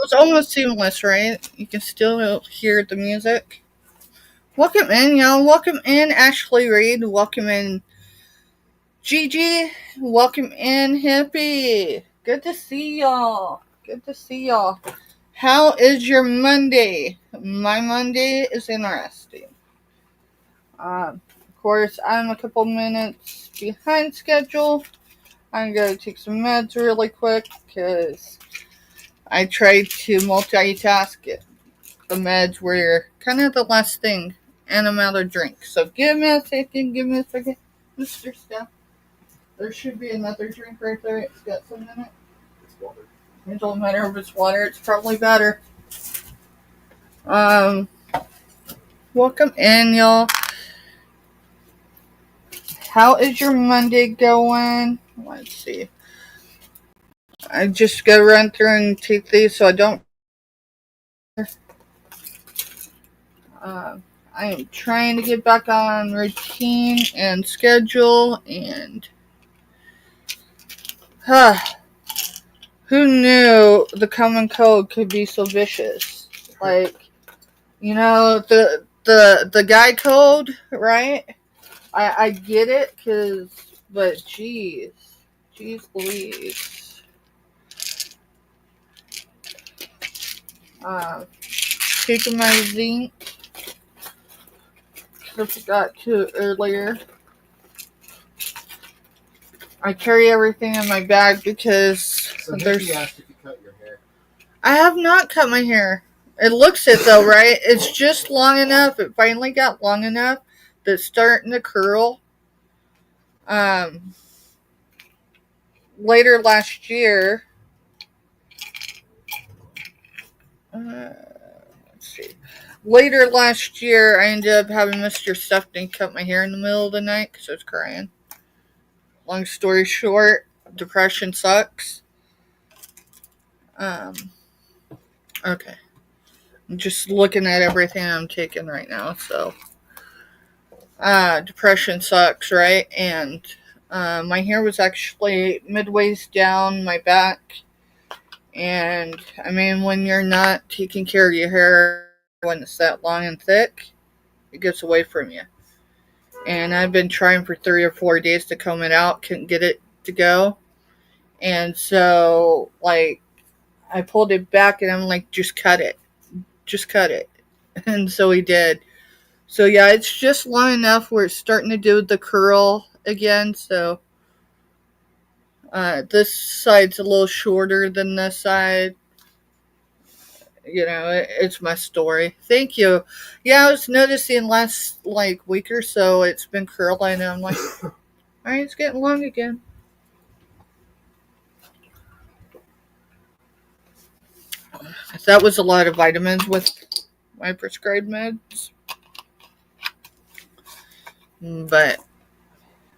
was almost seamless, right? You can still hear the music. Welcome in, y'all. Welcome in, Ashley Reed. Welcome in, Gigi. Welcome in, Hippie. Good to see y'all. Good to see y'all. How is your Monday? My Monday is interesting. Of course, I'm a couple minutes behind schedule. I'm going to take some meds really quick because I tried to multitask it. The meds were kind of the last thing, and I'm out of drink. So give me a second, Mr. Steph. There should be another drink right there. It's got some in it. It's water. It don't matter if it's water. It's probably better. Welcome in, y'all. How is your Monday going? Let's see. I just gotta run through and take these so I don't. I am trying to get back on routine and schedule, and who knew the common cold could be so vicious? Like, you know, the guy code, right? I get it, but jeez Louise. Taking my zinc. I forgot to earlier. I carry everything in my bag because so there's. Asked if you cut your hair. I have not cut my hair. It looks it though, right? It's just long enough. It finally got long enough that it's starting to curl. Later last year. Let's see. Later last year, I ended up having Mr. Stuffing cut my hair in the middle of the night because I was crying. Long story short, depression sucks. Okay. I'm just looking at everything I'm taking right now, so. Depression sucks, right? And my hair was actually midways down my back. And, I mean, when you're not taking care of your hair, when it's that long and thick, it gets away from you. And I've been trying for 3 or 4 days to comb it out, couldn't get it to go. And so, like, I pulled it back and I'm like, just cut it. Just cut it. And so he did. So, yeah, it's just long enough where it's starting to do the curl again. So, this side's a little shorter than this side. You know, it's my story. Thank you. Yeah, I was noticing last, week or so, it's been curling, and I'm like, all right, it's getting long again. That was a lot of vitamins with my prescribed meds. But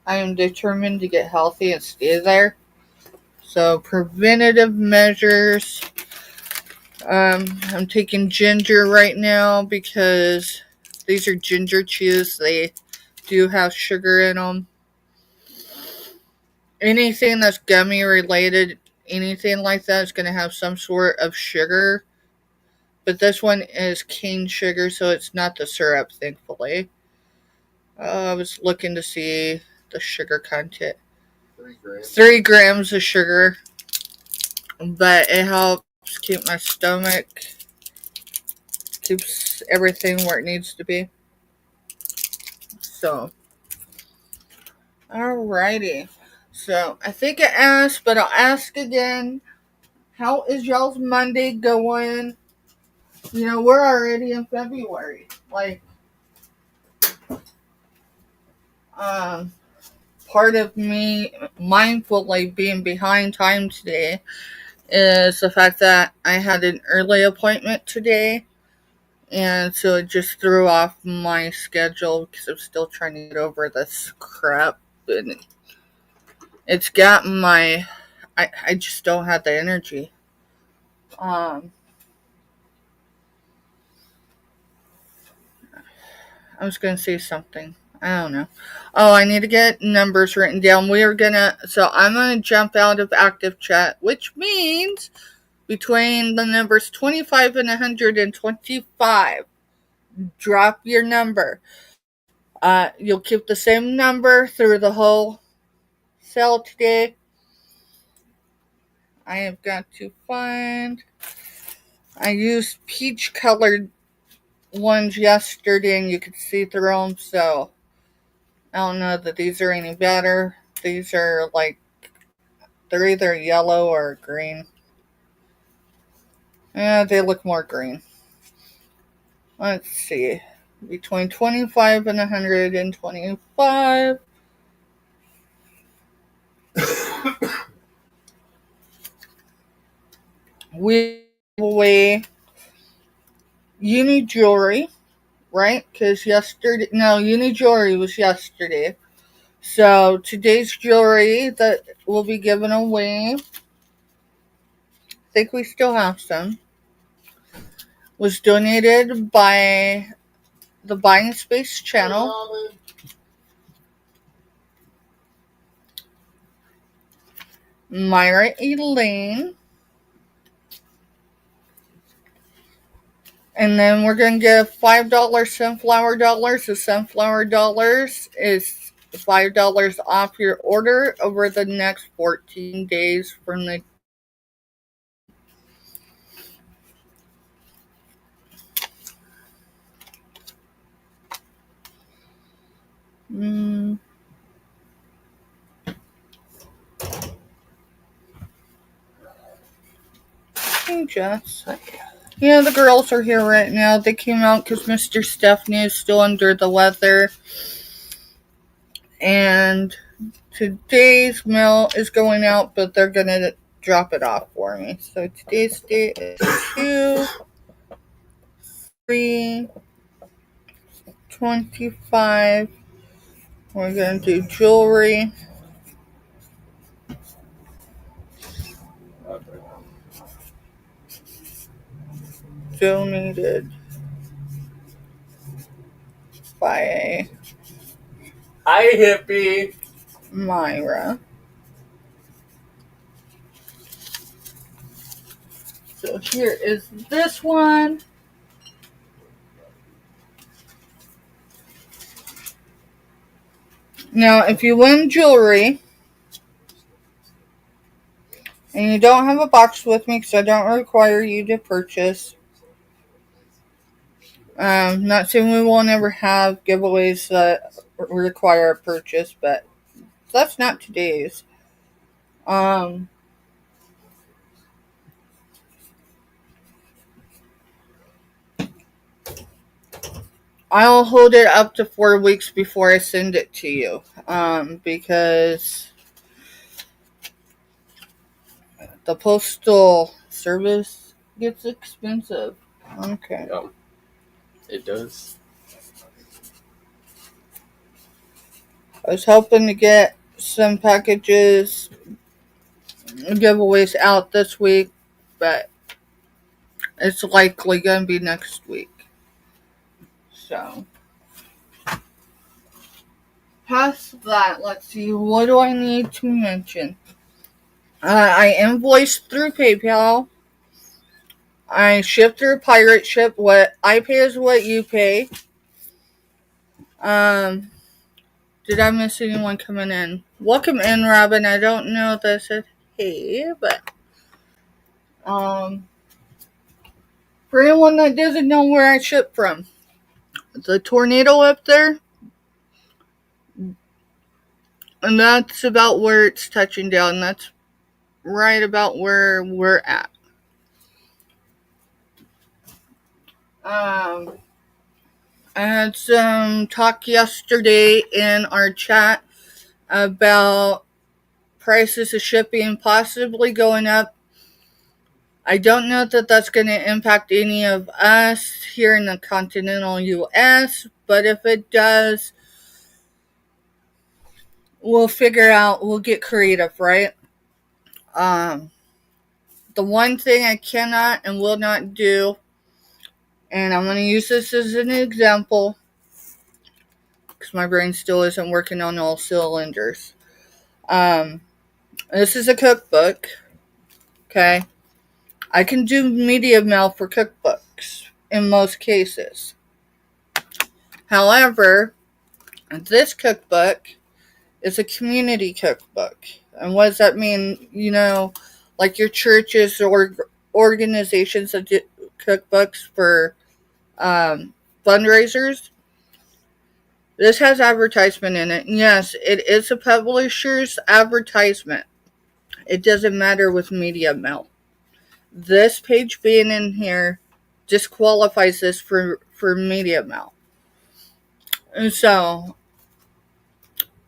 I am determined to get healthy and stay there. So, preventative measures. I'm taking ginger right now because these are ginger chews. They do have sugar in them. Anything that's gummy related, anything like that is going to have some sort of sugar. But this one is cane sugar, so it's not the syrup, thankfully. I was looking to see the sugar content. 3 grams. 3 grams of sugar. But it helps keep my stomach, keeps everything where it needs to be. So, alrighty. So, I think I asked, but I'll ask again. How is y'all's Monday going? You know, we're already in February. Part of me mindfully being behind time today is the fact that I had an early appointment today. And so it just threw off my schedule because I'm still trying to get over this crap. And it's got I just don't have the energy. I was going to say something. I don't know. Oh, I need to get numbers written down. So I'm going to jump out of active chat, which means between the numbers 25 and 125. Drop your number. You'll keep the same number through the whole sale today. I have got to find. I used peach colored ones yesterday and you could see through them, so I don't know that these are any better. These are like, they're either yellow or green. Yeah, they look more green. Let's see. Between 25 and 125. We give away uni jewelry, right? Because uni jewelry was yesterday. So today's jewelry that will be given away, I think we still have some, was donated by the Buying Space channel. Myra Elaine. And then we're going to give $5 sunflower dollars. The sunflower dollars is $5 off your order over the next 14 days from the Hey, Jess. Yeah, the girls are here right now. They came out because Mr. Stephanie is still under the weather. And today's mail is going out, but they're going to drop it off for me. So today's date is 2/3/25. We're going to do jewelry. Donated by Hi, hippie. Myra. So here is this one. Now, if you win jewelry and you don't have a box with me because I don't require you to purchase, not saying we will never have giveaways that require a purchase, but that's not today's. I'll hold it up to 4 weeks before I send it to you, because the postal service gets expensive. Okay. Yeah, it does. I was hoping to get some packages giveaways out this week, but it's likely going to be next week. So, past that, let's see, what do I need to mention? I invoiced through PayPal. I ship through Pirate Ship. What I pay is what you pay. Did I miss anyone coming in? Welcome in, Robin. I don't know if I said hey, but for anyone that doesn't know where I ship from, the tornado up there, and that's about where it's touching down. That's right about where we're at. I had some talk yesterday in our chat about prices of shipping possibly going up. I don't know that that's going to impact any of us here in the continental U.S., but if it does, we'll get creative, right? The one thing I cannot and will not do, and I'm going to use this as an example because my brain still isn't working on all cylinders. This is a cookbook, okay? I can do media mail for cookbooks in most cases. However, this cookbook is a community cookbook. And what does that mean? Like your churches or organizations that do cookbooks for fundraisers. This has advertisement in it. Yes, it is a publisher's advertisement. It doesn't matter with media mail. This page being in here disqualifies this for media mail. And so,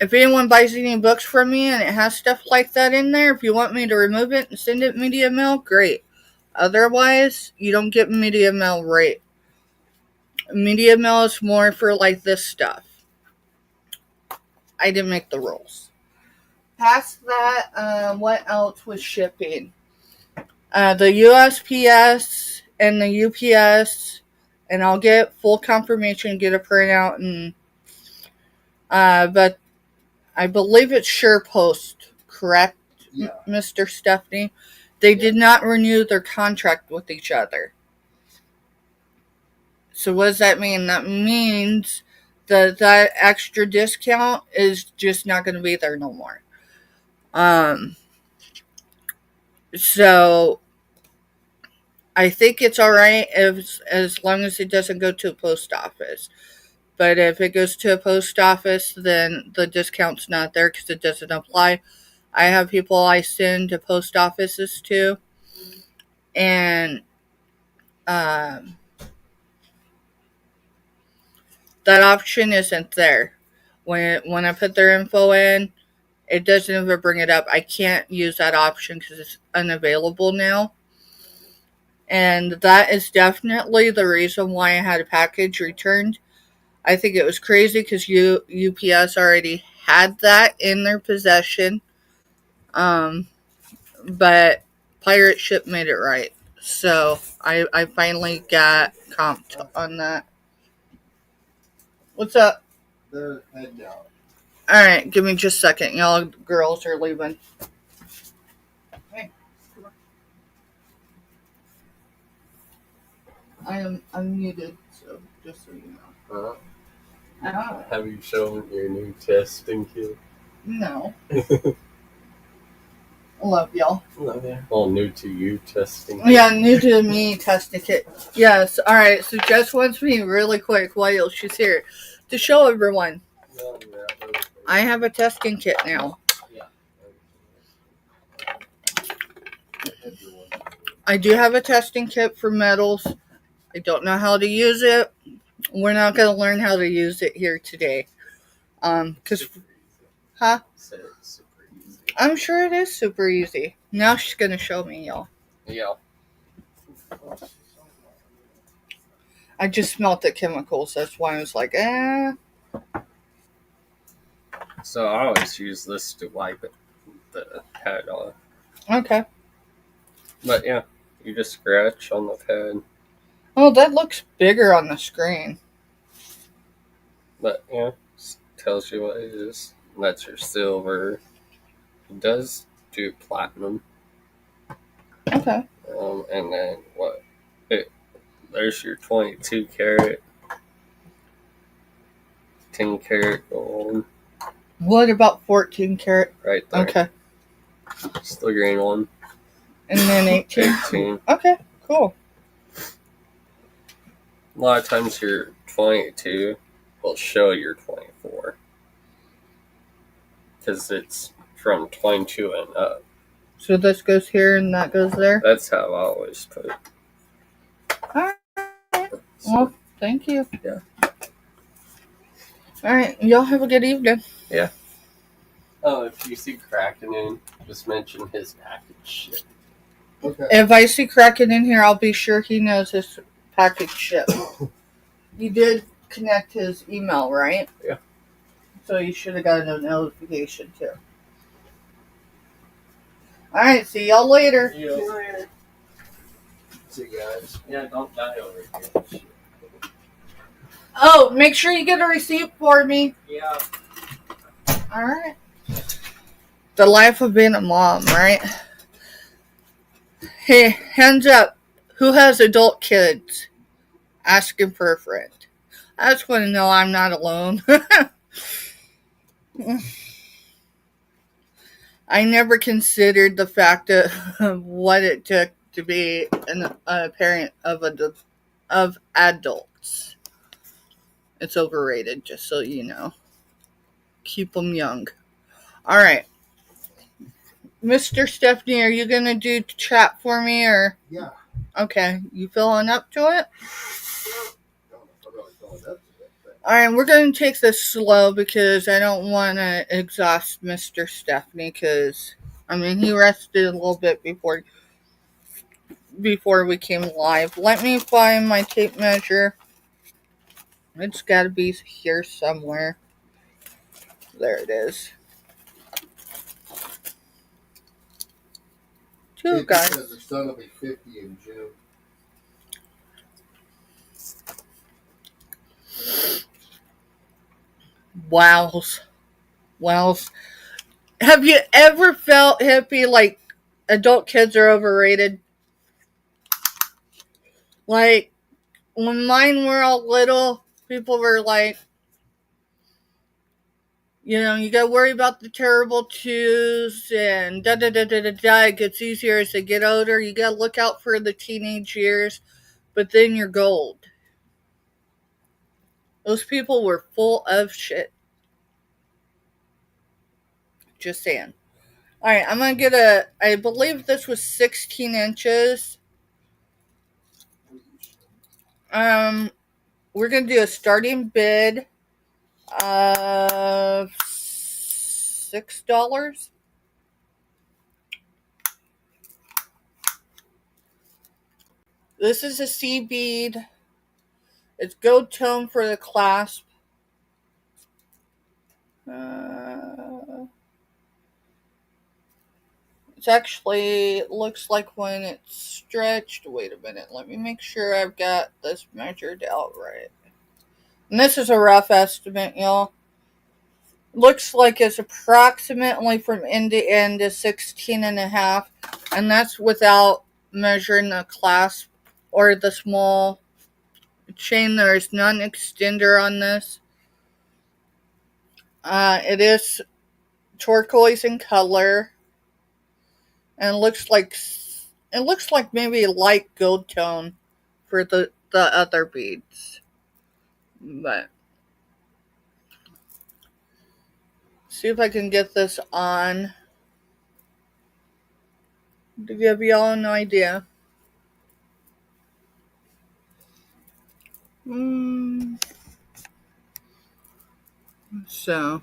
if anyone buys any books from me and it has stuff like that in there, if you want me to remove it and send it media mail, great. Otherwise, you don't get media mail right. Media mail is more for like this stuff. I didn't make the rules. Past that, what else was shipping? The USPS and the UPS, and I'll get full confirmation, get a printout, and but I believe it's SurePost, correct, Yeah. Mr. Stephanie? They did not renew their contract with each other. So what does that mean? That means that extra discount is just not going to be there no more. So I think it's all right as long as it doesn't go to a post office. But if it goes to a post office, then the discount's not there because it doesn't apply. I have people I send to post offices to, and that option isn't there. When I put their info in, it doesn't even bring it up. I can't use that option because it's unavailable now. And that is definitely the reason why I had a package returned. I think it was crazy because UPS already had that in their possession. But Pirate Ship made it right. So I finally got comped on that. What's up? They're heading out. Alright, give me just a second. Y'all girls are leaving. Hey, come on. I'm muted, so just so you know. Have you shown your new testing kit? No. Love y'all. Love you. All new to you testing. Yeah, new to me testing kit. Yes, alright, so Jess wants me really quick while she's here to show everyone. I have a testing kit now. I do have a testing kit for metals. I don't know how to use it. We're not going to learn how to use it here today. Because, huh? I'm sure it is super easy. Now she's going to show me, y'all. Yeah. I just smelled the chemicals. That's why I was like, So I always use this to wipe the pad off. Okay. But yeah, you just scratch on the pad. Oh, that looks bigger on the screen. But yeah, tells you what it is. That's your silver. It does do platinum. Okay. And then what? There's your 22 karat, 10 karat gold. What about 14 karat? Right there. Okay. It's the green one. And then 18? 18. Okay, cool. A lot of times your 22 will show your 24. Because it's from 22 and up. So this goes here and that goes there? That's how I always put it. Alright. Well, thank you. Yeah. Alright, y'all have a good evening. Yeah. Oh, if you see Kraken in, just mention his package shit. Okay. If I see Kraken in here, I'll be sure he knows his package ship. You did connect his email, right? Yeah. So you should have got a notification too. Alright, see y'all later. See you later. See you guys. Yeah, don't die over here. Oh, make sure you get a receipt for me. Yeah. Alright. The life of being a mom, right? Hey, hands up. Who has adult kids? Asking for a friend. I just want to know I'm not alone. I never considered the fact of what it took to be a parent of adults. It's overrated, just so you know. Keep them young. All right, Mr. Stephanie, are you gonna do chat for me or? Yeah. Okay, you feeling up to it? I don't know if I'm really feeling up to it, but All right, we're gonna take this slow because I don't want to exhaust Mr. Stephanie. Because I mean, he rested a little bit before we came live. Let me find my tape measure. It's got to be here somewhere. There it is. Two 50 guys. says her son will be 50 in June. Wows. Wows. Have you ever felt hippie like adult kids are overrated? Like, when mine were all little, people were like, you gotta worry about the terrible twos and da da da da da da. It gets easier as they get older. You gotta look out for the teenage years, but then you're gold. Those people were full of shit. Just saying. Alright, I'm gonna get I believe this was 16 inches. We're gonna do a starting bid of $6. This is a C bead. It's gold tone for the clasp. It's actually, it looks like when it's stretched. Wait a minute. Let me make sure I've got this measured out right. And this is a rough estimate, y'all. Looks like it's approximately from end to end is 16 and a half. And that's without measuring the clasp or the small chain. There's none extender on this. It is turquoise in color. And it looks like maybe a light gold tone for the other beads. But see if I can get this on to give y'all an idea. So,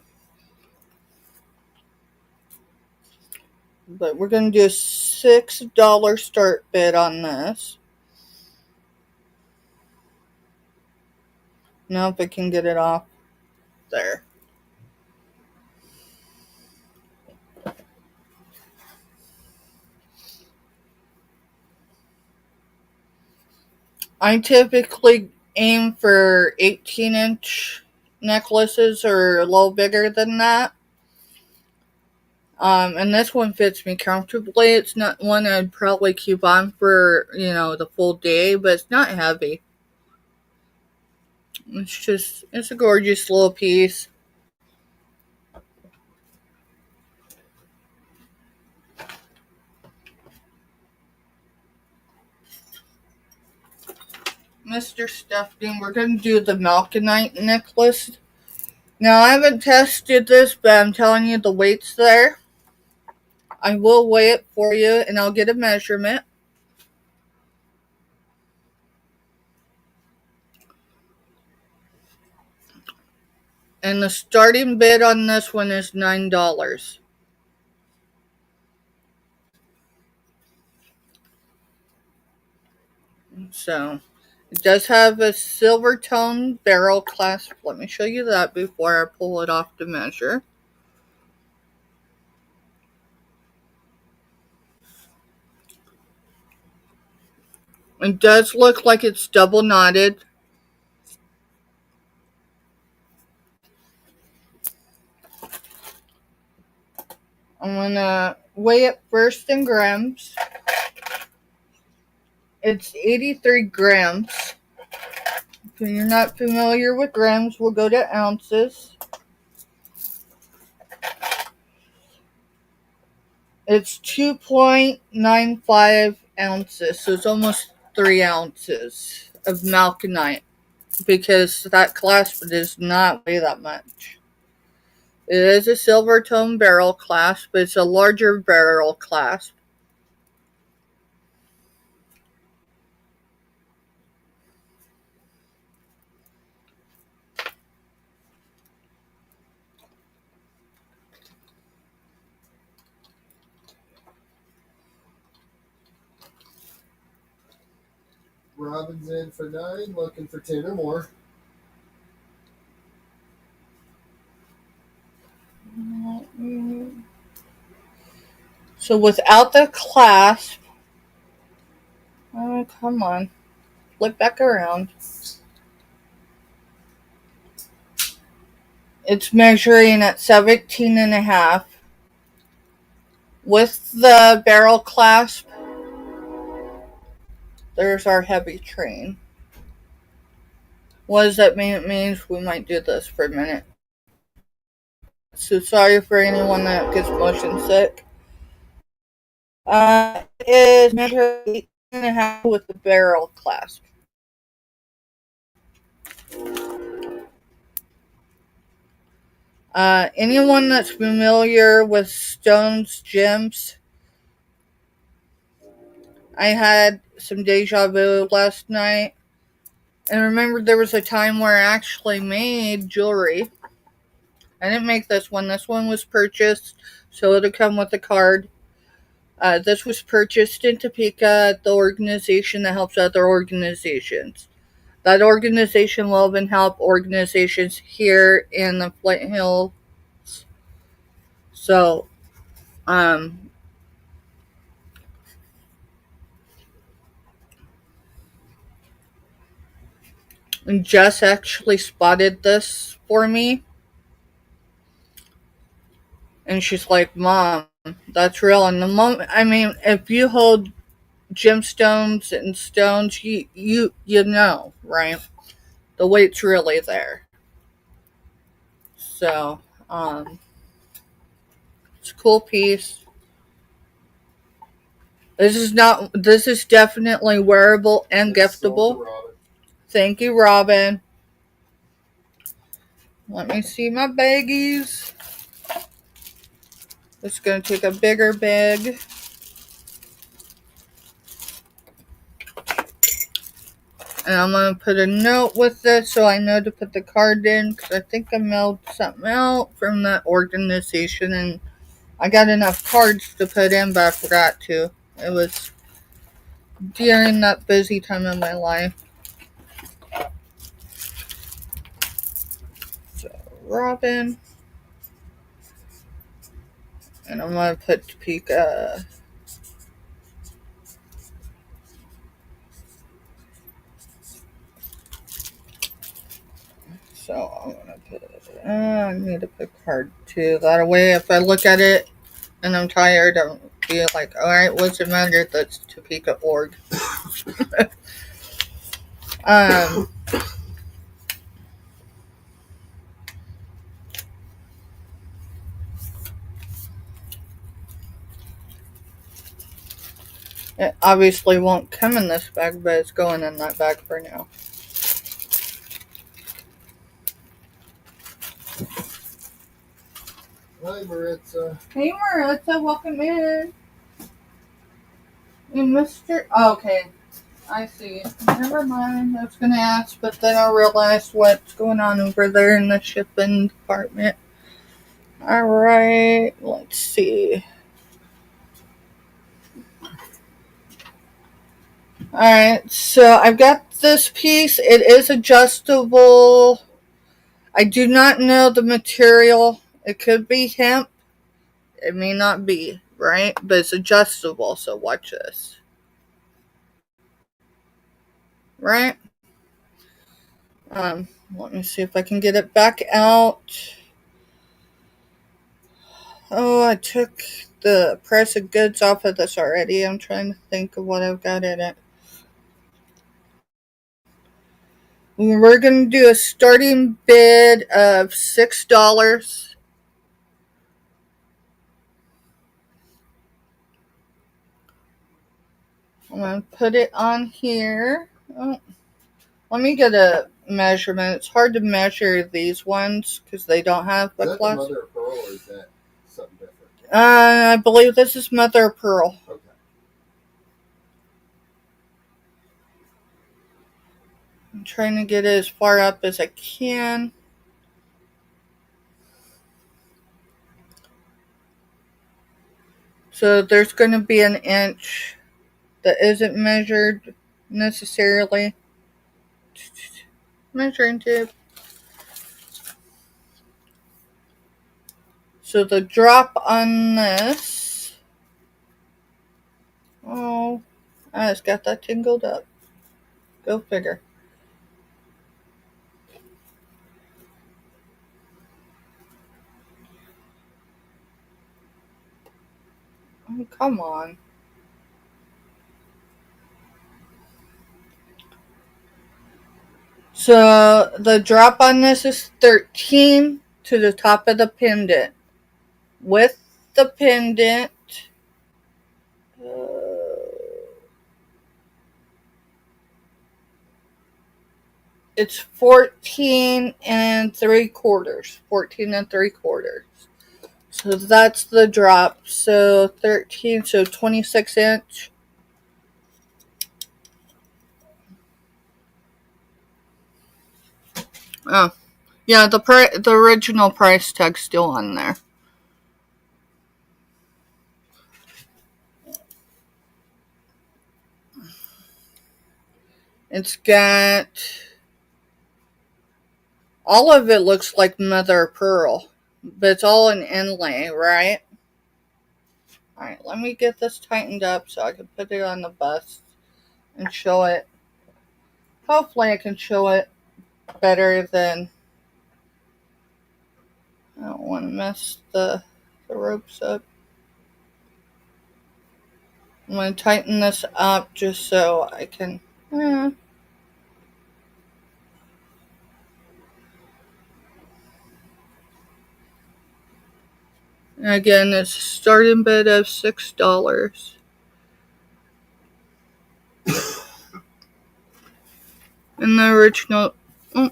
but we're gonna do a $6 start bid on this. Now if I can get it off there. I typically aim for 18-inch necklaces or a little bigger than that. And this one fits me comfortably. It's not one I'd probably keep on for, the full day, but it's not heavy. It's a gorgeous little piece. Mr. Stephanie, we're going to do the Malkinite necklace. Now, I haven't tested this, but I'm telling you the weight's there. I will weigh it for you, and I'll get a measurement. And the starting bid on this one is $9. So, it does have a silver tone barrel clasp. Let me show you that before I pull it off to measure. It does look like it's double knotted. I'm going to weigh it first in grams. It's 83 grams. If you're not familiar with grams, we'll go to ounces. It's 2.95 ounces, so it's almost 3 ounces of malachite, because that clasp does not weigh that much. It is a silver tone barrel clasp, but it's a larger barrel clasp. Robin's in for 9, looking for 10 or more. So without the clasp, oh, come on, flip back around. It's measuring at 17 and a half. With the barrel clasp, there's our heavy train. What does that mean? It means we might do this for a minute. So sorry for anyone that gets motion sick. It is measured 18.5 with the barrel clasp. Anyone that's familiar with stones, gems, I had some deja vu last night. And remember, there was a time where I actually made jewelry. I didn't make this one. This one was purchased, so it'll come with a card. This was purchased in Topeka, the organization that helps other organizations. That organization will even help organizations here in the Flint Hills. So, and Jess actually spotted this for me. And she's like, Mom, that's real. And the moment, I mean, if you hold gemstones and stones, you know, right? The weight's really there. So, it's a cool piece. This is definitely wearable and giftable. Thank you, Robin. Let me see my baggies. It's going to take a bigger bag. And I'm going to put a note with this so I know to put the card in, because I think I mailed something out from that organization and I got enough cards to put in, but I forgot to. It was during that busy time in my life. So, Robin. And I'm going to put Topeka. So I'm going to put, I need to put card 2. That way, if I look at it and I'm tired, I'll be like, alright, what's the matter? That's Topeka org. It obviously won't come in this bag, but it's going in that bag for now. Hi, Maritza. Hey, Maritza, welcome in. You Mr. Oh, okay, I see. Never mind. I was going to ask, but then I realized what's going on over there in the shipping department. Alright, let's see. Alright, so I've got this piece. It is adjustable. I do not know the material. It could be hemp. It may not be, right? But it's adjustable, so watch this. Right? Let me see if I can get it back out. Oh, I took the price of goods off of this already. I'm trying to think of what I've got in it. We're going to do a starting bid of $6. I'm going to put it on here. Oh, let me get a measurement. It's hard to measure these ones because they don't have Is a that class. the mother of pearl or is that something different? I believe this is mother of pearl. Okay. I'm trying to get it as far up as I can. So there's going to be an inch that isn't measured necessarily. Measuring tape. So the drop on this. Oh, I just got that tingled up. Go figure. Oh, come on. So the drop on this is 13 to the top of the pendant. With the pendant, it's 14 and 3/4. 14 and 3/4. So that's the drop. So 13, so 26 inch. Oh, yeah, the original price tag's still on there. It's got, all of it looks like mother of pearl, but it's all an inlay, right? Alright, let me get this tightened up so I can put it on the bust and show it. Hopefully I can show it better than, I don't want to mess the ropes up. I'm going to tighten this up just so I can, Again, it's a starting bid of $6. And the original, the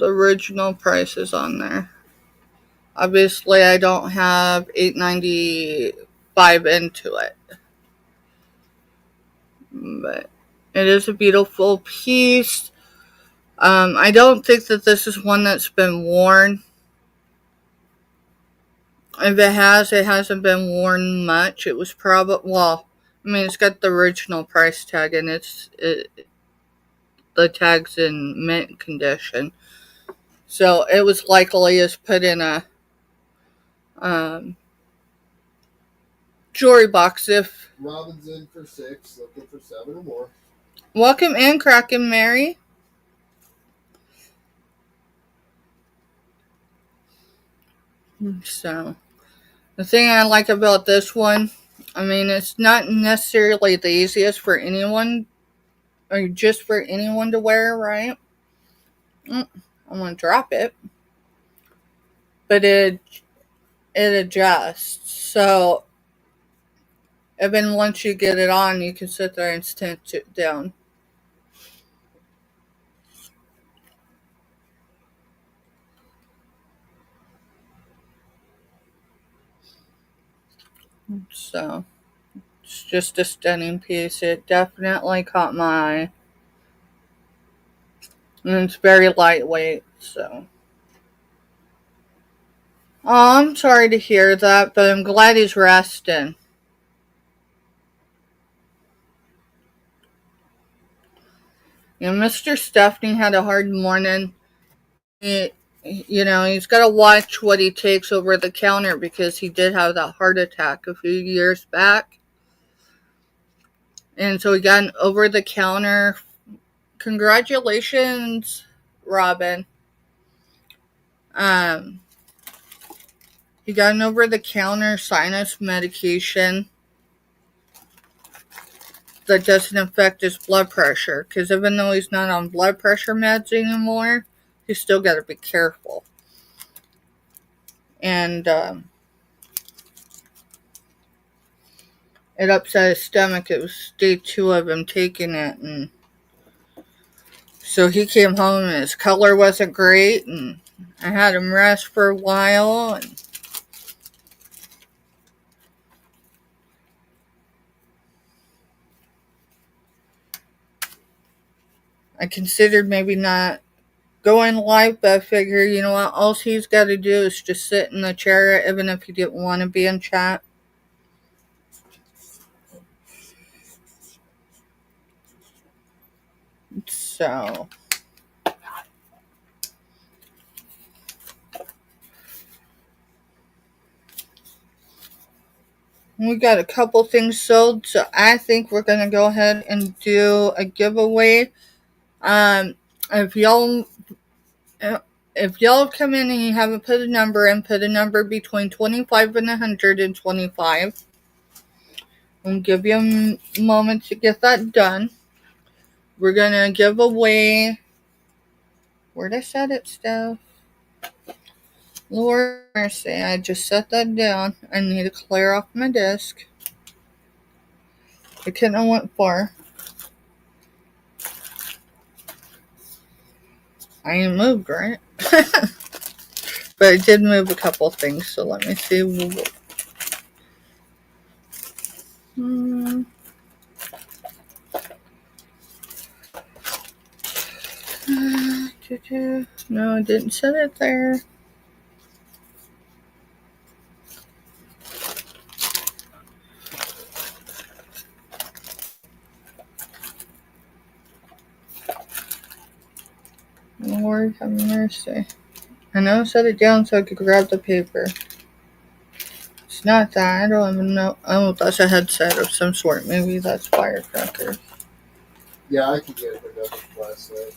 original price is on there. Obviously, I don't have $8.95 into it, but it is a beautiful piece. I don't think that this is one that's been worn. If it has, it hasn't been worn much. It was probably, well, I mean, it's got the original price tag, and the tag's in mint condition. So it was likely is put in a jewelry box. If Robin's in for 6, looking for 7 or more. welcome in, Kraken Mary. So the thing I like about this one, I mean, it's not necessarily the easiest for anyone, or just for anyone to wear, right? I'm gonna drop it, but it adjusts. So even once you get it on, you can sit there and cinch it down. So it's just a stunning piece. It definitely caught my eye. And it's very lightweight, so. Oh, I'm sorry to hear that, but I'm glad he's resting. Mr. Stephanie had a hard morning. He's got to watch what he takes over the counter because he did have that heart attack a few years back. And so he got an over the counter. Congratulations, Robin. He got an over the counter sinus medication. that doesn't affect his blood pressure. Because even though he's not on blood pressure meds anymore, he's still got to be careful. And it upset his stomach. It was day 2 of him taking it, and so he came home and his color wasn't great, and I had him rest for a while, and I considered maybe not going live, but I figured, you know what, all he's got to do is just sit in the chair, even if he didn't want to be in chat. So we got a couple things sold, so I think we're going to go ahead and do a giveaway. If y'all come in and you haven't put a number in, put a number between 25 and 125. I'll give you a moment to get that done. We're going to give away... Where'd I set it, Steph? Lord mercy, I just set that down. I need to clear off my desk. I couldn't have went far. I ain't moved, right? But I did move a couple things, so let me see. No, I didn't set it there. Lord have mercy. I know I set it down so I could grab the paper. It's not that. I don't even know. Oh, that's a headset of some sort. Maybe that's firecrackers. Yeah, I can get it another last night.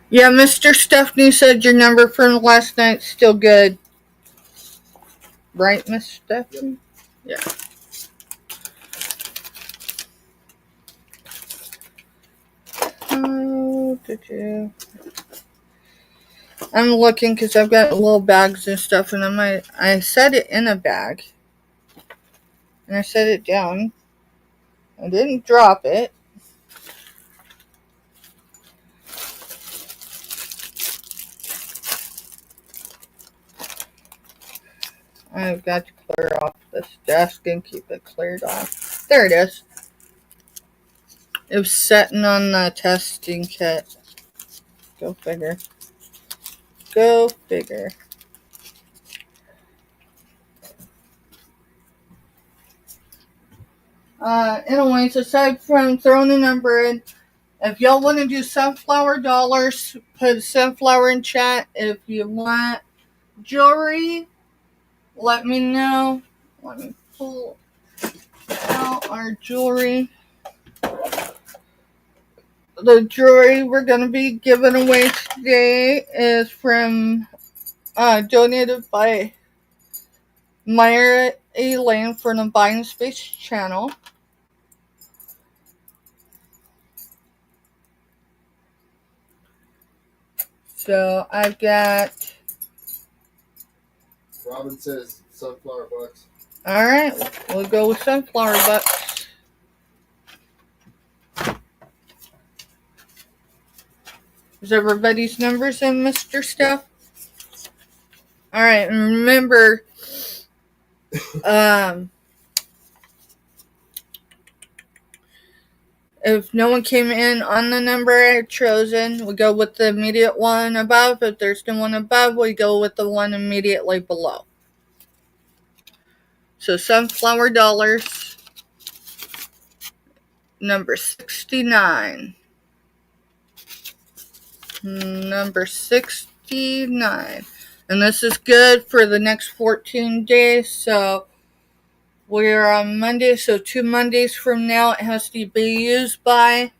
Yeah, Mr. Stephanie said your number from last night's still good. Right, Miss Stephanie? Yep. Yeah. Oh, did you? I'm looking because I've got little bags and stuff, and I set it in a bag. And I set it down. I didn't drop it. I've got to clear off this desk and keep it cleared off. There it is. It was sitting on the testing kit. Go figure. Go figure. Anyways, aside from throwing a number in, if y'all want to do sunflower dollars, put sunflower in chat. If you want jewelry, let me know. Let me pull out our jewelry. The jewelry we're going to be giving away today is from donated by Myra A. Lane from the Buying Space channel. So I've got... Robin says sunflower bucks. Alright, we'll go with sunflower bucks. Is everybody's numbers in, Mr. Steph? Alright, and remember, if no one came in on the number I had chosen, we go with the immediate one above. If there's no one above, we go with the one immediately below. So sunflower dollars, number 69. Number 69. And this is good for the next 14 days. So we're on Monday. So 2 Mondays from now, it has to be used by.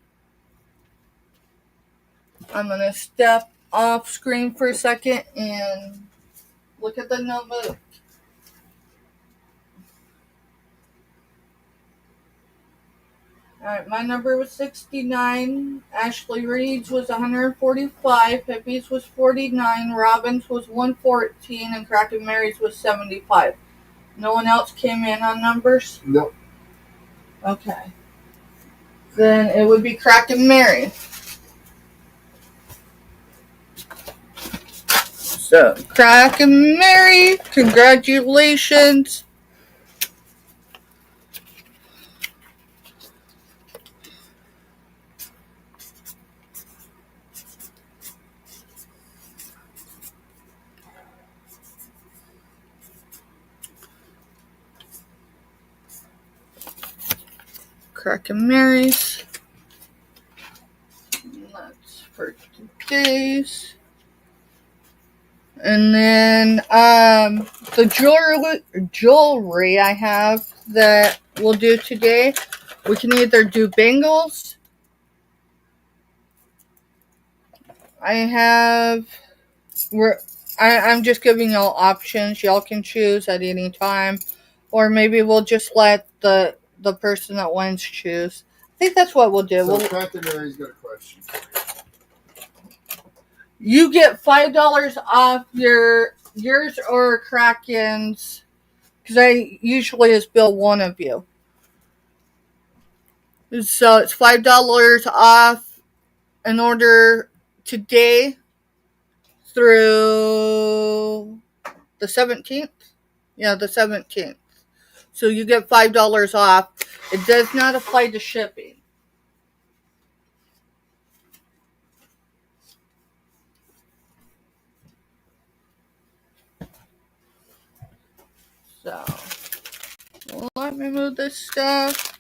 I'm going to step off screen for a second and look at the notebook. Alright, my number was 69. Ashley Reed's was 145. Pippi's was 49. Robin's was 114. And Crack and Mary's was 75. No one else came in on numbers? Nope. Okay. Then it would be Crack and Mary. So, Crack and Mary, congratulations. Crack and Mary's. That's for today's. And then the jewelry I have that we'll do today, we can either do bangles. I'm just giving y'all options. Y'all can choose at any time. Or maybe we'll just let the person that wins choose. I think that's what we'll do. So Captain Mary's got a question. You get $5 off yours or Kraken's, because I usually just bill one of you. So it's $5 off in order today through the 17th. Yeah, the 17th. So you get $5 off. It does not apply to shipping. So, let me move this stuff.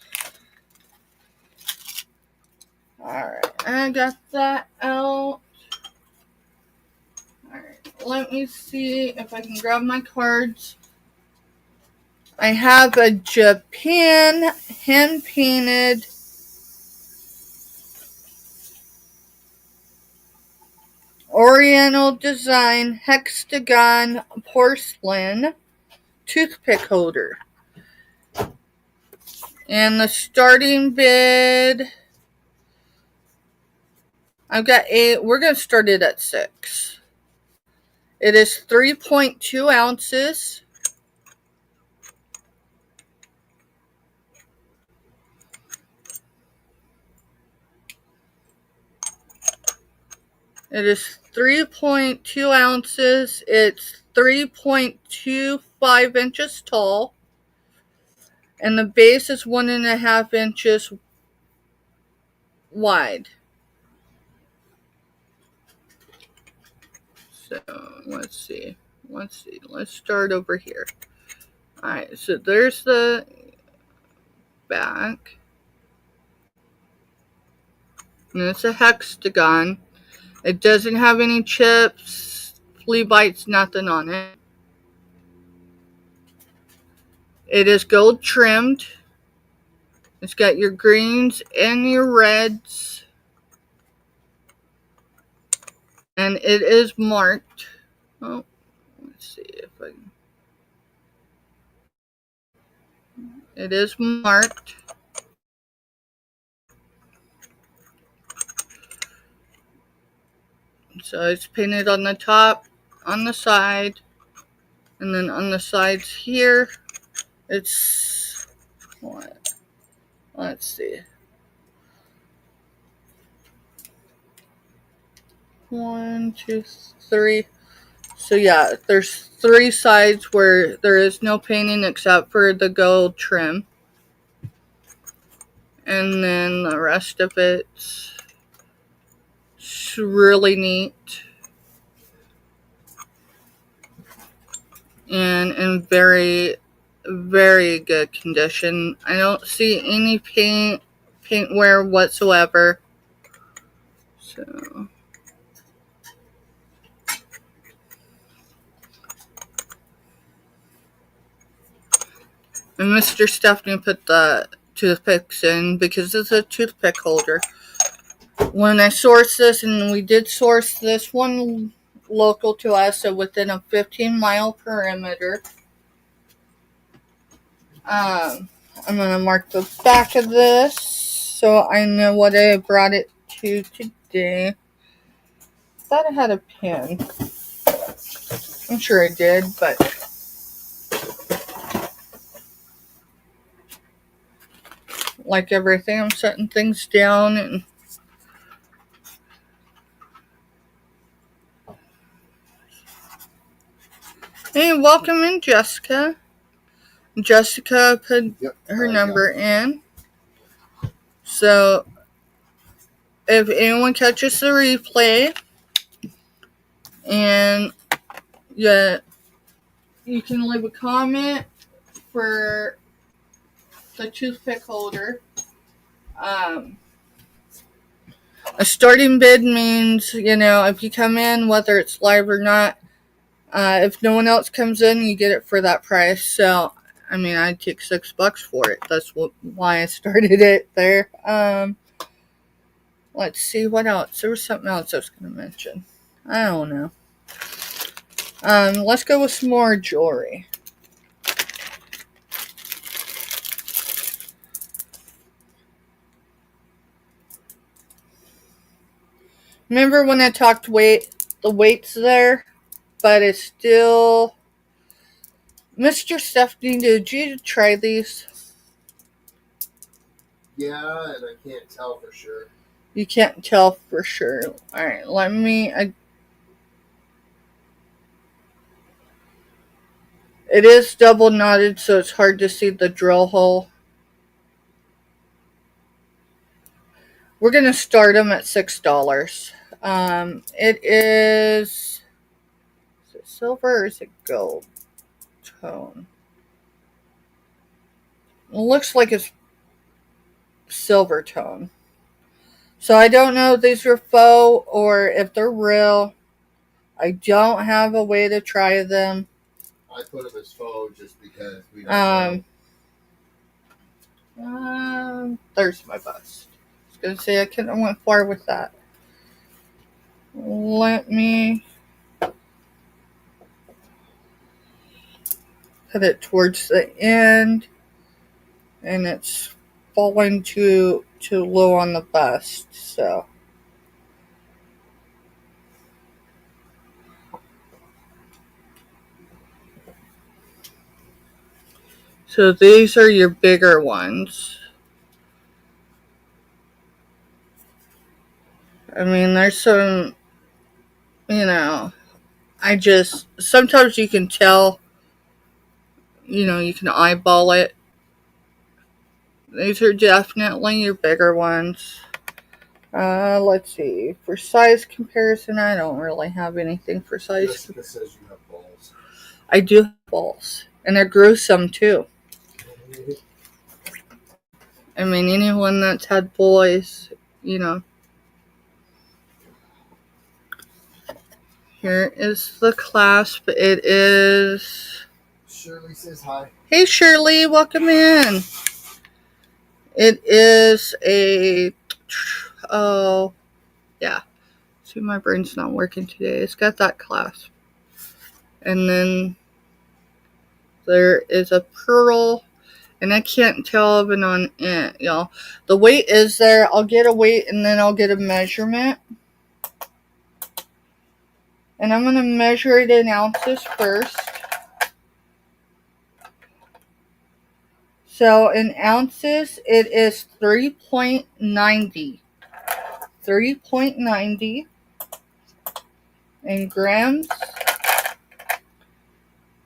Alright, I got that out. Alright, let me see if I can grab my cards. I have a Japan hand-painted Oriental design hexagon porcelain toothpick holder. And the starting bid, I've got 8. We're going to start it at 6. It is 3.2 ounces. It is 3.2 ounces. It's 3.25 inches tall. And the base is 1.5 inches wide. So, let's see. Let's start over here. Alright, so there's the back. And it's a hexagon. It doesn't have any chips, flea bites, nothing on it. It is gold trimmed. It's got your greens and your reds. And it is marked. Oh, let's see if I can. It is marked. So it's painted on the top, on the side, and then on the sides here, it's what? Let's see. 1, 2, 3. So yeah, there's 3 sides where there is no painting except for the gold trim. And then the rest of it's really neat. And in very, very good condition. I don't see any paint wear whatsoever. So and Mr. Stephanie put the toothpicks in because it's a toothpick holder. When I sourced this, and we did source this one local to us, so within a 15-mile perimeter. I'm going to mark the back of this so so I know what I brought it to today. Thought I had a pen. I'm sure I did, but like everything, I'm setting things down and hey, welcome in, Jessica. Jessica put her number in. So if anyone catches the replay and yeah, you can leave a comment for the toothpick holder. A starting bid means, if you come in, whether it's live or not, if no one else comes in, you get it for that price. So, I'd take $6 for it. That's why I started it there. Let's see what else. There was something else I was going to mention. I don't know. Let's go with some more jewelry. Remember when I talked weight? The weight's there, but it's still... Mr. Stephanie, did you try these? Yeah, and I can't tell for sure. You can't tell for sure. Alright, let me... It is double knotted, so it's hard to see the drill hole. We're going to start them at $6. It is it silver or is it gold tone? It looks like it's silver tone. So I don't know if these are faux or if they're real. I don't have a way to try them. I put them as faux just because we don't know. There's my bust. I was going to say I couldn't have went far with that. Let me put it towards the end, and it's falling too low on the bust. So these are your bigger ones. There's some, sometimes you can tell, you can eyeball it. These are definitely your bigger ones. Let's see. For size comparison, I don't really have anything for size. Jessica says you have balls. I do have balls. And they're gruesome, too. Anyone that's had boys, Here is the clasp. It is... Shirley says hi. Hey, Shirley. Welcome in. It is a... Oh, yeah. See, my brain's not working today. It's got that clasp. And then there is a pearl. And I can't tell of it on it, y'all. The weight is there. I'll get a weight and then I'll get a measurement. And I'm going to measure it in ounces first. So in ounces, it is 3.90. 3.90. In grams,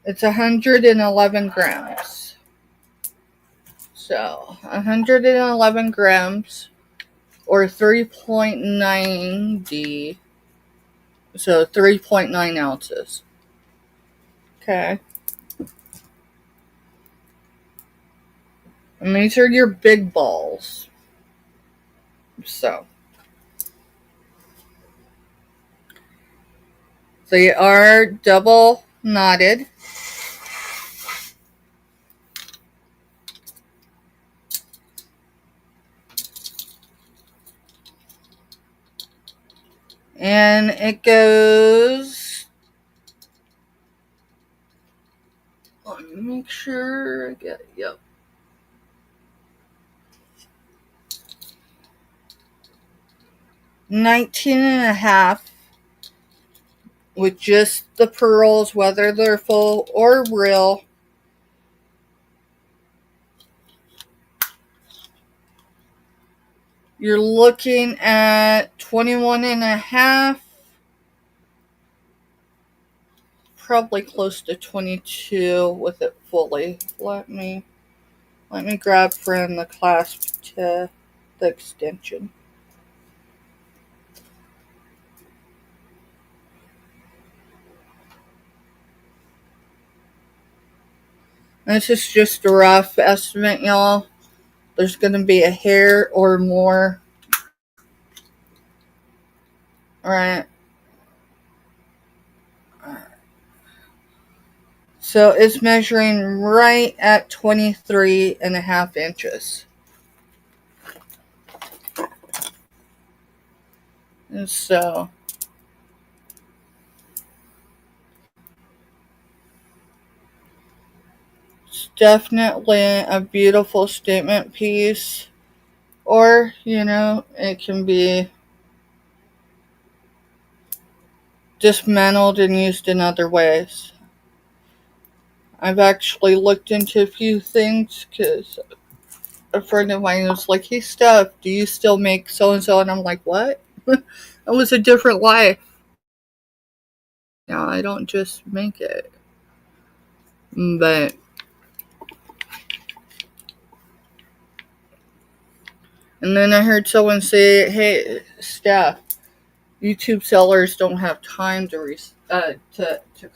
it's 111 grams. So 111 grams or 3.90. So 3.9 ounces. Okay. And these are your big balls. So they are double knotted. And it goes... Let me make sure I get it. Yep. 19.5 with just the pearls, whether they're full or real. You're looking at 21.5, probably close to 22 with it fully. Let me grab from the clasp to the extension. This is just a rough estimate, y'all. There's going to be a hair or more. Alright. So it's measuring right at 23.5 inches. And so it's definitely a beautiful statement piece. Or, it can be dismantled and used in other ways. I've actually looked into a few things because a friend of mine was like, hey, Steph, do you still make so-and-so? And I'm like, what? It was a different life. No, I don't just make it. But and then I heard someone say, hey, Steph, YouTube sellers don't have time to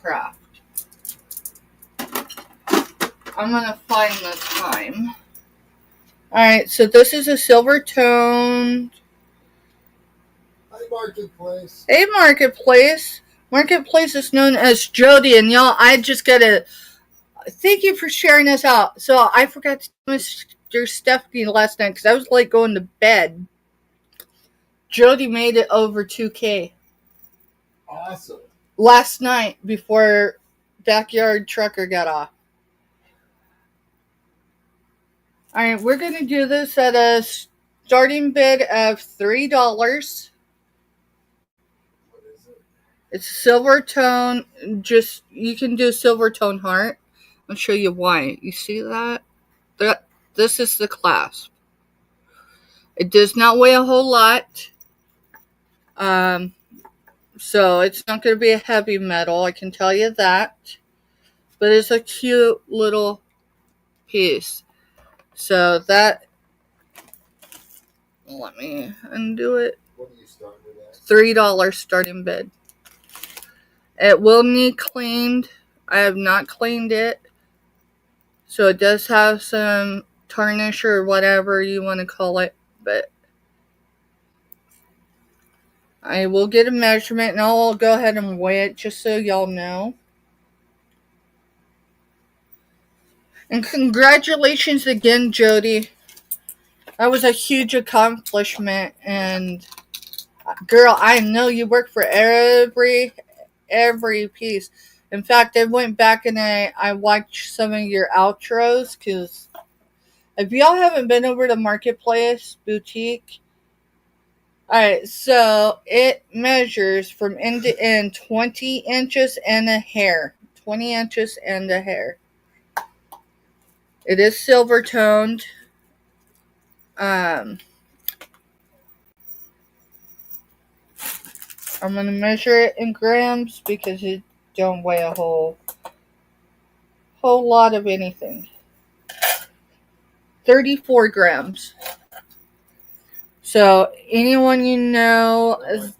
craft. I'm going to find the time. Alright, so this is a silver toned. Hi, Marketplace. Hey, Marketplace. Marketplace is known as Jody, and y'all, I just gotta thank you for sharing this out. So I forgot to tell Mr. Stephanie last night because I was late going to bed. Jody made it over 2K. Awesome. Last night before Backyard Trucker got off. Alright, we're going to do this at a starting bid of $3. What is it? It's silver tone. You can do silver tone heart. I'll show you why. You see that? This is the clasp. It does not weigh a whole lot. So it's not going to be a heavy metal, I can tell you that. But it's a cute little piece. So that, let me undo it. What are you starting at? $3 starting bid. It will need cleaned. I have not cleaned it. So it does have some tarnish or whatever you want to call it. But I will get a measurement and I'll go ahead and weigh it just so y'all know. And congratulations again, Jody. That was a huge accomplishment. And girl, I know you work for every piece. In fact, I went back and I watched some of your outros because if y'all haven't been over to Marketplace Boutique, alright, so it measures from end to end 20 inches and a hair. 20 inches and a hair. It is silver toned. I'm going to measure it in grams because it don't weigh a whole lot of anything. 34 grams. So anyone you know is,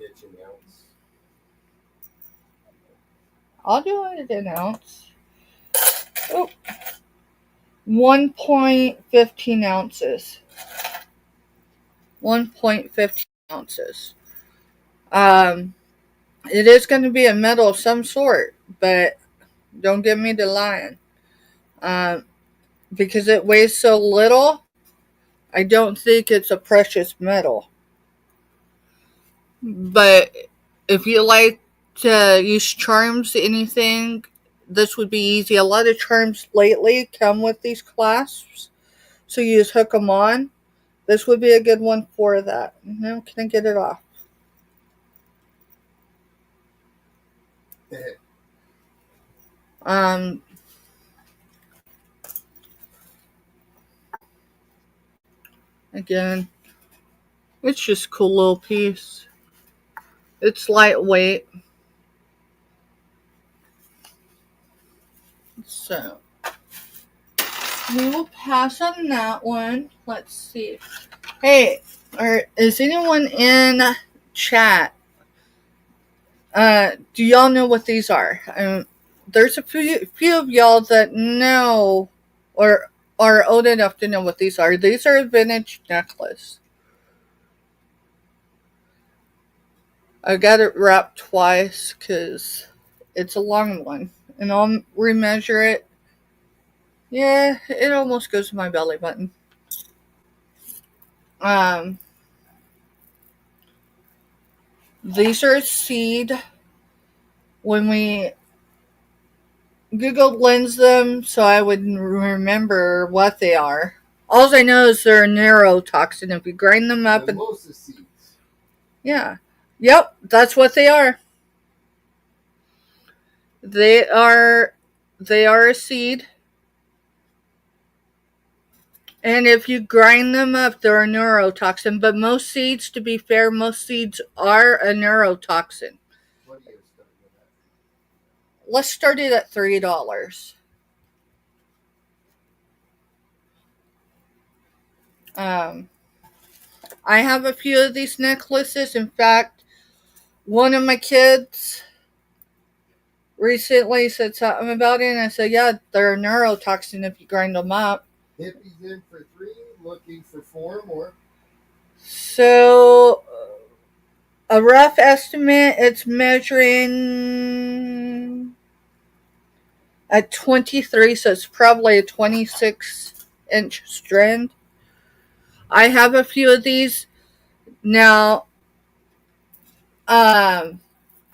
I'll do it in an ounce. Oh, 1.15 ounces. 1.15 ounces. It is going to be a metal of some sort, but don't get me to lying. Because it weighs so little, I don't think it's a precious metal. But if you like to use charms, anything, this would be easy. A lot of charms lately come with these clasps, so you just hook them on. This would be a good one for that. Now, can I get it off? Again, it's just a cool little piece. It's lightweight. So we will pass on that one. Let's see. Hey, is anyone in chat? Do y'all know what these are? There's a few of y'all that know or are old enough to know what these are. These are a vintage necklace. I got it wrapped twice because it's a long one. And I'll remeasure it. Yeah, it almost goes to my belly button. These are seed. When we Googled lens them so I would remember what they are. All I know is they're a neurotoxin. If you grind them up and seeds. Yeah. Yep, that's what they are. They are a seed. And if you grind them up, they're a neurotoxin. But most seeds, to be fair, most seeds are a neurotoxin. What do you start with that? Let's start it at $3. I have a few of these necklaces. In fact, one of my kids recently said something about it, and I said, yeah, they're a neurotoxin if you grind them up. Hippies in for 3, looking for 4 more. So, a rough estimate, it's measuring at 23, so it's probably a 26-inch strand. I have a few of these. Now, I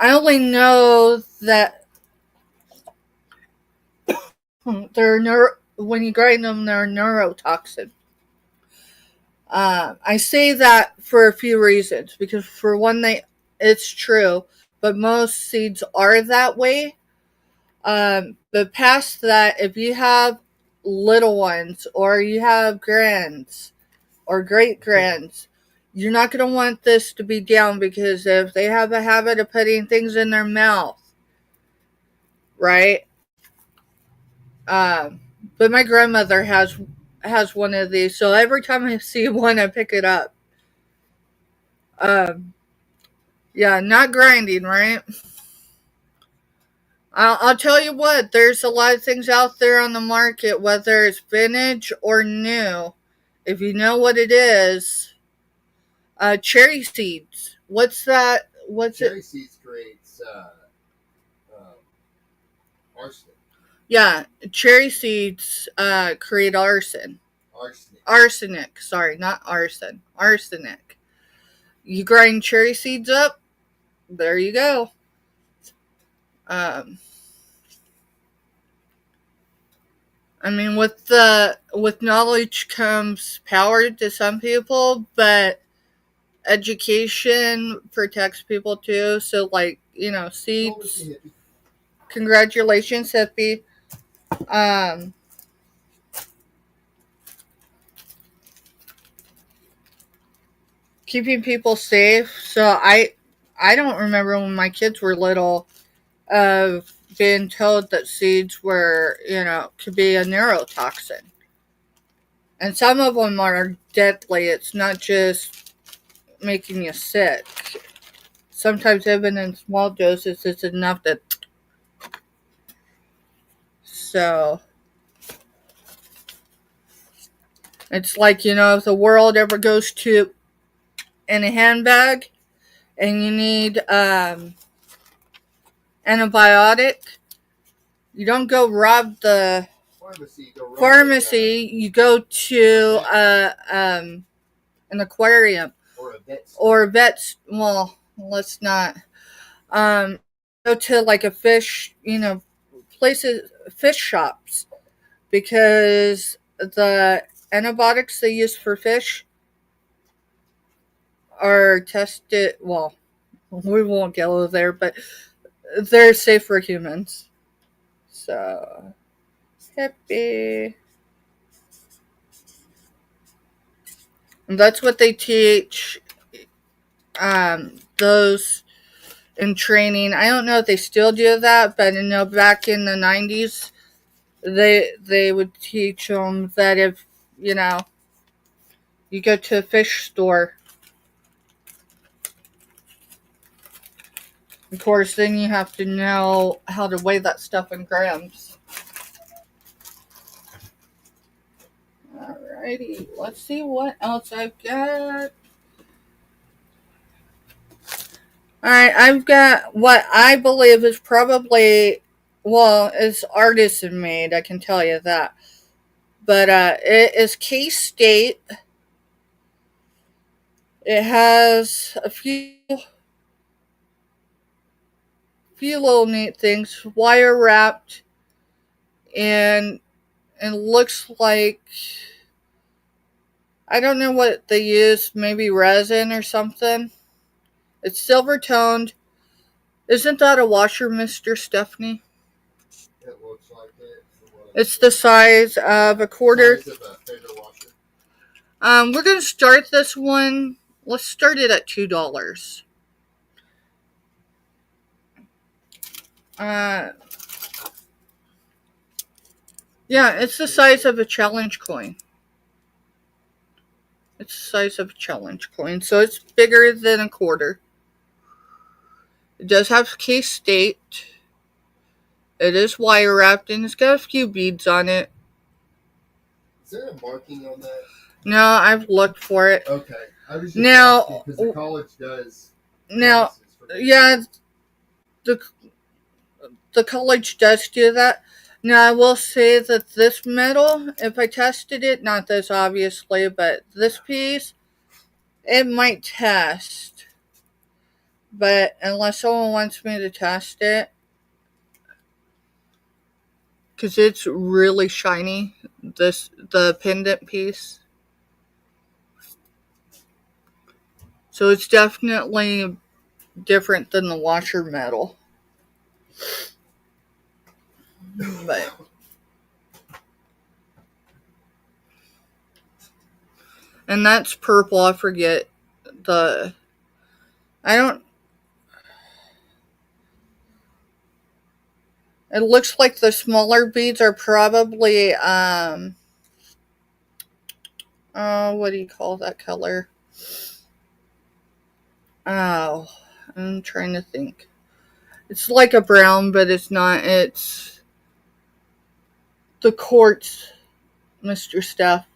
only know that when you grind them, they're neurotoxin. I say that for a few reasons. Because for one, it's true, but most seeds are that way. But past that, if you have little ones or you have grands or great grands, you're not going to want this to be down, because if they have a habit of putting things in their mouth, right? But my grandmother has one of these, so every time I see one, I pick it up. Yeah, not grinding, right? I'll tell you what, there's a lot of things out there on the market, whether it's vintage or new. If you know what it is, cherry seeds. What's that? Cherry seeds creates arsenic. Yeah, cherry seeds create arson. Arsenic. Sorry, not arson. Arsenic. You grind cherry seeds up, there you go. I mean, with knowledge comes power to some people, but education protects people too. So, like, seeds. Congratulations, hippie. Keeping people safe. So I don't remember when my kids were little of being told that seeds were, could be a neurotoxin. And some of them are deadly. It's not just making you sick. Sometimes even in small doses, it's enough that. So it's like, if the world ever goes to in a handbag and you need antibiotic, you don't go rob the pharmacy. You go to an aquarium or a vet's. Well, let's not. Go to like a fish, places, fish shops, because the antibiotics they use for fish are tested. Well, we won't go there, but they're safe for humans. So happy. And that's what they teach those in training. I don't know if they still do that, but I know back in the 90s, they would teach them that if, you go to a fish store, of course, then you have to know how to weigh that stuff in grams. Alrighty, let's see what else I've got. Alright, I've got what I believe is probably, well, it's artisan made, I can tell you that. But it is K-State. It has a few little neat things, wire wrapped, and looks like, I don't know what they use, maybe resin or something. It's silver toned. Isn't that a washer, Mr. Stephanie? It looks like it. It's the size of a quarter. Size of a fender washer. We're gonna start this one. Let's start it at $2. Yeah, it's the size of a challenge coin. It's the size of a challenge coin, so it's bigger than a quarter. It does have K-State. It is wire wrapped, and it's got a few beads on it. Is there a marking on that? No, I've looked for it. Okay. I was just Now, asking because the college does. Now, yeah, the college does do that. Now, I will say that this metal, if I tested it, not this obviously, but this piece, it might test. But unless someone wants me to test it, because it's really shiny, the pendant piece. So it's definitely different than the washer metal. But and that's purple. I forget the. I don't. It looks like the smaller beads are probably what do you call that color? Oh, I'm trying to think. It's like a brown, but it's not. It's the quartz, Mr. Steph.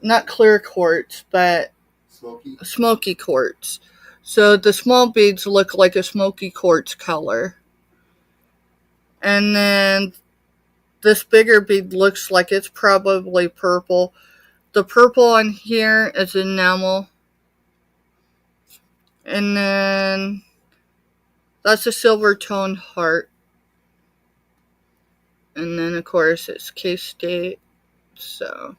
Not clear quartz, but smoky quartz. So the small beads look like a smoky quartz color. And then this bigger bead looks like it's probably purple. The purple on here is enamel. And then that's a silver tone heart. And then, of course, it's K-State. So,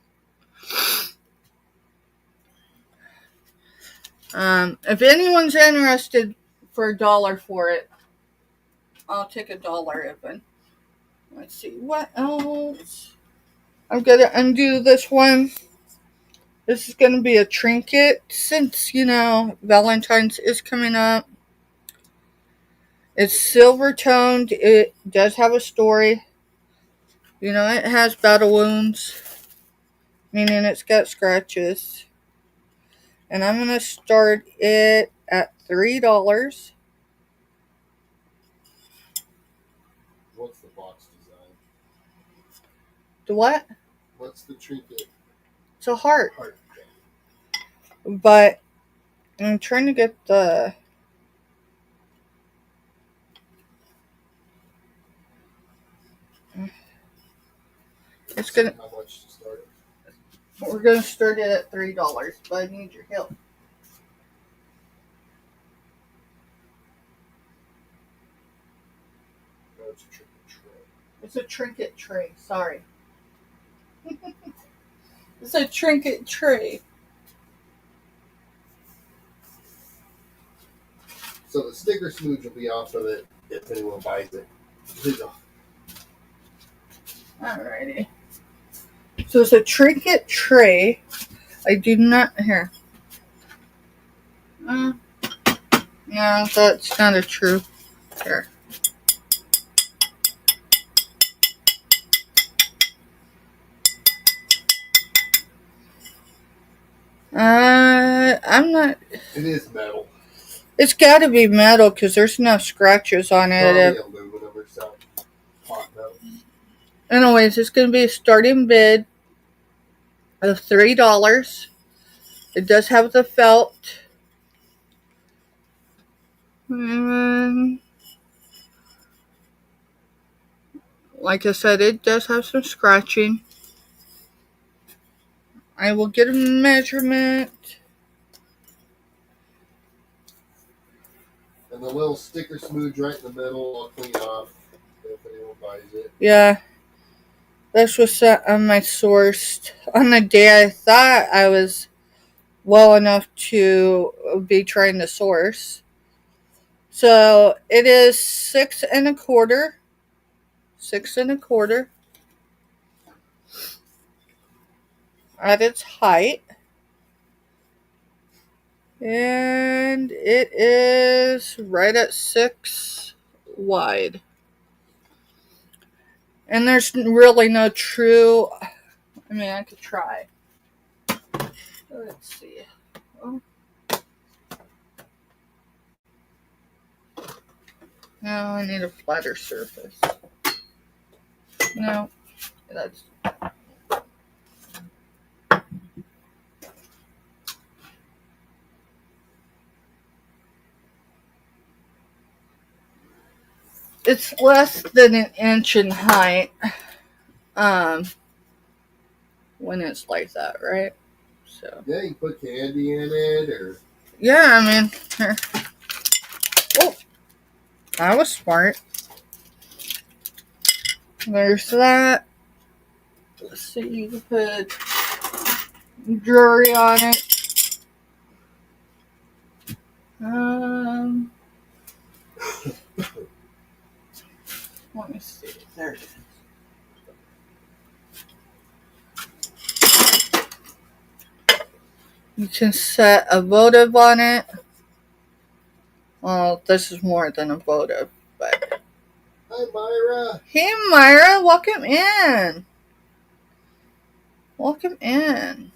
if anyone's interested for $1 for it, I'll take $1 even. Let's see, what else? I'm going to undo this one. This is going to be a trinket since, Valentine's is coming up. It's silver toned. It does have a story. It has battle wounds, meaning it's got scratches. And I'm going to start it at $3. What's the box design? The what? What's the trinket? It's a heart. But I'm trying to get the... It's gonna. How much to start it? We're gonna start it at $3, but I need your help. No, it's a trinket tray. It's a trinket tray. Sorry. It's a trinket tray. So the sticker smooch will be off of it if anyone buys it. Alrighty. So it's a trinket tray. I do not here. No, that's not a true. Here. I'm not. It is metal. It's got to be metal because there's no scratches on it. Probably aluminum or something. Hot metal. Anyways, it's going to be a starting bid of $3. It does have the felt. Like I said, it does have some scratching. I will get a measurement. And the little sticker smooch right in the middle, I'll clean off if anyone buys it. Yeah. This was set on my source on the day I thought I was well enough to be trying to source. So it is 6 1/4. 6 1/4 at its height. And it is right at 6 wide. And there's really no true, I mean, I could try. Let's see. Oh. No, I need a flatter surface. No, that's. It's less than an inch in height. When it's like that, right? So. Yeah, you put candy in it, or. Yeah, I mean, here. Oh, I was smart. There's that. Let's see, you can put jewelry on it. Let me see. There it is. You can set a votive on it. Well, this is more than a votive, but. Hi, Myra. Hey, Myra, welcome in. Welcome in.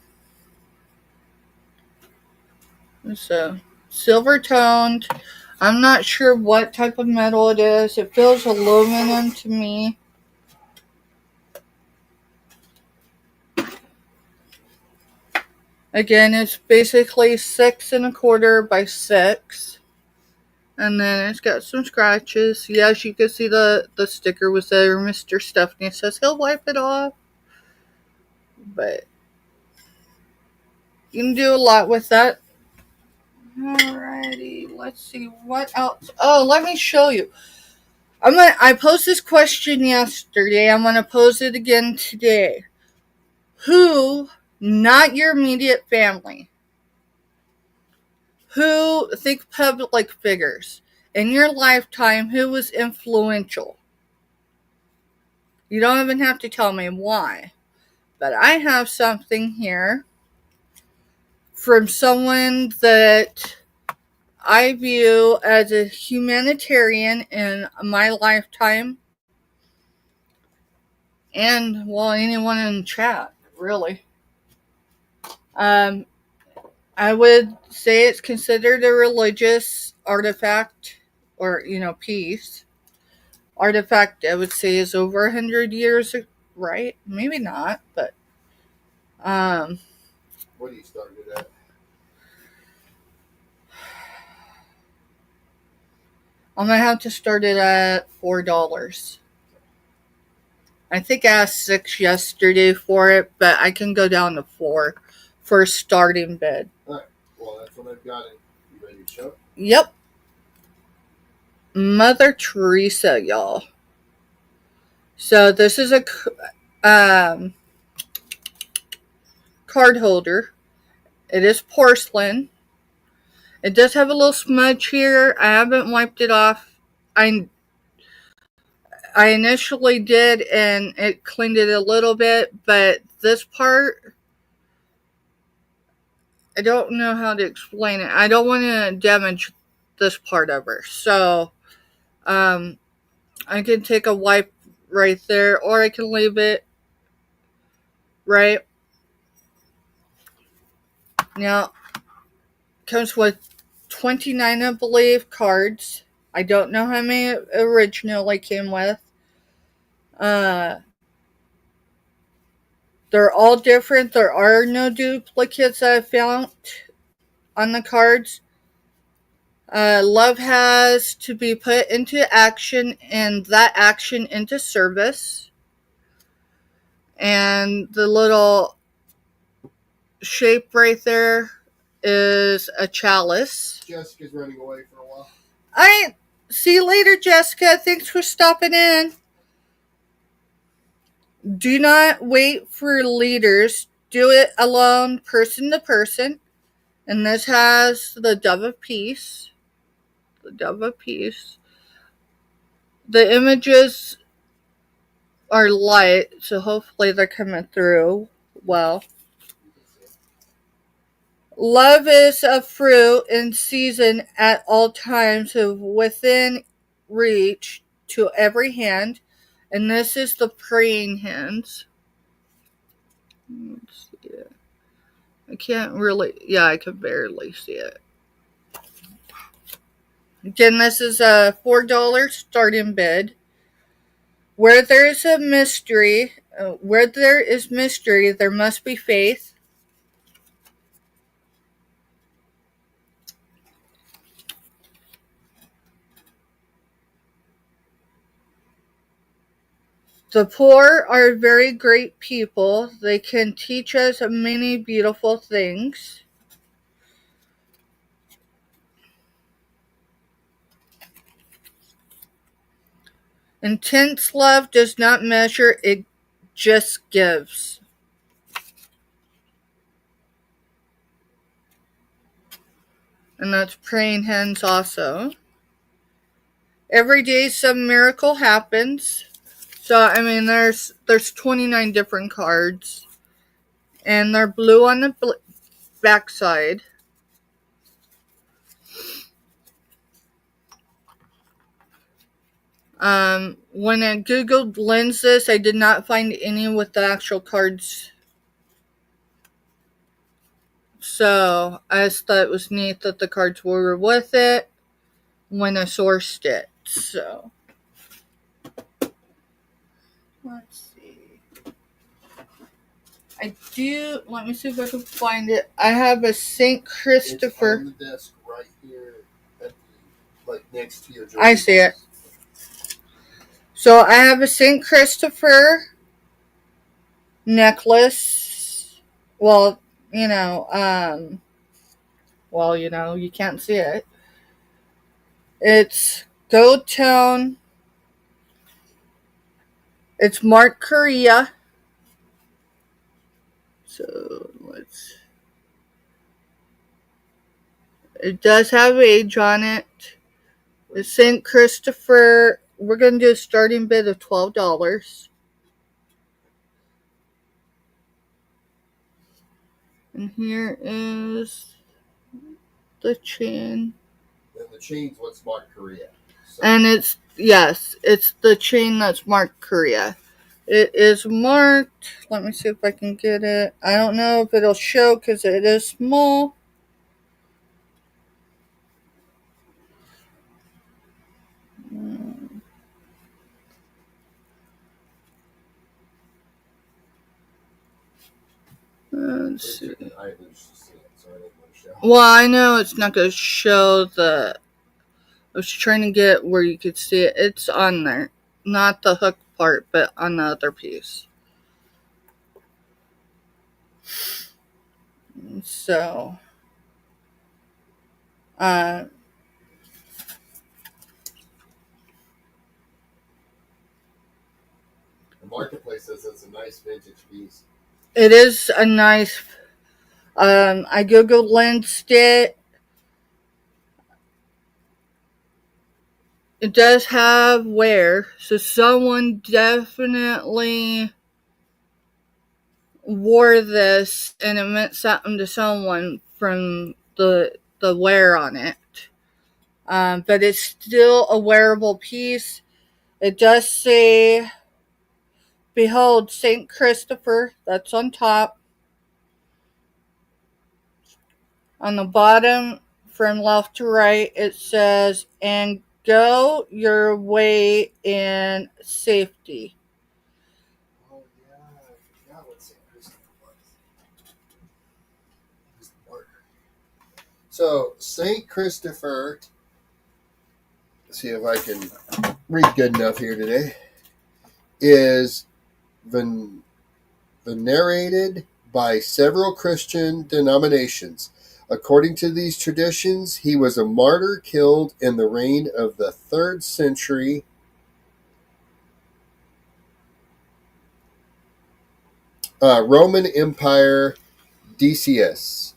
It's a silver toned. I'm not sure what type of metal it is. It feels aluminum to me. Again, it's basically 6 1/4 by 6. And then it's got some scratches. Yes, you can see the sticker was there. Mr. Stephanie says he'll wipe it off. But you can do a lot with that. Alrighty, let's see what else. Oh, let me show you. I posed this question yesterday. I'm gonna pose it again today. Who, not your immediate family, who, think public figures, in your lifetime, who was influential? You don't even have to tell me why. But I have something here from someone that I view as a humanitarian in my lifetime. And, well, anyone in chat, really. I would say it's considered a religious artifact, or, piece. Artifact, I would say, is over 100 years, right? Maybe not, but. What do you start it at? I'm going to have to start it at $4. I think I asked 6 yesterday for it, but I can go down to 4 for a starting bid. Alright, well, that's what I've got it. You ready to show? Yep. Mother Teresa, y'all. So this is a card holder. It is porcelain. It does have a little smudge here. I haven't wiped it off. I initially did, and it cleaned it a little bit, but this part, I don't know how to explain it. I don't want to damage this part of her. So, I can take a wipe right there, or I can leave it right. Now, comes with 29, I believe, cards. I don't know how many originally came with. Uh, they're all different. There are no duplicates I found on the cards. Love has to be put into action and that action into service. And the little shape right there is a chalice. Jessica's running away for a while. Alright, see you later, Jessica. Thanks for stopping in. Do not wait for leaders. Do it alone, person to person. And this has the Dove of Peace. The Dove of Peace. The images are light, so hopefully they're coming through well. Love is a fruit in season at all times, of within reach to every hand. And this is the praying hands. Let's see it. I can't really, yeah, I can barely see it. Again, this is a $4 starting bid. Where there is a mystery, where there is mystery, there must be faith. The poor are very great people. They can teach us many beautiful things. Intense love does not measure, it just gives. And that's praying hands also. Every day some miracle happens. So, I mean, there's 29 different cards. And they're blue on the back side. When I googled lenses, I did not find any with the actual cards. So I just thought it was neat that the cards were with it when I sourced it. So let's see. Let me see if I can find it. I have a St. Christopher. It's on the desk right here, like next to your jersey. I see it. So I have a St. Christopher necklace. Well, you can't see it. It's gold tone. It's marked Korea. So it does have age on it. It's St. Christopher. We're going to do a starting bid of $12. And here is the chain. And the chain's what's marked Korea. So. And it's the chain that's marked Korea. It is marked. Let me see if I can get it. I don't know if it'll show because it is small. Let's see. Well, I know it's not going to show I was trying to get where you could see it. It's on there. Not the hook part, but on the other piece. So, the marketplace says it's a nice vintage piece. It is a nice. I Googled lensed it. it does have wear, so someone definitely wore this and it meant something to someone from the wear on it. But it's still a wearable piece. It does say, "Behold, Saint Christopher." That's on top. On the bottom, from left to right, it says, "And go your way in safety." Oh, yeah. I forgot what St. Christopher was. So, St. Christopher, let's see if I can read good enough here today, is venerated by several Christian denominations. According to these traditions, he was a martyr killed in the reign of the 3rd century Roman Empire DCS,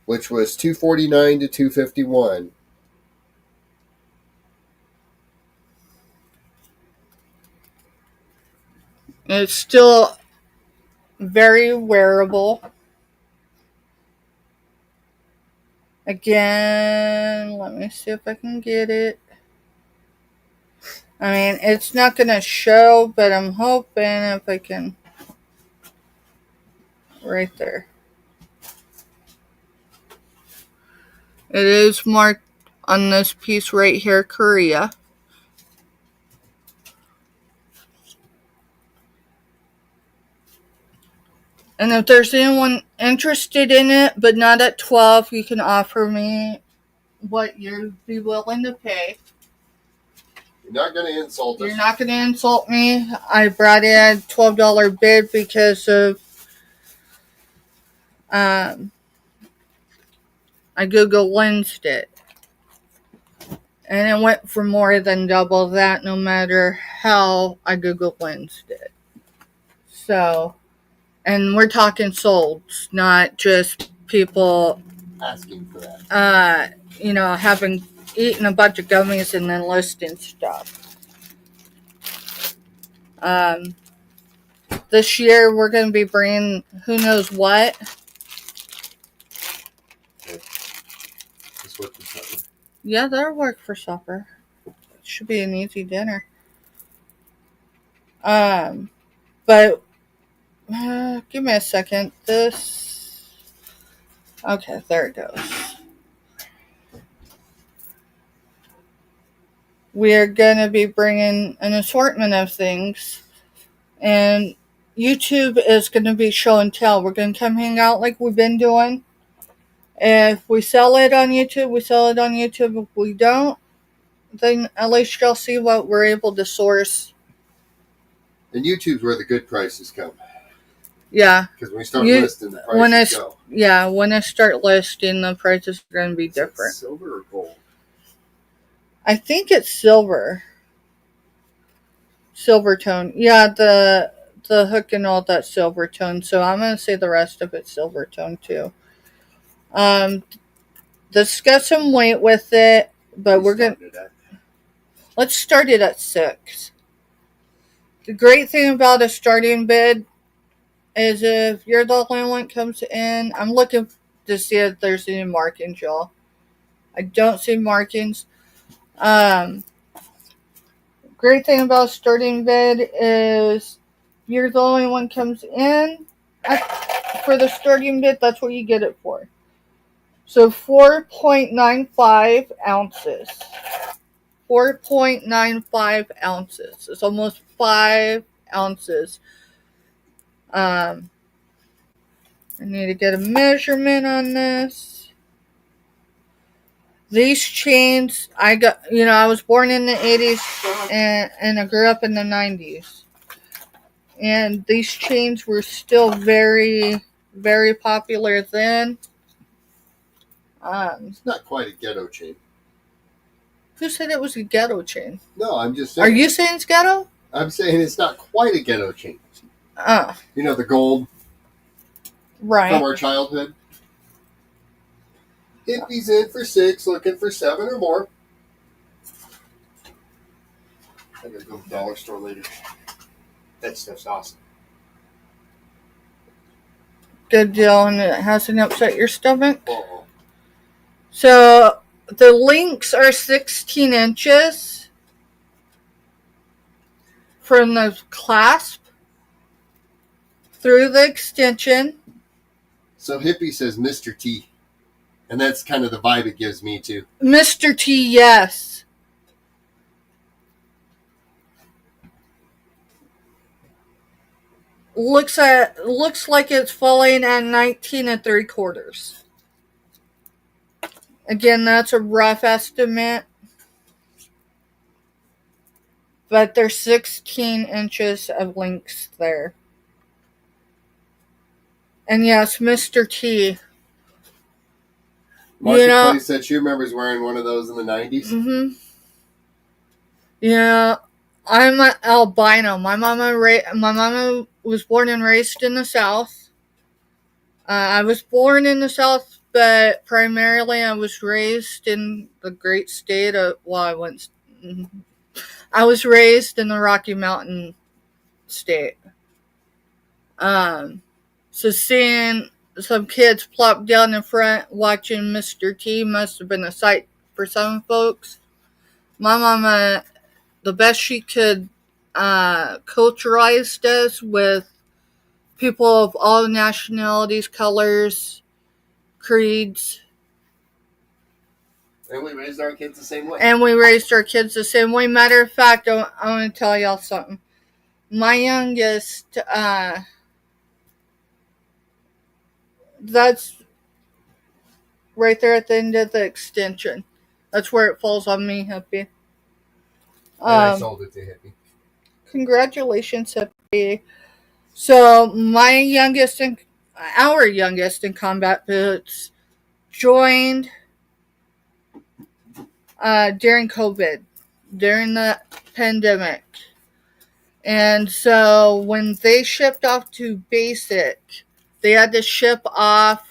which was 249 to 251. It's still very wearable. Again, let me see if I can get it. I mean, it's not going to show, but I'm hoping if I can. Right there. It is marked on this piece right here, Korea. And if there's anyone interested in it, but not at 12, you can offer me what you'd be willing to pay. You're not going to insult us. You're not going to insult me. I brought in a $12 bid because of I Google Lensed it. And it went for more than double that no matter how I Google Lensed it. So, and we're talking solds, not just people asking for that. Having eaten a bunch of gummies and then listing stuff. This year we're going to be bringing who knows what. This work for supper. Yeah, that'll work for supper. It should be an easy dinner. But give me a second. Okay, there it goes. We are going to be bringing an assortment of things, and YouTube is going to be show and tell. We're going to come hang out like we've been doing. If we sell it on YouTube, we sell it on YouTube. If we don't, then at least you'll see what we're able to source. And YouTube's where the good prices come. Yeah. Because when we start listing, the prices go. Yeah, when I start listing, the prices are going to be different. Is it silver or gold? I think it's silver. Silver tone. Yeah, the hook and all that silver tone. So I'm going to say the rest of it's silver tone too. Discuss some weight with it, but let's start it at 6. The great thing about a starting bid is if you're the only one that comes in, I'm looking to see if there's any markings, y'all. I don't see markings. Great thing about a starting bid is you're the only one comes in for the starting bid. That's what you get it for. So 4.95 ounces. 4.95 ounces. It's almost 5 ounces. I need to get a measurement on this. These chains, I was born in the 80s and I grew up in the 90s. And these chains were still very, very popular then. It's not quite a ghetto chain. Who said it was a ghetto chain? No, I'm just saying. Are you saying it's ghetto? I'm saying it's not quite a ghetto chain. The gold. Right. From our childhood. Hippies in for 6, looking for 7 or more. I'm gonna go to the dollar store later. That stuff's awesome. Good deal, and it hasn't upset your stomach. Uh-oh. So the links are 16 inches from the clasp through the extension. So Hippie says Mr. T. And that's kind of the vibe it gives me, too. Mr. T, yes. Looks like it's falling at 19 3/4. Again, that's a rough estimate. But there's 16 inches of links there. And yes, Mr. T. Marketplace said she remembers wearing one of those in the 90s. Mm-hmm. Yeah, I'm an albino. My mama was born and raised in the South. I was born in the South, but primarily I was raised in the great state of, I was raised in the Rocky Mountain state. So seeing some kids plop down in front watching Mr. T must have been a sight for some folks. My mama, the best she could, culturized us with people of all nationalities, colors, creeds. And we raised our kids the same way. Matter of fact, I want to tell y'all something. My youngest, that's right there at the end of the extension. That's where it falls on me, Hippie. I sold it to Hippie. Congratulations, Hippie. So our youngest in combat boots joined during COVID, during the pandemic. And so when they shipped off to basic, they had to ship off.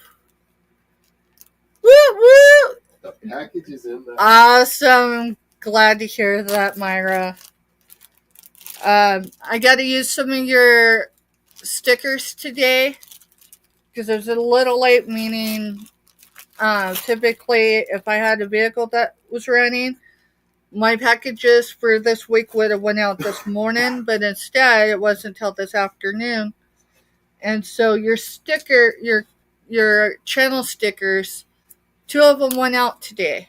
Woo woo! The package is in there. Awesome. Glad to hear that, Myra. I got to use some of your stickers today because it was a little late, meaning typically if I had a vehicle that was running, my packages for this week would have went out this morning, but instead it wasn't until this afternoon. And so your channel stickers, 2 of them went out today.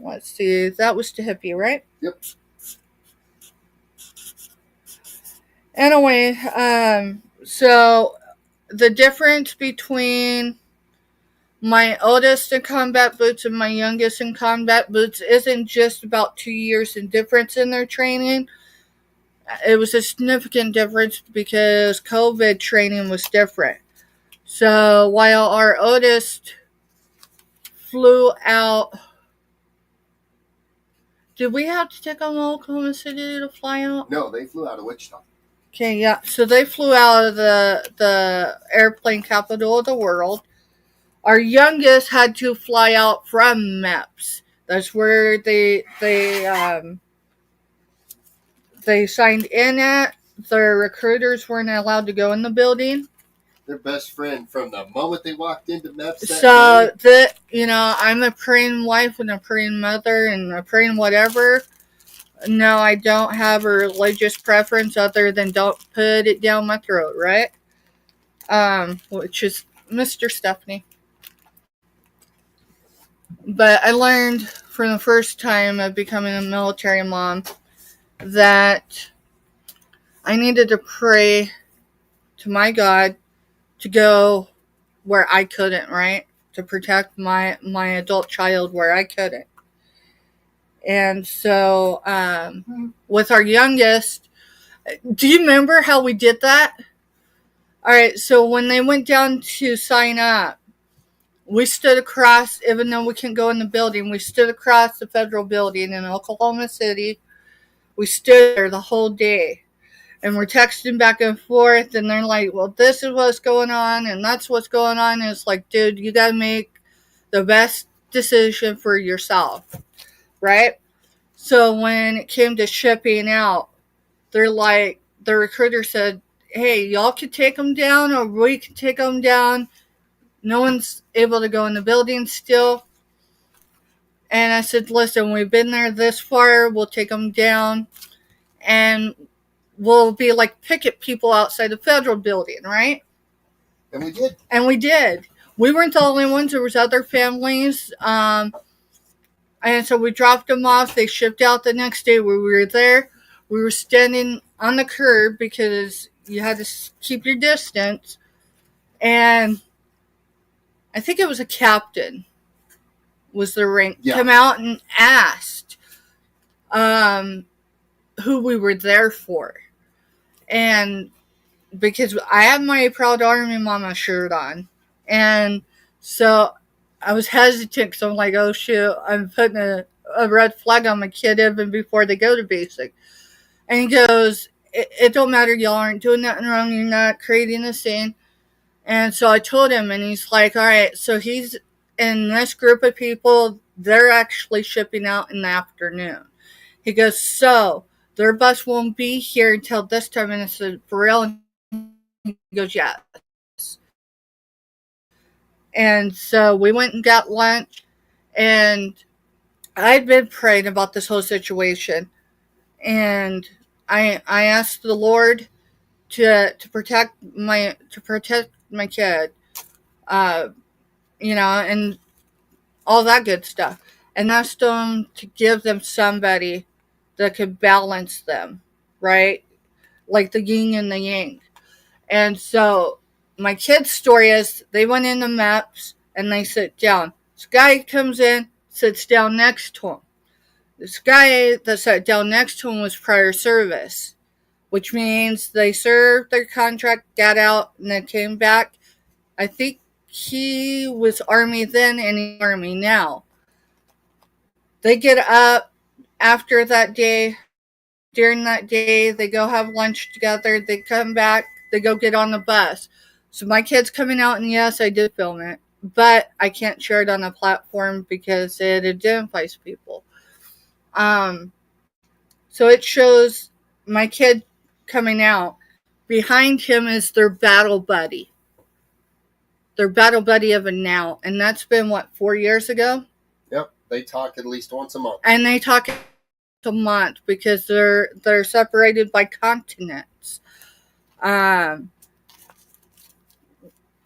Let's see, that was to Hippie, right? Yep. Anyway, so the difference between my oldest in combat boots and my youngest in combat boots isn't just about 2 years in difference in their training. It was a significant difference because COVID training was different. So while our oldest flew out, did we have to take on Oklahoma City to fly out? No, they flew out of Wichita. Okay, yeah. So they flew out of the airplane capital of the world. Our youngest had to fly out from MEPS. That's where they signed in at. Their recruiters weren't allowed to go in the building. Their best friend from the moment they walked into MEPS. So I'm a praying wife and a praying mother and a praying whatever. No, I don't have a religious preference other than don't put it down my throat, right? Which is Mr. Stephanie. But I learned for the first time of becoming a military mom that I needed to pray to my God to go where I couldn't, right? To protect my adult child where I couldn't. And so with our youngest, do you remember how we did that? All right, so when they went down to sign up, we stood across, even though we couldn't go in the building, we stood across the federal building in Oklahoma City. We stood there the whole day. And we're texting back and forth, and they're like, well, this is what's going on, and that's what's going on. And it's like, dude, you got to make the best decision for yourself, right? So when it came to shipping out, they're like, the recruiter said, hey, y'all can take them down or we can take them down. No one's able to go in the building still. And I said, listen, we've been there this far. We'll take them down. And we'll be like picket people outside the federal building, right? And we did. And we did. We weren't the only ones. There was other families. And so we dropped them off. They shipped out the next day. We were there. We were standing on the curb because you had to keep your distance. And I think it was a captain was the rank. Yeah. Come out and asked who we were there for. And because I had my Proud Army Mama shirt on. And so I was hesitant because I'm like, oh shoot, I'm putting a red flag on my kid even before they go to basic. And he goes, it don't matter, y'all aren't doing nothing wrong, you're not creating a scene. And so I told him, and he's like, all right, so he's in this group of people, they're actually shipping out in the afternoon. He goes, so their bus won't be here until this time. And I said, for real? And he goes, yes. And so we went and got lunch, and I'd been praying about this whole situation. And I asked the Lord to protect my kid, and all that good stuff. And asked them to give them somebody that could balance them, right? Like the yin and the yang. And so my kid's story is they went in the maps and they sit down. This guy comes in, sits down next to him. This guy that sat down next to him was prior service, which means they served their contract, got out, and then came back. I think he was Army then and he's Army now. They get up after that day. During that day, they go have lunch together. They come back. They go get on the bus. So my kid's coming out, and yes, I did film it. But I can't share it on a platform because it identifies people. So it shows my kid coming out. Behind him is their battle buddy. Their battle buddy of a now. And that's been, 4 years ago? Yep. They talk at least once a month. And they talk a month because they're separated by continents.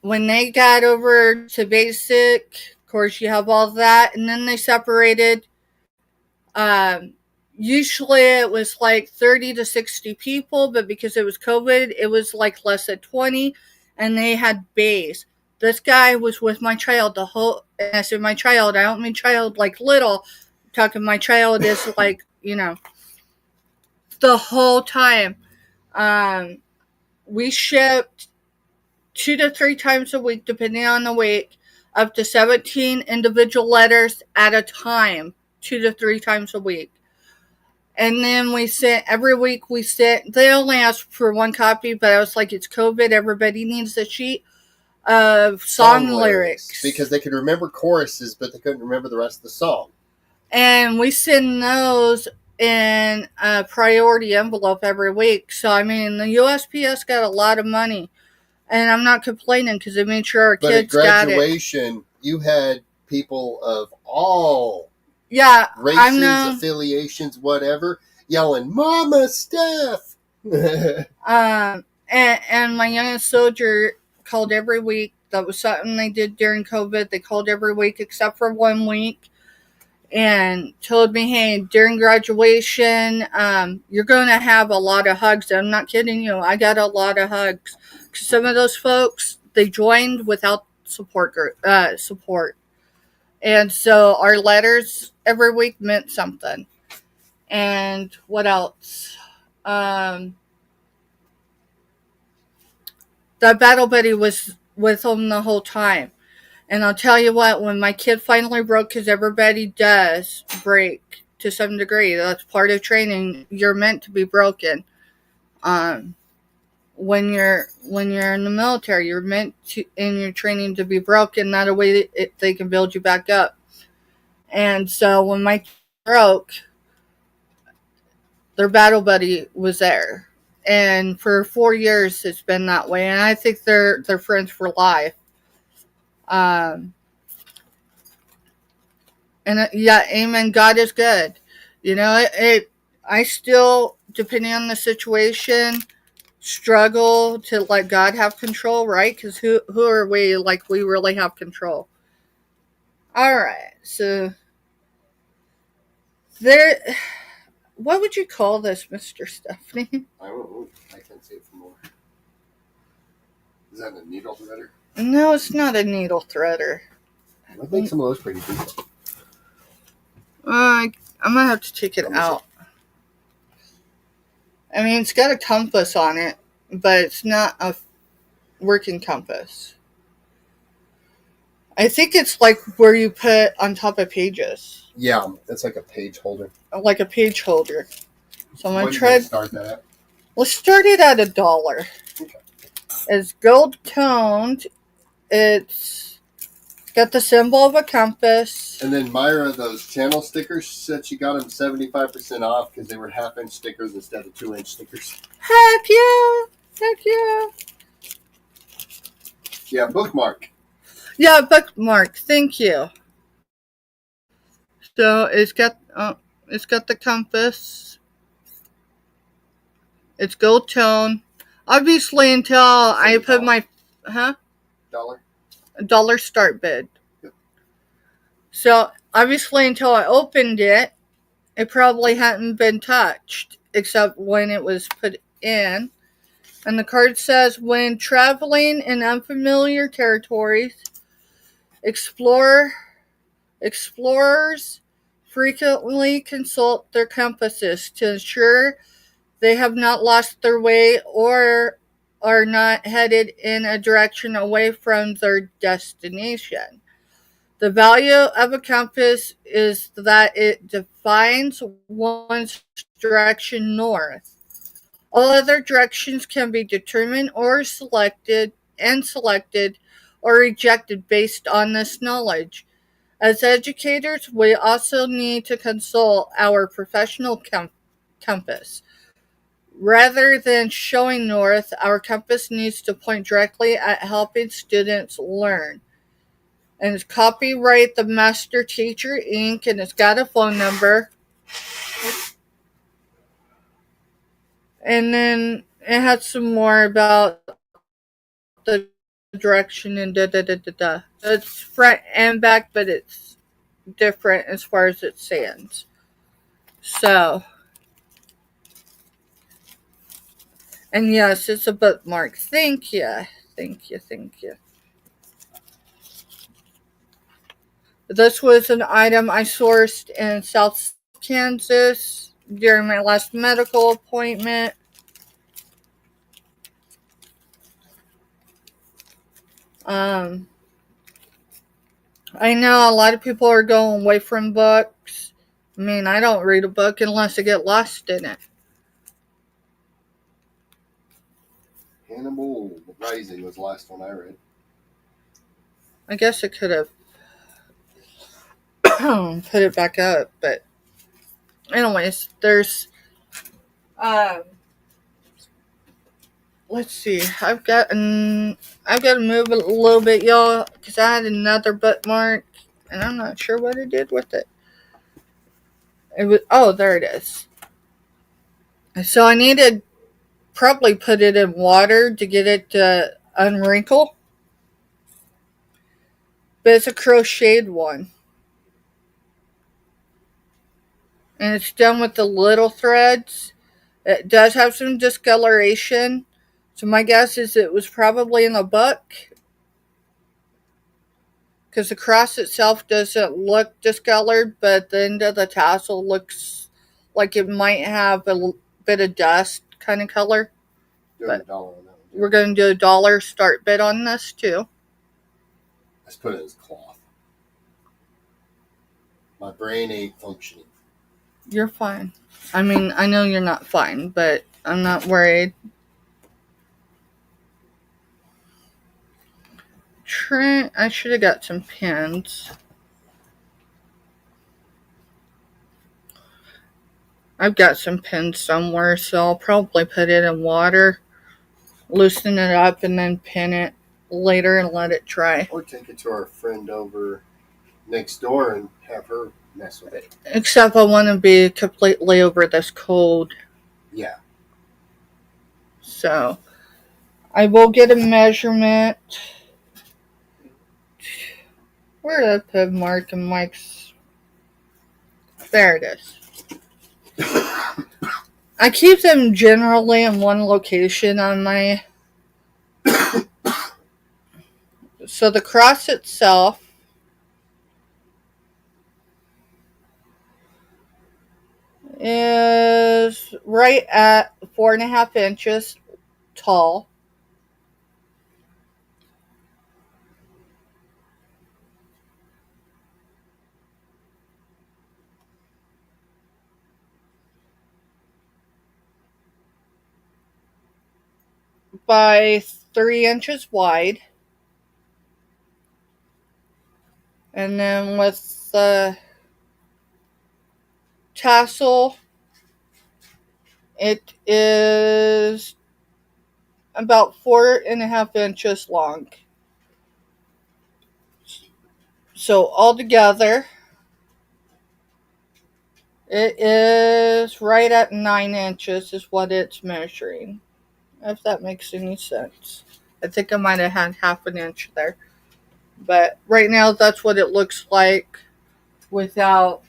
When they got over to basic, of course you have all that, and then they separated. Usually it was like 30 to 60 people, but because it was COVID, it was like less than 20, and they had bays. This guy was with my child the whole, and I said my child, I don't mean child like little, I'm talking my child is like, the whole time. We shipped 2 to 3 times a week, depending on the week, up to 17 individual letters at a time, 2 to 3 times a week. And then we sent, every week we sent, they only asked for 1 copy, but I was like, it's COVID, everybody needs a sheet of song lyrics. Because they could remember choruses, but they couldn't remember the rest of the song. And we send those in a priority envelope every week. So, I mean, the USPS got a lot of money. And I'm not complaining because they made sure our kids got it. But at graduation, you had people of all races, affiliations, whatever, yelling, Mama, Steph! And my youngest soldier called every week. That was something they did during COVID. They called every week except for 1 week. And told me, hey, during graduation, you're going to have a lot of hugs. I'm not kidding you. I got a lot of hugs. Because some of those folks, they joined without support. And so our letters every week meant something. And what else? That battle buddy was with them the whole time. And I'll tell you what, when my kid finally broke, because everybody does break to some degree. That's part of training. You're meant to be broken. When you're in the military, you're meant to, in your training, to be broken. That a way they can build you back up. And so when my kid broke, their battle buddy was there. And for 4 years, it's been that way. And I think they're friends for life. Um, and yeah, amen. God is good. I still, depending on the situation, struggle to let God have control, right? Because who are we? Like, we really have control. All right, so there. What would you call this, Mr. Stephanie? I don't know. I can't see it from more. Is that a needle threader? No, it's not a needle threader. I think some of those pretty deep. I'm gonna have to take it out. I mean, it's got a compass on it, but it's not a working compass. I think it's like where you put on top of pages. Yeah, it's like a page holder. Like a page holder. So I'm gonna try to start that at? Let's start it at $1. Okay. It's gold toned. It's got the symbol of a compass. And then Myra, those channel stickers, said she got them 75% off because they were half-inch stickers instead of 2-inch stickers. Heck yeah! Heck yeah! Yeah, bookmark. Yeah, bookmark. Thank you. So it's got the compass. It's gold tone. Obviously, until I put my $1 start bid. Yep. So obviously, until I opened it, it probably hadn't been touched except when it was put in. And the card says, when traveling in unfamiliar territories, explorers frequently consult their compasses to ensure they have not lost their way or are not headed in a direction away from their destination. The value of a compass is that it defines one's direction north. All other directions can be determined or selected or rejected based on this knowledge. As educators, we also need to consult our professional compass. Rather than showing north, our compass needs to point directly at helping students learn. And it's copyright the Master Teacher Inc. and it's got a phone number. And then it has some more about the direction and da-da-da-da-da. It's front and back, but it's different as far as it stands. So, and yes, it's a bookmark. Thank you. Thank you. Thank you. This was an item I sourced in South Kansas during my last medical appointment. I know a lot of people are going away from books. I mean, I don't read a book unless I get lost in it. Hannibal Rising was the last one I read. I guess I could have put it back up, but anyways, there's let's see. I've got to move it a little bit, y'all, because I had another bookmark, and I'm not sure what I did with it. There it is. So I need to probably put it in water to get it to unwrinkle. But it's a crocheted one. And it's done with the little threads. It does have some discoloration. So my guess is it was probably in a book. Because the cross itself doesn't look discolored, but the end of the tassel looks like it might have a bit of dust kind of color. But we're going to do $1 start bid on this too. Let's put it as cloth. My brain ain't functioning. You're fine. I mean, I know you're not fine, but I'm not worried. Trent, I should have got some pins. I've got some pins somewhere, so I'll probably put it in water, loosen it up, and then pin it later and let it dry. Or take it to our friend over next door and have her mess with it. Except I want to be completely over this cold. Yeah. So I will get a measurement. Where did I put Mark and Mike's? There it is. I keep them generally in one location on my... So the cross itself is right at 4.5 inches tall. By 3 inches wide. And then with the tassel, it is about 4.5 inches long. So altogether, it is right at 9 inches is what it's measuring. If that makes any sense. I think I might have had half an inch there. But right now, that's what it looks like without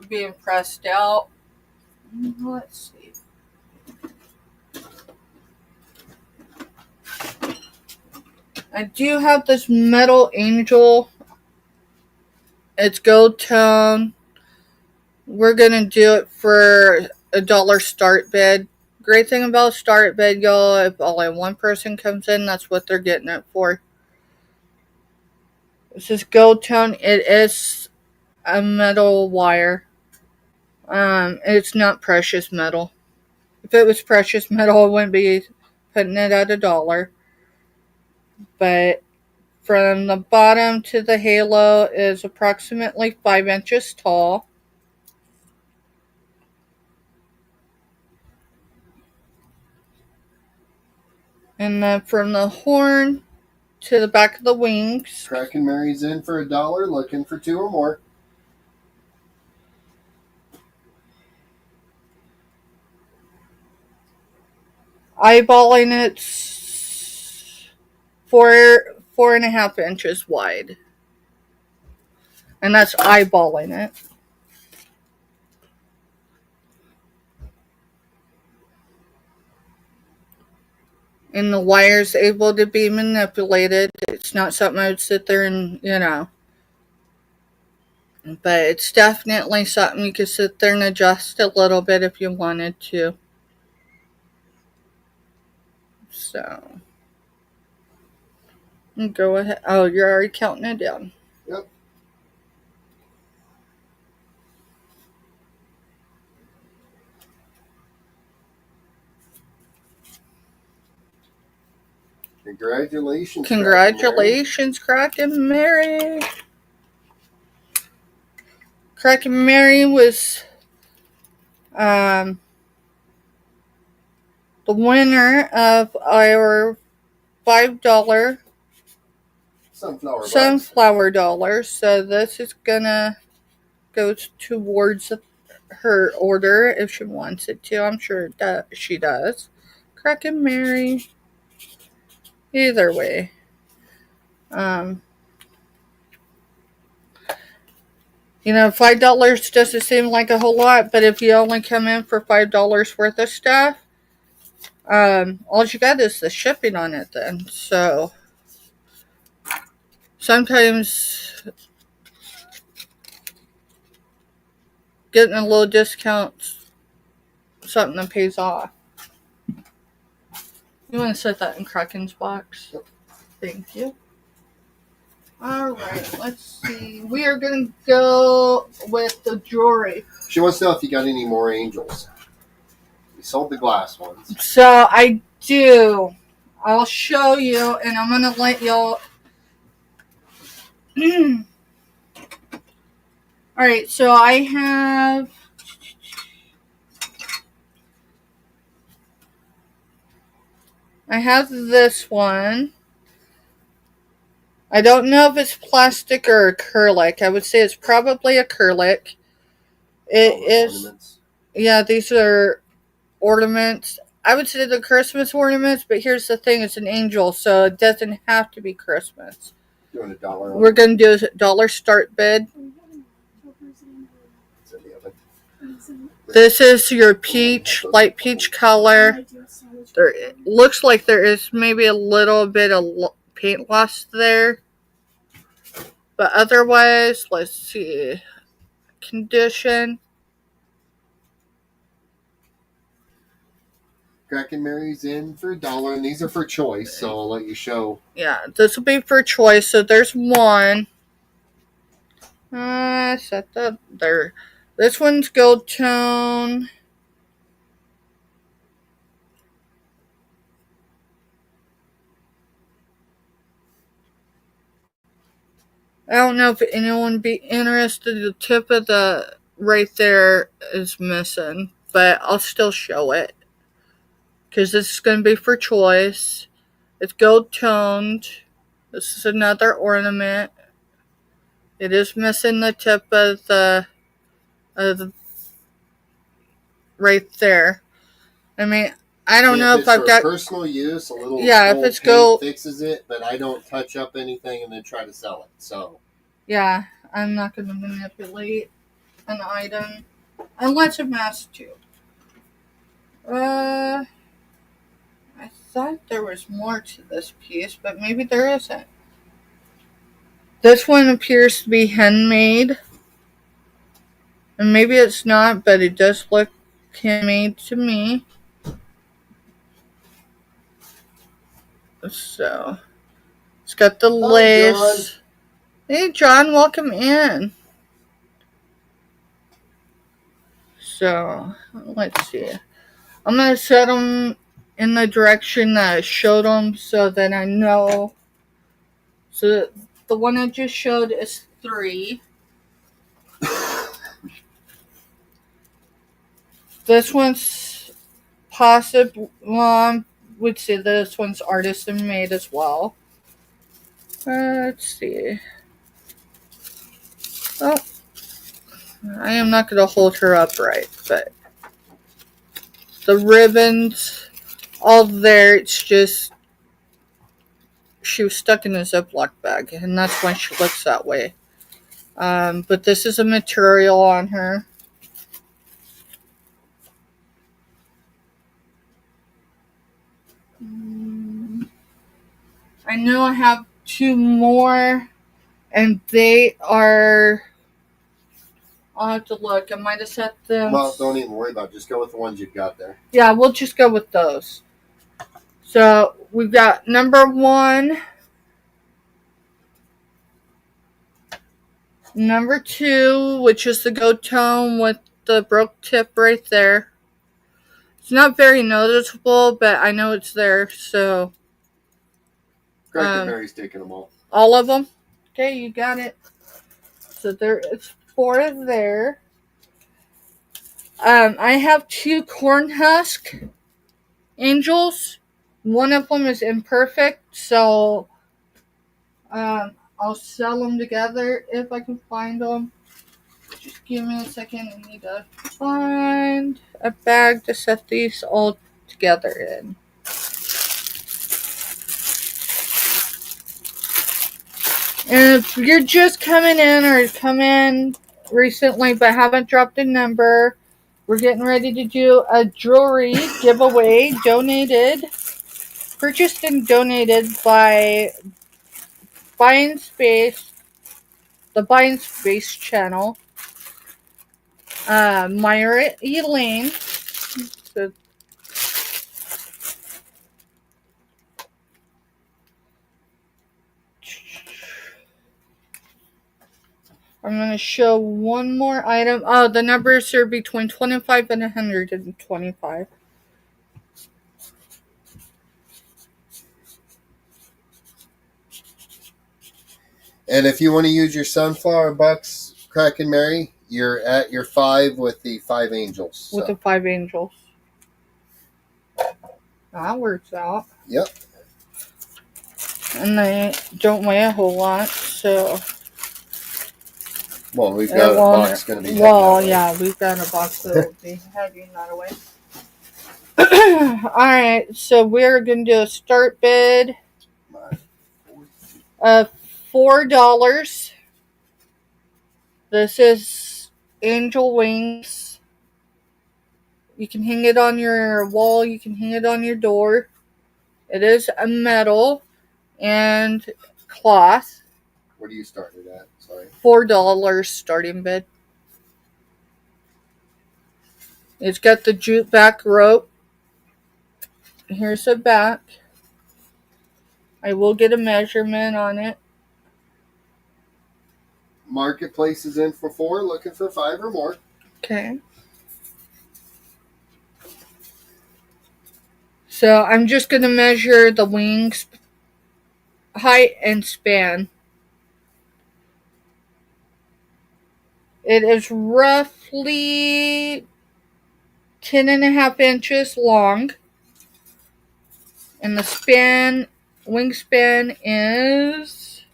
being pressed out. Let's see. I do have this metal angel. It's gold tone. We're going to do it for $1 start bid. Great thing about start bid, y'all, if only one person comes in, that's what they're getting it for. This is gold tone. It is a metal wire. It's not precious metal. If it was precious metal, I wouldn't be putting it at $1. But from the bottom to the halo is approximately 5 inches tall. And then from the horn to the back of the wings. Kraken Mary's in for $1, looking for 2 or more. Eyeballing it's 4.5 inches wide. And that's eyeballing it. And the wire's able to be manipulated. It's not something I would sit there and, But it's definitely something you could sit there and adjust a little bit if you wanted to. So, go ahead. Oh, you're already counting it down. Yep. Congratulations. Congratulations, Kraken Mary. Kraken Mary was the winner of our $5 sunflower dollars. So this is gonna go towards her order if she wants it to. I'm sure that she does. Kraken Mary. Either way. $5 doesn't seem like a whole lot, but if you only come in for $5 worth of stuff, all you got is the shipping on it then. So sometimes getting a little discount, something that pays off. You want to set that in Kraken's box? Yep. Thank you. Alright, let's see. We are going to go with the jewelry. She wants to know if you got any more angels. We sold the glass ones. So I do. I'll show you, and I'm going to let y'all... Alright, so I have I have this one. I don't know if it's plastic or acrylic. I would say it's probably acrylic. It is. Ornaments. Yeah, these are ornaments. I would say the Christmas ornaments, but here's the thing: it's an angel, so it doesn't have to be Christmas. Doing $1. We're gonna do a dollar start bid. This is your peach, light peach color. There it looks like there is maybe a little bit of paint loss there, but otherwise, let's see. Condition. Crack and Mary's in for $1, and these are for choice, so I'll let you show. Yeah, this will be for choice. So there's one. Set that there. This one's gold tone. I don't know if anyone would be interested. The tip of the right there is missing, but I'll still show it because this is going to be for choice. It's gold toned. This is another ornament. It is missing the tip of the right there. I mean, I don't know if I've got personal use. A little if it's gold fixes it, but I don't touch up anything and then try to sell it. So yeah, I'm not going to manipulate an item unless I'm asked to. I thought there was more to this piece, but maybe there isn't. This one appears to be handmade. And maybe it's not, but it does look handmade to me. So, it's got the lace. John. Hey, John, welcome in. So, let's see. I'm going to set them in the direction that I showed them so that I know. So, the one I just showed is 3. This one's possible. Well, I would say this one's artisan made as well. Let's see. Oh, I am not going to hold her upright, but the ribbons, all there, it's just she was stuck in a Ziploc bag, and that's why she looks that way. But this is a material on her. I know I have 2 more, and they are. I'll have to look. I might have set them. Well, don't even worry about it. Just go with the ones you've got there. Yeah, we'll just go with those. So we've got number 1. Number 2, which is the gold tone with the broke tip right there. It's not very noticeable, but I know it's there, so. Crack and Mary's taking them all. All of them? Okay, you got it. So there is 4 there. I have 2 corn husk angels. One of them is imperfect, so I'll sell them together if I can find them. Just give me a second. I need to find a bag to set these all together in. And if you're just coming in or come in recently but haven't dropped a number, we're getting ready to do a jewelry giveaway purchased and donated by the Buying Space channel. Myra Elaine. So, I'm going to show one more item. Oh, the numbers are between 25 and 125. And if you want to use your sunflower bucks, Crack and Mary, you're at your 5 with the 5 angels. With the 5 angels. That works out. Yep. And they don't weigh a whole lot, so. Well, we've got a box going to be heavy. Well, yeah, we've got a box that will be heavy, not away. Alright, so we're going to do a start bid of $4. This is angel wings. You can hang it on your wall, you can hang it on your door. It is a metal and cloth. What do you start it at? Sorry. $4 starting bid. It's got the jute back rope. Here's the back. I will get a measurement on it. Marketplace is in for 4, looking for 5 or more. Okay. So I'm just going to measure the wings height and span. It is roughly 10.5 inches long. And the wingspan is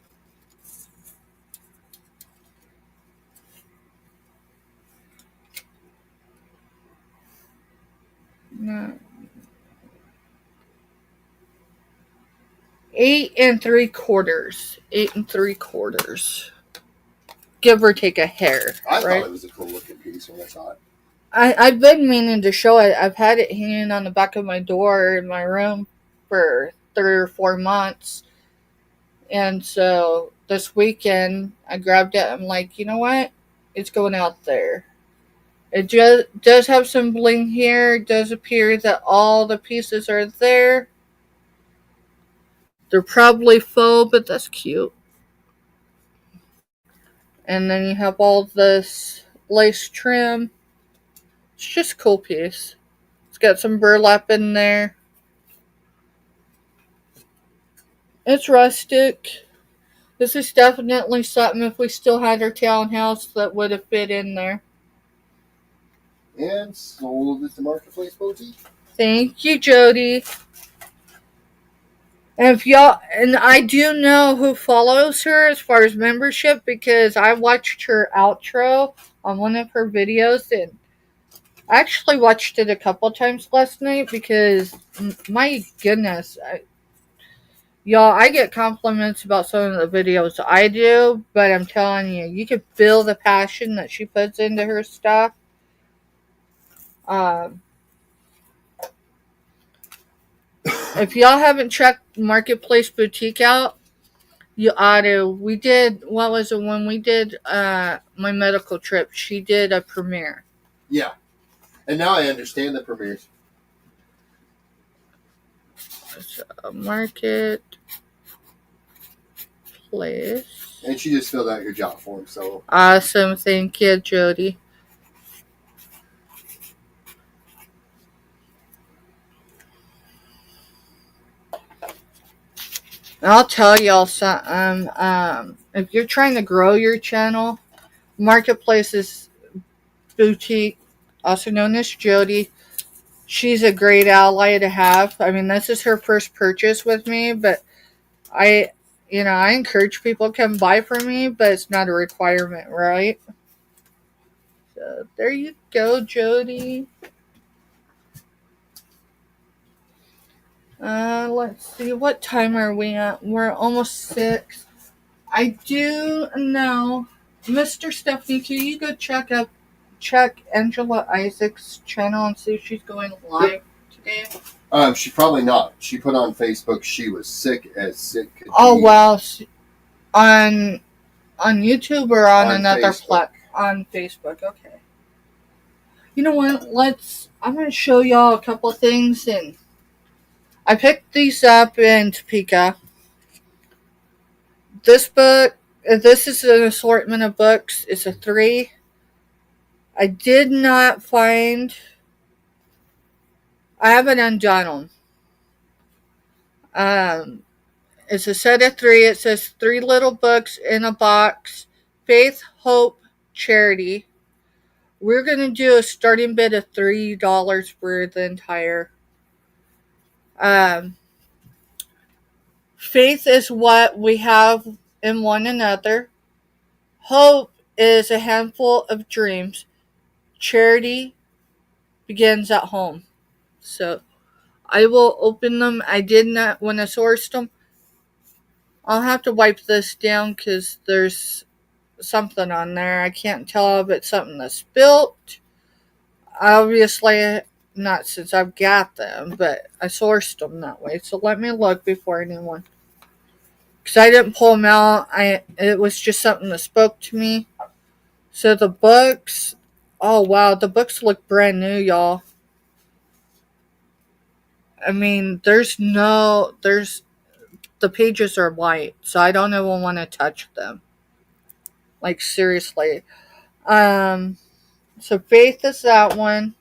8 3/4. 8 3/4. Give or take a hair. I thought it was a cool looking piece when I saw it. I've been meaning to show it. I've had it hanging on the back of my door in my room for 3 or 4 months. And so this weekend I grabbed it. I'm like, you know what? It's going out there. It just does have some bling here. It does appear that all the pieces are there. They're probably faux, but that's cute. And then you have all this lace trim. It's just a cool piece. It's got some burlap in there. It's rustic. This is definitely something, if we still had our townhouse, that would have fit in there. And sold at the Marketplace Boutique. Thank you, Jody. And if y'all, and I do know who follows her as far as membership, because I watched her outro on one of her videos, and I actually watched it a couple times last night because, my goodness, y'all, I get compliments about some of the videos I do, but I'm telling you, you can feel the passion that she puts into her stuff. If y'all haven't checked Marketplace Boutique out, you ought to. We did, what was it, when we did my medical trip, she did a premiere. Yeah. And now I understand the premieres. So, Marketplace. And she just filled out your job form, so. Awesome. Thank you, Jody. I'll tell y'all something. If you're trying to grow your channel, Marketplace's Boutique, also known as Jody, she's a great ally to have. I mean, this is her first purchase with me, but I encourage people to come buy from me, but it's not a requirement, right? So there you go, Jody. Let's see, what time are we at? We're almost 6. I do know, Mr. Stephanie, can you go check Angela Isaac's channel and see if she's going live today? She probably not. She put on Facebook she was sick as sick could Oh, be. well, on YouTube or on another Facebook. On Facebook, okay. You know what, I'm going to show y'all a couple of things, and I picked these up in Topeka. This is an assortment of books. It's a 3. I did not find, I haven't undone them. It's a set of 3. It says 3 little books in a box. Faith, Hope, Charity. We're going to do a starting bid of $3 for the entire Um, Faith is what we have in one another. Hope is a handful of dreams. Charity begins at home. So I will open them. I did not, when I sourced them, I'll have to wipe this down because there's something on there. I can't tell if it's something that's spilt. Obviously, not since I've got them, but I sourced them that way. So let me look before anyone. Because I didn't pull them out. It was just something that spoke to me. So the books, oh wow, the books look brand new, y'all. I mean, the pages are white, so I don't even want to touch them. Like, seriously. Um, so faith is that one.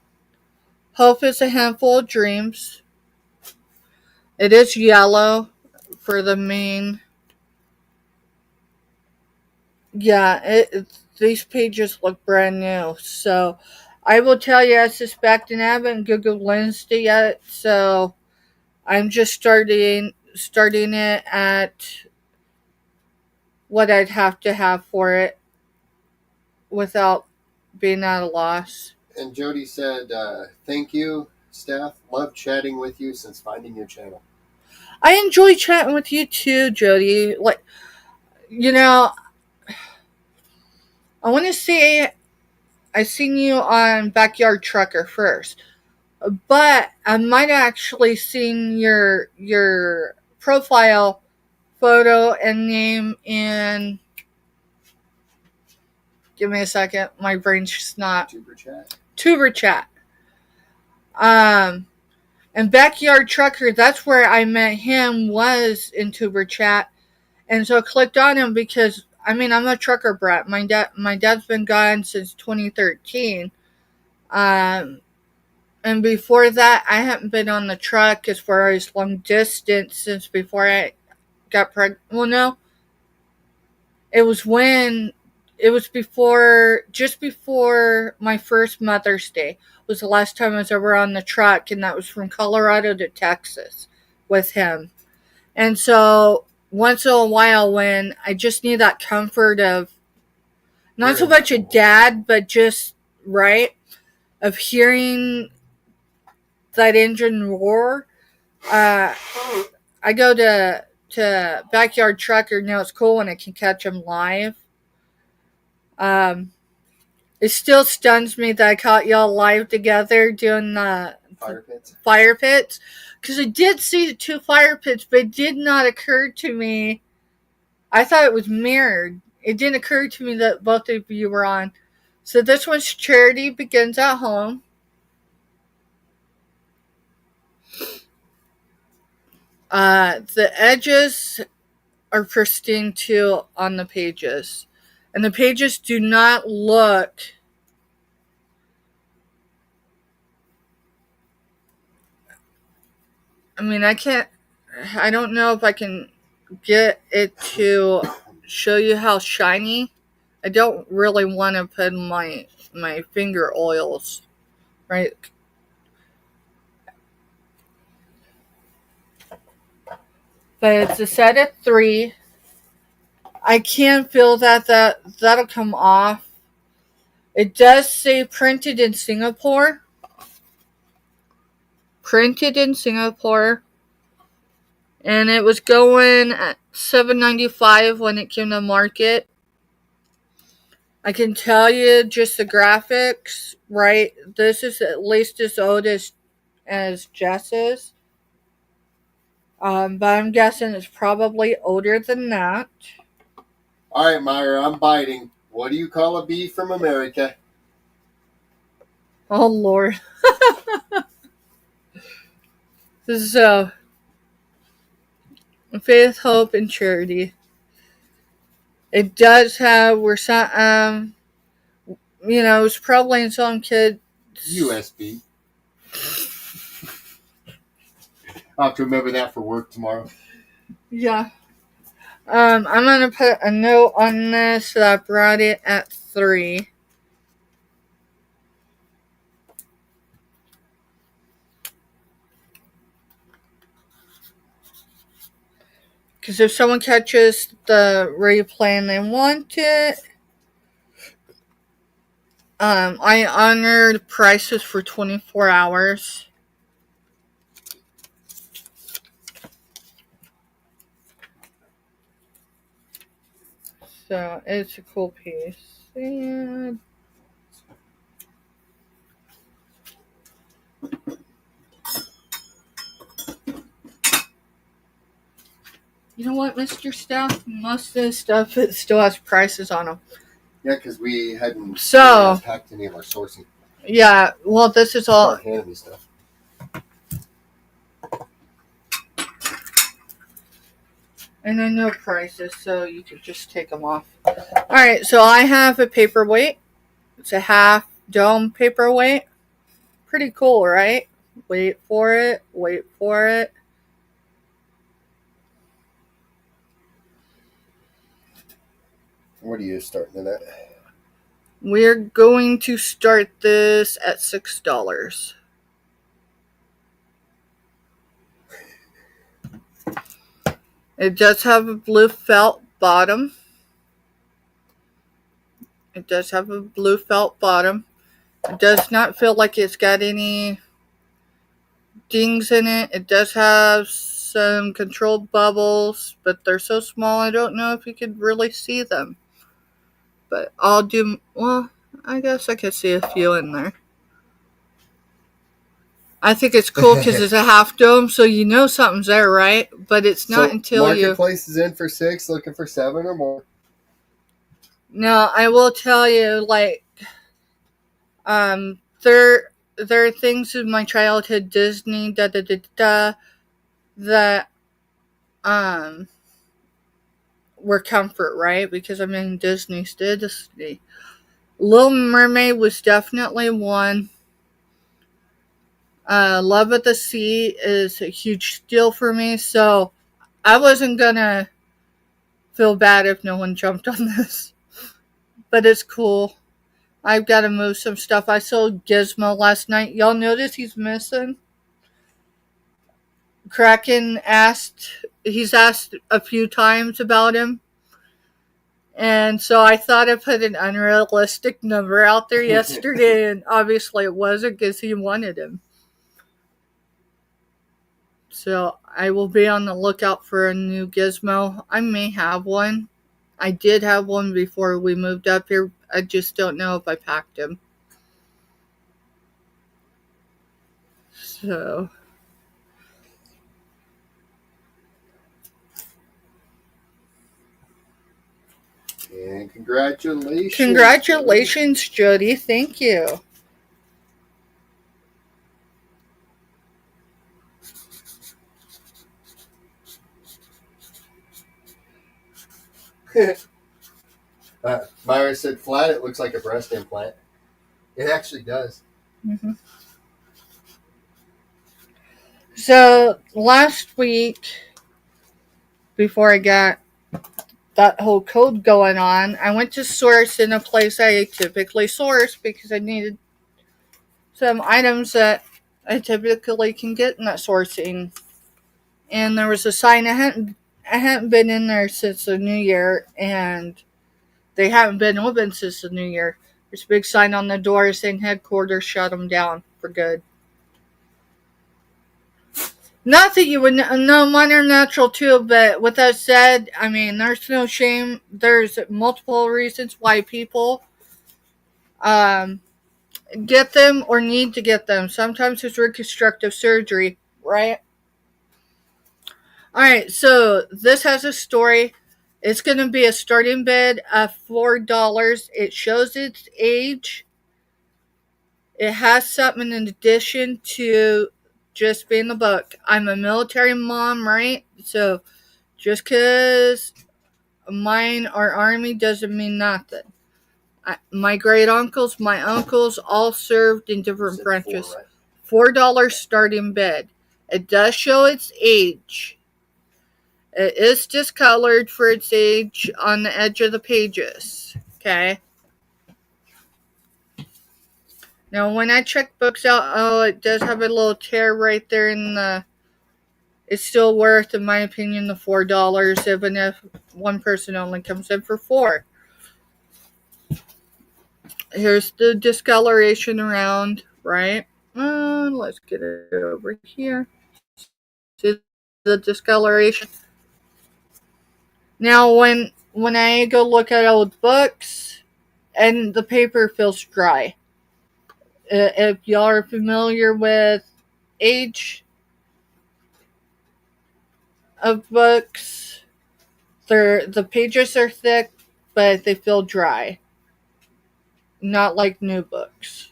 Hope is a handful of dreams. It is yellow for the main. Yeah, these pages look brand new. So I will tell you, I suspect, and I haven't Googled Wednesday yet, so I'm just starting it at what I'd have to have for it without being at a loss. And Jody said, thank you, staff. Love chatting with you since finding your channel. I enjoy chatting with you too, Jody. Like, you know, I want to say I seen you on Backyard Trucker first, but I might have actually seen your profile photo and name in. Give me a second. My brain's just not. Tuber chat. And Backyard Trucker, that's where I met him, was in Tuber chat. And so I clicked on him because, I mean, I'm a trucker brat. My dad's been gone since 2013. And before that, I hadn't been on the truck as far as long distance since before I got pregnant. Well, no. Just before my first Mother's Day was the last time I was ever on the truck, and that was from Colorado to Texas with him. And so once in a while, when I just need that comfort of not so much a dad, but just right of hearing that engine roar, I go to Backyard Trucker. Now it's cool when I can catch him live. It still stuns me that I caught y'all live together doing the fire pits. Because I did see the two fire pits, but it did not occur to me. I thought it was mirrored. It didn't occur to me that both of you were on. So this one's Charity Begins at Home. The edges are pristine too on the pages. And the pages do not look... I mean, I don't know if I can get it to show you how shiny. I don't really want to put my finger oils, right? But it's a set of 3. I can feel that'll come off. It does say printed in Singapore. Printed in Singapore. And it was going at $7.95 when it came to market. I can tell you just the graphics, right? This is at least as old as Jess's. But I'm guessing it's probably older than that. All right, Myra, I'm biting. What do you call a bee from America? Oh, Lord. So, faith, hope, and charity. It does have, it's probably in some kids. USB. I'll have to remember that for work tomorrow. Yeah. I'm going to put a note on this that I brought it at 3. Because if someone catches the replay and they want it, I honored prices for 24 hours. So it's a cool piece. And you know what, Mr. Staff? Most of this stuff, it still has prices on them. Yeah, because we hadn't packed any of our sourcing. Yeah, well, this is all. Start handing me stuff. And I know prices, so you could just take them off. Alright, so I have a paperweight. It's a half dome paperweight. Pretty cool, right? Wait for it. Wait for it. What are you starting at? We're going to start this at $6. It does have a blue felt bottom. It does have a blue felt bottom. It does not feel like it's got any dings in it. It does have some controlled bubbles, but they're so small I don't know if you could really see them. But well, I guess I could see a few in there. I think it's cool because it's a half dome, so you know something's there, right? But it's not until Marketplace is in for $6, looking for $7 or more. No, I will tell you, like, there are things in my childhood, Disney, that were comfort, right? Because I mean, Disney's Disney. Little Mermaid was definitely one. Love at the Sea is a huge deal for me, so I wasn't gonna feel bad if no one jumped on this. But it's cool. I've got to move some stuff. I sold Gizmo last night. Y'all notice he's missing? Kraken he's asked a few times about him. And so I thought I put an unrealistic number out there yesterday, and obviously it wasn't because he wanted him. So I will be on the lookout for a new Gizmo. I may have one. I did have one before we moved up here. I just don't know if I packed him. So. And congratulations. Congratulations, Jody. Thank you. Myra said flat, it looks like a breast implant. It actually does. Mm-hmm. So last week, before I got that whole code going on, I went to source in a place I typically source because I needed some items that I typically can get in that sourcing. And there was a sign. I hadn't been in there since the new year, and they haven't been open since the new year. There's a big sign on the door saying headquarters shut them down for good. Not that you would know, mine are natural too, but with that said, I mean, there's no shame. There's multiple reasons why people get them or need to get them. Sometimes it's reconstructive surgery, right? Alright, so this has a story. It's going to be a starting bid of $4. It shows its age. It has something in addition to just being the book. I'm a military mom, right? So just because mine are Army doesn't mean nothing. My great uncles, my uncles all served in different branches. $4 starting bid. It does show its age. It is discolored for its age on the edge of the pages. Okay. Now, when I check books out, it does have a little tear right there in the it's still worth, in my opinion, the $4, even if one person only comes in for $4. Here's the discoloration around, right? Let's get it over here. See the discoloration? Now, when I go look at old books, and the paper feels dry. If y'all are familiar with age of books, the pages are thick, but they feel dry. Not like new books.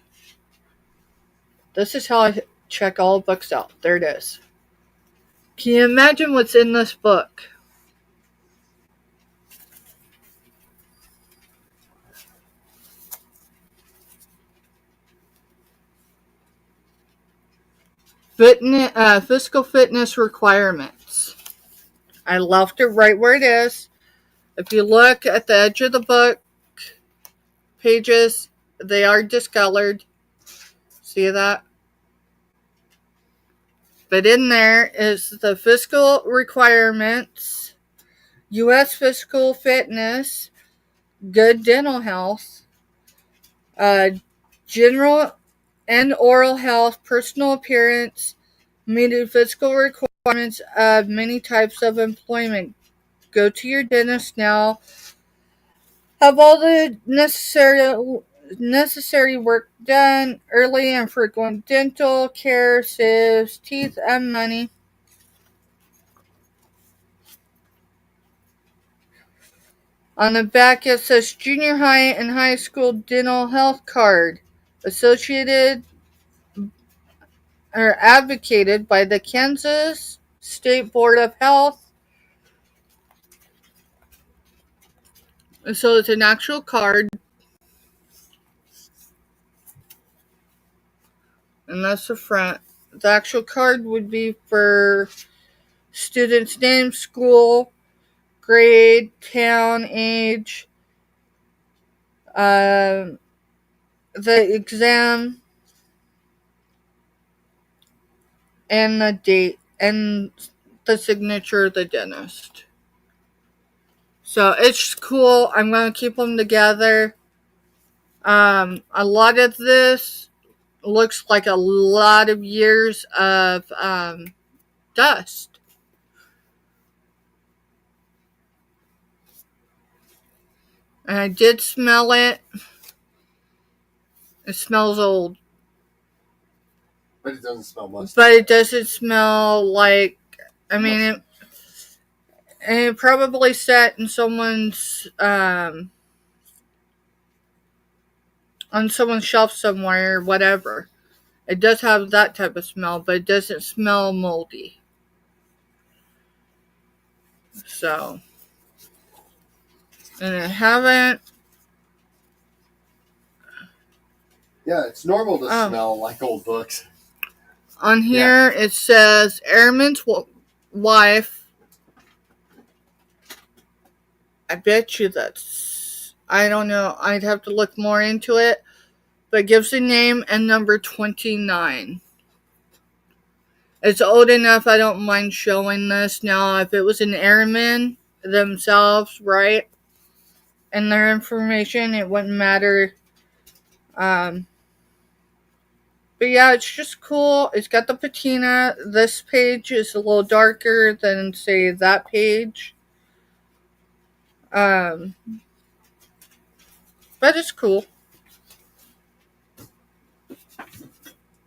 This is how I check all books out. There it is. Can you imagine what's in this book? Fiscal fitness requirements. I left it right where it is. If you look at the edge of the book, pages, they are discolored. See that? But in there is the fiscal requirements, U.S. fiscal fitness, good dental health, general and oral health, personal appearance, meeting fiscal requirements of many types of employment. Go to your dentist now. Have all the necessary work done. Early and frequent dental care saves teeth and money. On the back it says junior high and high school dental health card associated or advocated by the Kansas State Board of Health. So it's an actual card. And that's the front. The actual card would be for student's name, school, grade, town, age, the exam, and the date, and the signature of the dentist. So it's cool. I'm going to keep them together. A lot of this looks like a lot of years of dust. And I did smell it. It smells old. But it doesn't smell musty. But it doesn't smell like, I mean, it probably sat in someone's, on someone's shelf somewhere, or whatever. It does have that type of smell, but it doesn't smell moldy. So, and I haven't. Yeah, it's normal to smell like old books. On here it says Airman's wife. I bet you that's, I don't know, I'd have to look more into it, but it gives the name and number 29. It's old enough I don't mind showing this. Now, if it was an airman themselves, right, and their information, it wouldn't matter. But yeah, it's just cool. It's got the patina. This page is a little darker than, say, that page. But it's cool.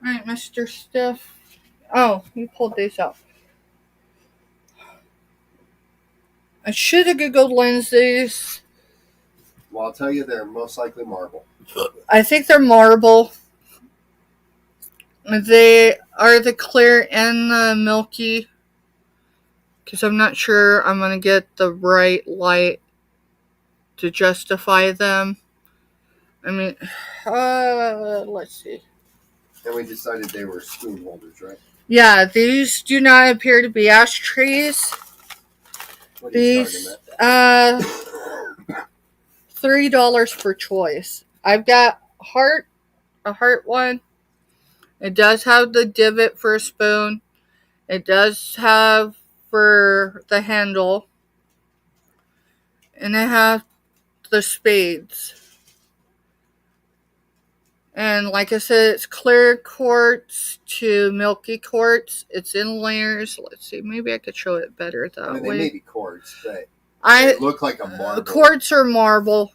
Alright, Mr. Stiff. Oh, you pulled these out. I should have Googled lenses. Well, I'll tell you, they're most likely marble. I think they're marble. They are the clear and the milky. Because I'm not sure I'm going to get the right light to justify them. I mean, let's see. And we decided they were spoon holders, right? Yeah, these do not appear to be ashtrays. What are you These, $3 for choice. I've got a heart one. It does have the divot for a spoon. It does have for the handle, and it has the spades. And like I said, it's clear quartz to milky quartz. It's in layers. Let's see, maybe I could show it better that I mean, way. they may be quartz, but they look like a marble. Quartz or marble.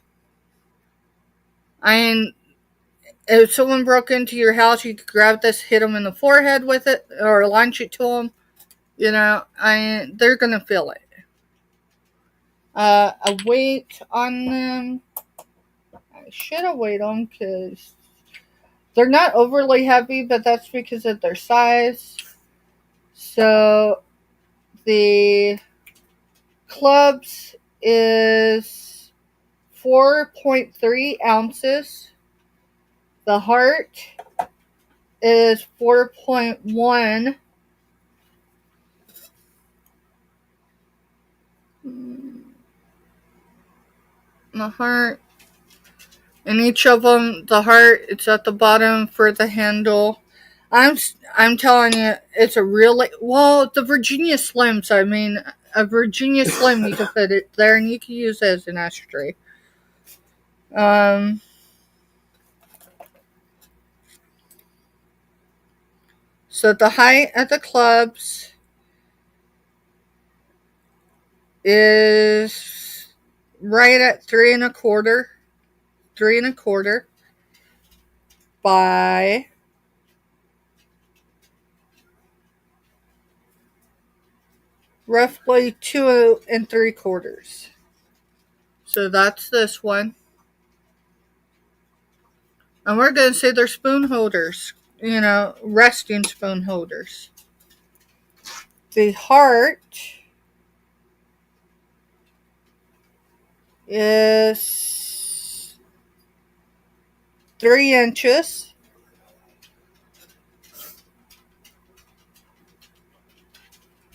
If someone broke into your house, you could grab this, hit them in the forehead with it, or launch it to them. They're gonna feel it. A weight on them. I should have weighed them because they're not overly heavy, but that's because of their size. So the clubs is 4.3 ounces. The heart is 4.1. The heart, and each of them, the heart, it's at the bottom for the handle. I'm telling you, it's a really, well, the Virginia Slims. I mean, a Virginia Slim, you can put it there, and you can use it as an ashtray. So the height at the clubs is right at 3.25 by roughly 2.75. So that's this one. And we're going to say they're spoon holders, resting spoon holders. The heart is 3 inches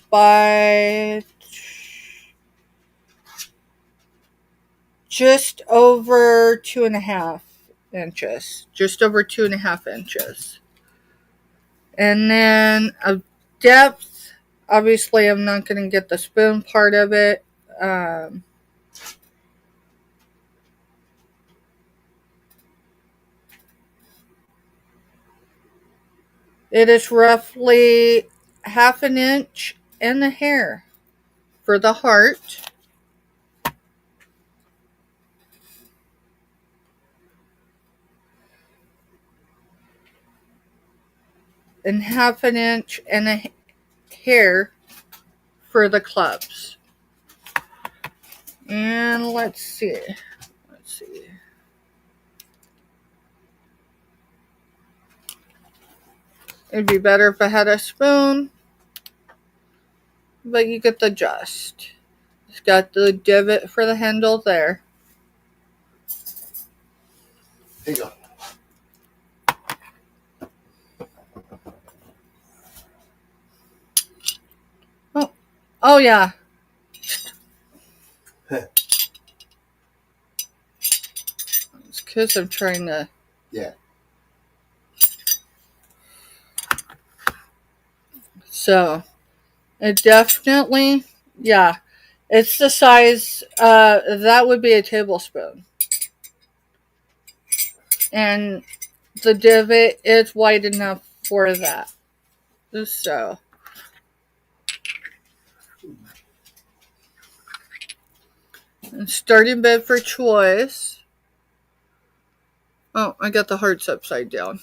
by just over 2.5 inches. Just over 2.5 inches. And then a depth, obviously I'm not going to get the spoon part of it. It is roughly 1/2 inch and a hair for the heart. And 1/2 inch and a hair for the clubs. And let's see. It'd be better if I had a spoon, but you get the gist. It's got the divot for the handle there. Here you go. Oh yeah. It's because I'm trying to. Yeah. So, it definitely, yeah. It's the size, that would be a tablespoon. And the divot is wide enough for that. So. And starting bid for choice. Oh, I got the hearts upside down.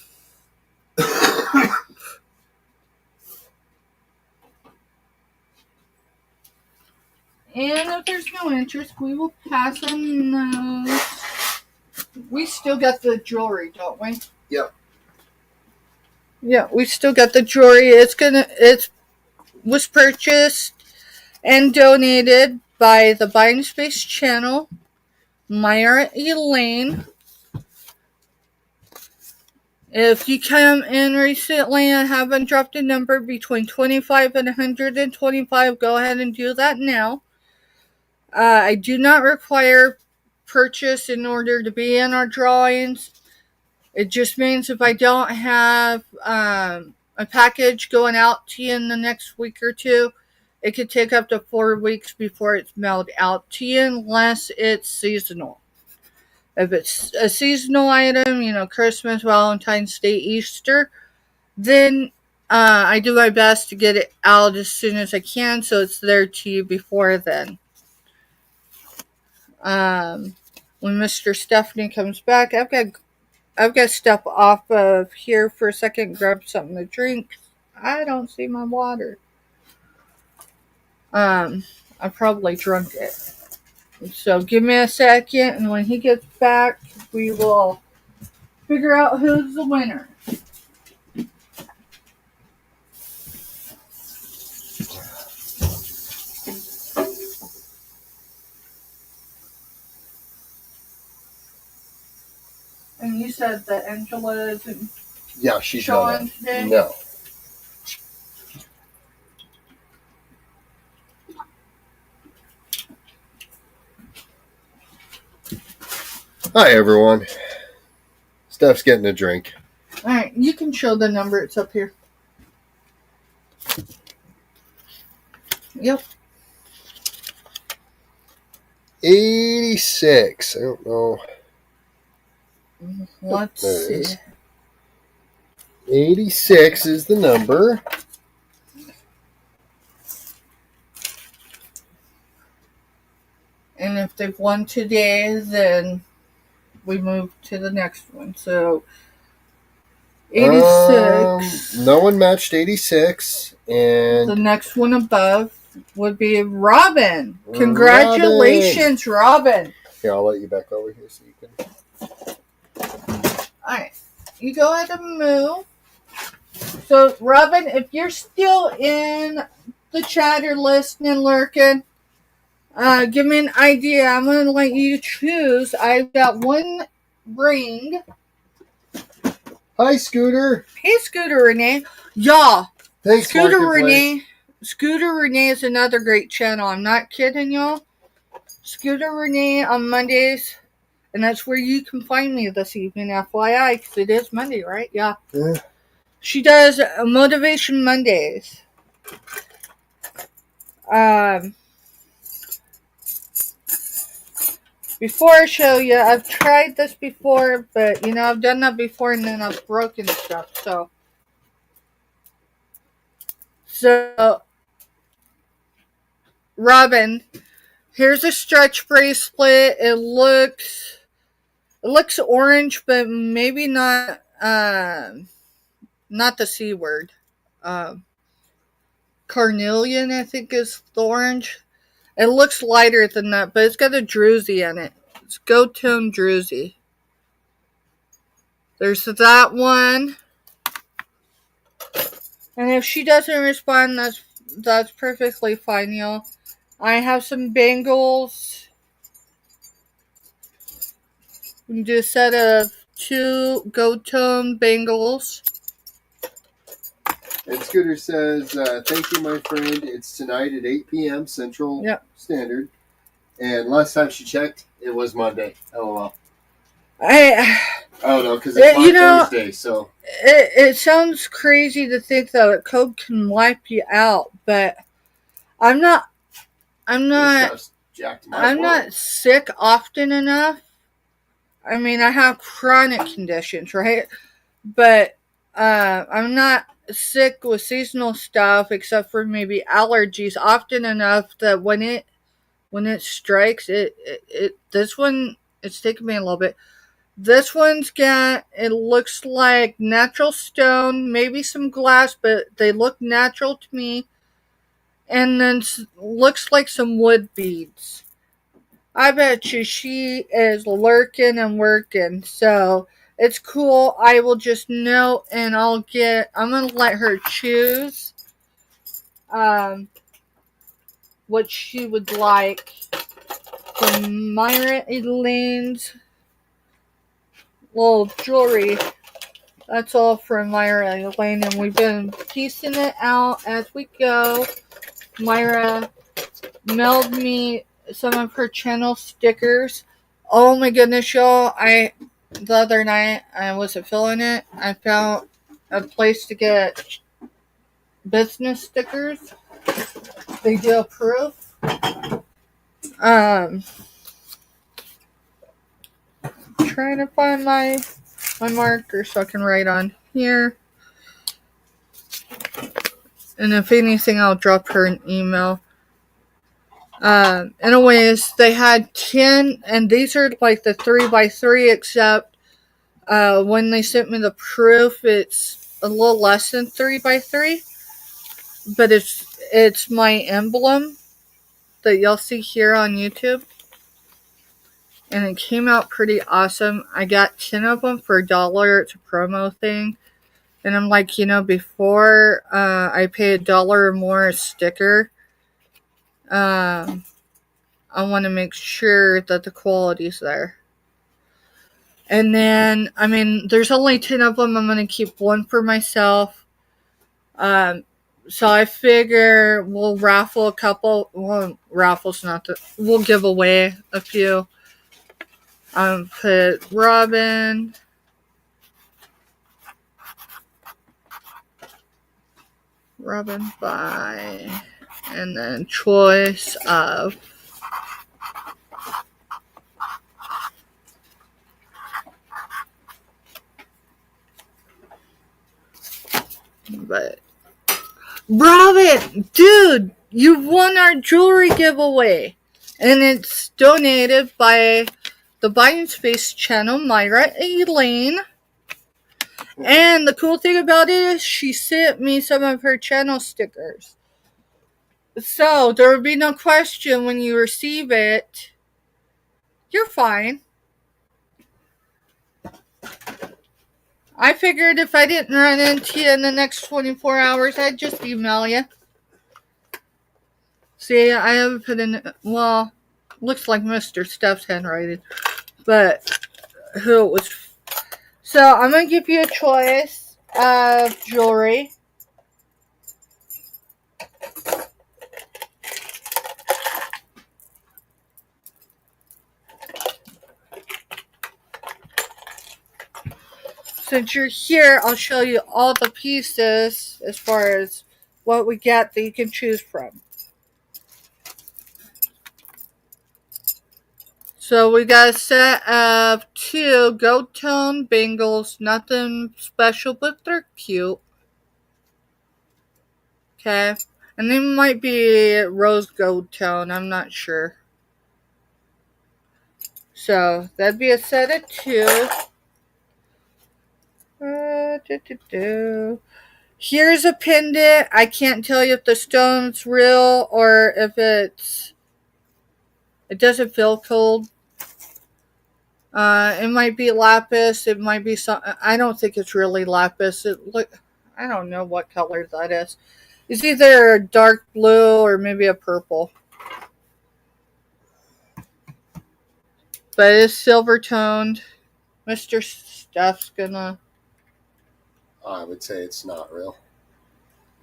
And if there's no interest, we will pass on those. We still got the jewelry, don't we? Yep. Yeah, we still got the jewelry. It was purchased and donated by the Buying Space channel, Myra Elaine. If you come in recently and haven't dropped a number between 25 and 125, go ahead and do that now. I do not require purchase in order to be in our drawings. It just means if I don't have a package going out to you in the next week or two, it could take up to 4 weeks before it's mailed out to you unless it's seasonal. If it's a seasonal item, Christmas, Valentine's Day, Easter, then I do my best to get it out as soon as I can so it's there to you before then. When Mr. Stephanie comes back, I've got to step off of here for a second, grab something to drink. I don't see my water. I probably drunk it. So give me a second, and when he gets back, we will figure out who's the winner. And you said that Angela isn't she's showing not today? No. Hi, everyone. Steph's getting a drink. Alright, you can show the number. It's up here. Yep. 86. I don't know. Let's see. 86 is the number. And if they've won today, then we move to the next one. So 86. No one matched 86. And the next one above would be Robin. Congratulations, Robin. Here, I'll let you back over here so you can. Alright. You go ahead and move. So, Robin, if you're still in the chat or listening, lurking, give me an idea. I'm going to let you choose. I've got one ring. Hi, Scooter. Hey, Scooter Renee. Y'all. Thanks, Scooter Renee. Scooter Renee is another great channel. I'm not kidding, y'all. Scooter Renee on Mondays. And that's where you can find me this evening, FYI, because it is Monday, right? Yeah. She does Motivation Mondays. Before I show you, I've tried this before, but, I've done that before and then I've broken stuff, So, Robin, here's a stretch bracelet. It looks orange, but maybe not the C word. Carnelian, I think, is the orange. It looks lighter than that, but it's got a druzy in it. It's gold tone druzy. There's that one. And if she doesn't respond, that's perfectly fine, y'all. I have some bangles. We can do a set of 2 gold tone bangles. And Scooter says, thank you, my friend. It's tonight at 8 p.m. Central Standard. And last time she checked, it was Monday. LOL. Oh, no, because it's Thursday, so. It sounds crazy to think that a code can wipe you out, but I'm not sick often enough. I mean, I have chronic conditions, right? But I'm not sick with seasonal stuff except for maybe allergies often enough that when it strikes, this one, it's taken me a little bit. This one's got, it looks like natural stone, maybe some glass, but they look natural to me. And then looks like some wood beads. I bet you she is lurking and working. So it's cool. I will just note and I'm going to let her choose what she would like from Myra Elaine's little jewelry. That's all from Myra Elaine, and we've been piecing it out as we go. Myra mailed me some of her channel stickers. Oh my goodness, y'all. The other night, I wasn't feeling it. I found a place to get business stickers. They do approve. Trying to find my marker so I can write on here. And if anything, I'll drop her an email. Anyways, they had 10, and these are like the 3x3, except when they sent me the proof, it's a little less than 3x3, but it's my emblem that y'all see here on YouTube, and it came out pretty awesome. I got 10 of them for $1. It's a promo thing, and I'm like, before I pay $1 or more a sticker, I want to make sure that the quality's there. And then, there's only 10 of them. I'm going to keep one for myself. So I figure we'll raffle a couple. Well, we'll give away a few. Put Robin. By. And then choice of. But Robin, dude, you won our jewelry giveaway, and it's donated by the Buying Space channel, Myra Elaine. And the cool thing about it is she sent me some of her channel stickers, so there will be no question when you receive it. You're fine. I figured if I didn't run into you in the next 24 hours, I'd just email you. See, I haven't put in, well, looks like Mr. Steph's handwriting, but who it was. So I'm going to give you a choice of jewelry. Since you're here, I'll show you all the pieces as far as what we get that you can choose from. So we got a set of 2 gold tone bangles. Nothing special, but they're cute. Okay. And they might be rose gold tone. I'm not sure. So that'd be a set of 2. Here's a pendant. I can't tell you if the stone's real or if it doesn't feel cold. It might be lapis. It might be some. I don't think it's really lapis. I don't know what color that is. It's either a dark blue or maybe a purple. But it's silver toned. Mr. Steph's gonna. I would say it's not real.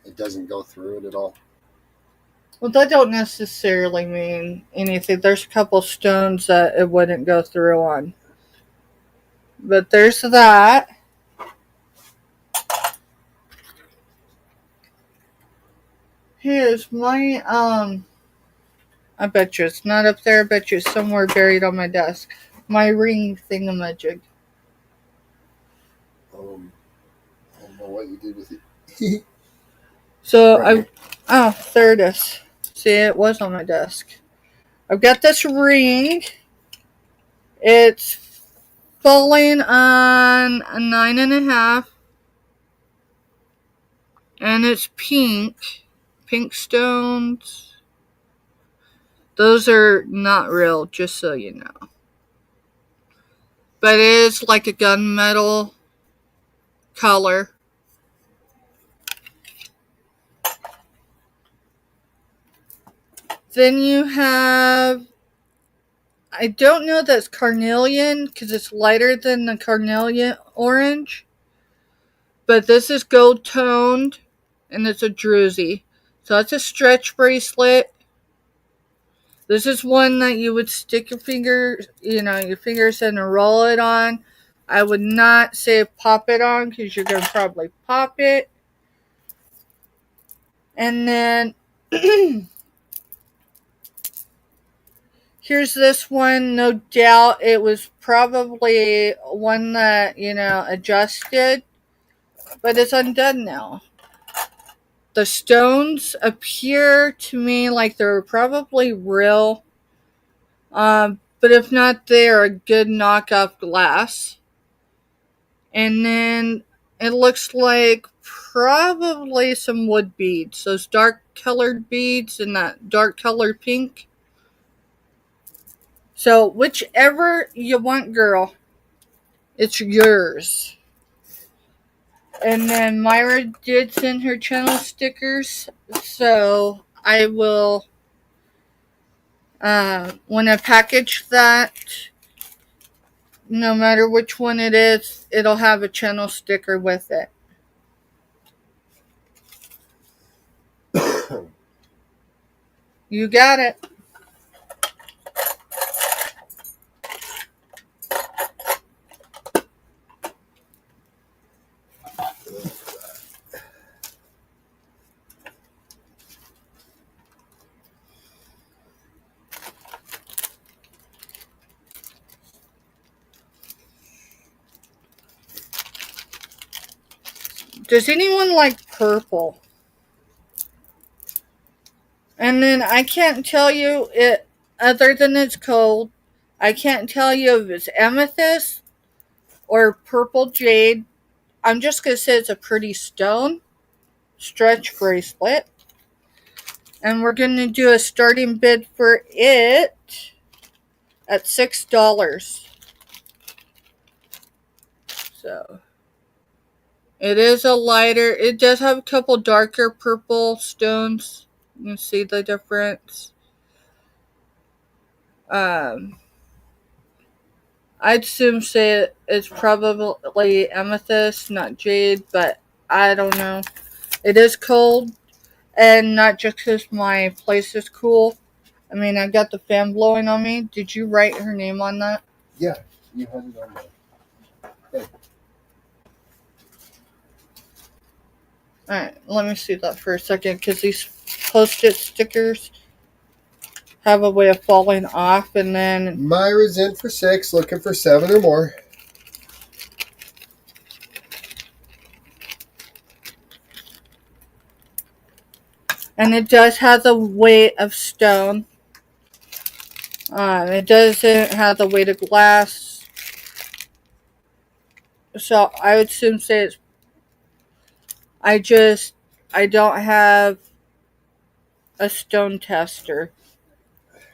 It doesn't go through it at all. Well, that don't necessarily mean anything. There's a couple stones that it wouldn't go through on. But there's that. Here's my, I bet you it's not up there. I bet you it's somewhere buried on my desk. My ring thingamajig. I don't know what you did with it. So, there it is. See, it was on my desk. I've got this ring. It's falling on a 9.5. And it's pink. Pink stones. Those are not real, just so you know. But it is like a gunmetal color. Then you have, I don't know that's carnelian because it's lighter than the carnelian orange. But this is gold toned and it's a druzy. So it's a stretch bracelet. This is one that you would stick your fingers in and roll it on. I would not say pop it on because you're going to probably pop it. And then here's this one. No doubt it was probably one that, adjusted, but it's undone now. The stones appear to me like they're probably real. But if not, they are a good knockoff glass. And then it looks like probably some wood beads. Those dark colored beads and that dark colored pink. So whichever you want, girl, it's yours. And then Myra did send her channel stickers. So I will, when I package that, no matter which one it is, it'll have a channel sticker with it. You got it. Does anyone like purple? And then I can't tell you it, other than it's cold. I can't tell you if it's amethyst or purple jade. I'm just going to say it's a pretty stone stretch bracelet. And we're going to do a starting bid for it at $6. So it is a lighter. It does have a couple darker purple stones. You can see the difference. I'd assume say it's probably amethyst, not jade, but I don't know. It is cold, and not just because my place is cool. I mean, I got the fan blowing on me. Did you write her name on that? Yeah, you had it on there. Hey. Alright, let me see that for a second, because these Post-it stickers have a way of falling off, and then... Myra's in for 6, looking for 7 or more. And it does have the weight of stone. It doesn't have the weight of glass. So I would assume say it's... I don't have a stone tester.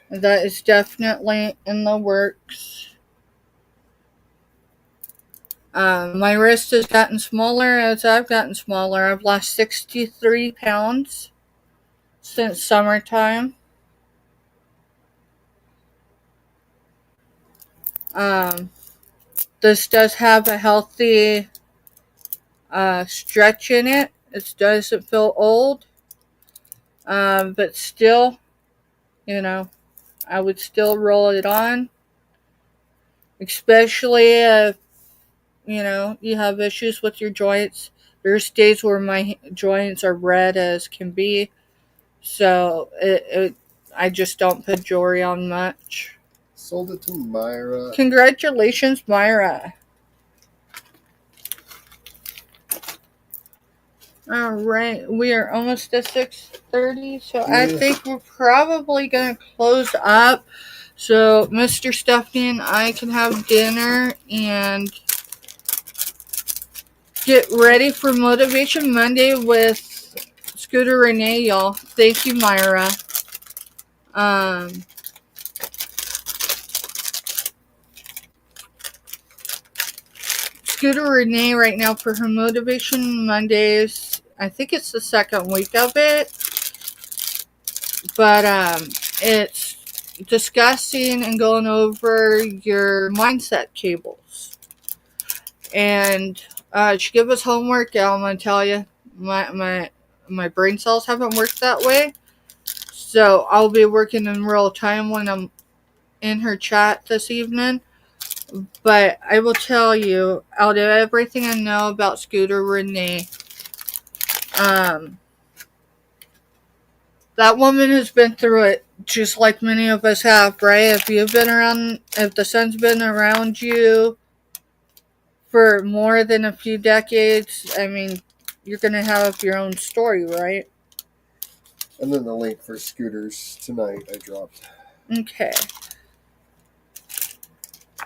That is definitely in the works. My wrist has gotten smaller as I've gotten smaller. I've lost 63 pounds since summertime. This does have a healthy stretch in it. It doesn't feel old. But still, I would still roll it on. Especially if, you have issues with your joints. There's days where my joints are red as can be. So I just don't put jewelry on much. Sold it to Myra. Congratulations, Myra. All right, we are almost at 6:30, so I think we're probably going to close up. So Mr. Stephanie and I can have dinner and get ready for Motivation Monday with Scooter Renee, y'all. Thank you, Myra. Scooter Renee right now for her Motivation Mondays. I think it's the second week of it. But it's discussing and going over your mindset cables. And she gave us homework. I'm going to tell you, my brain cells haven't worked that way. So I'll be working in real time when I'm in her chat this evening. But I will tell you, out of everything I know about Scooter Renee, That woman has been through it just like many of us have, right? If the sun's been around you for more than a few decades, I mean, you're going to have your own story, right? And then the link for Scooters tonight I dropped. Okay.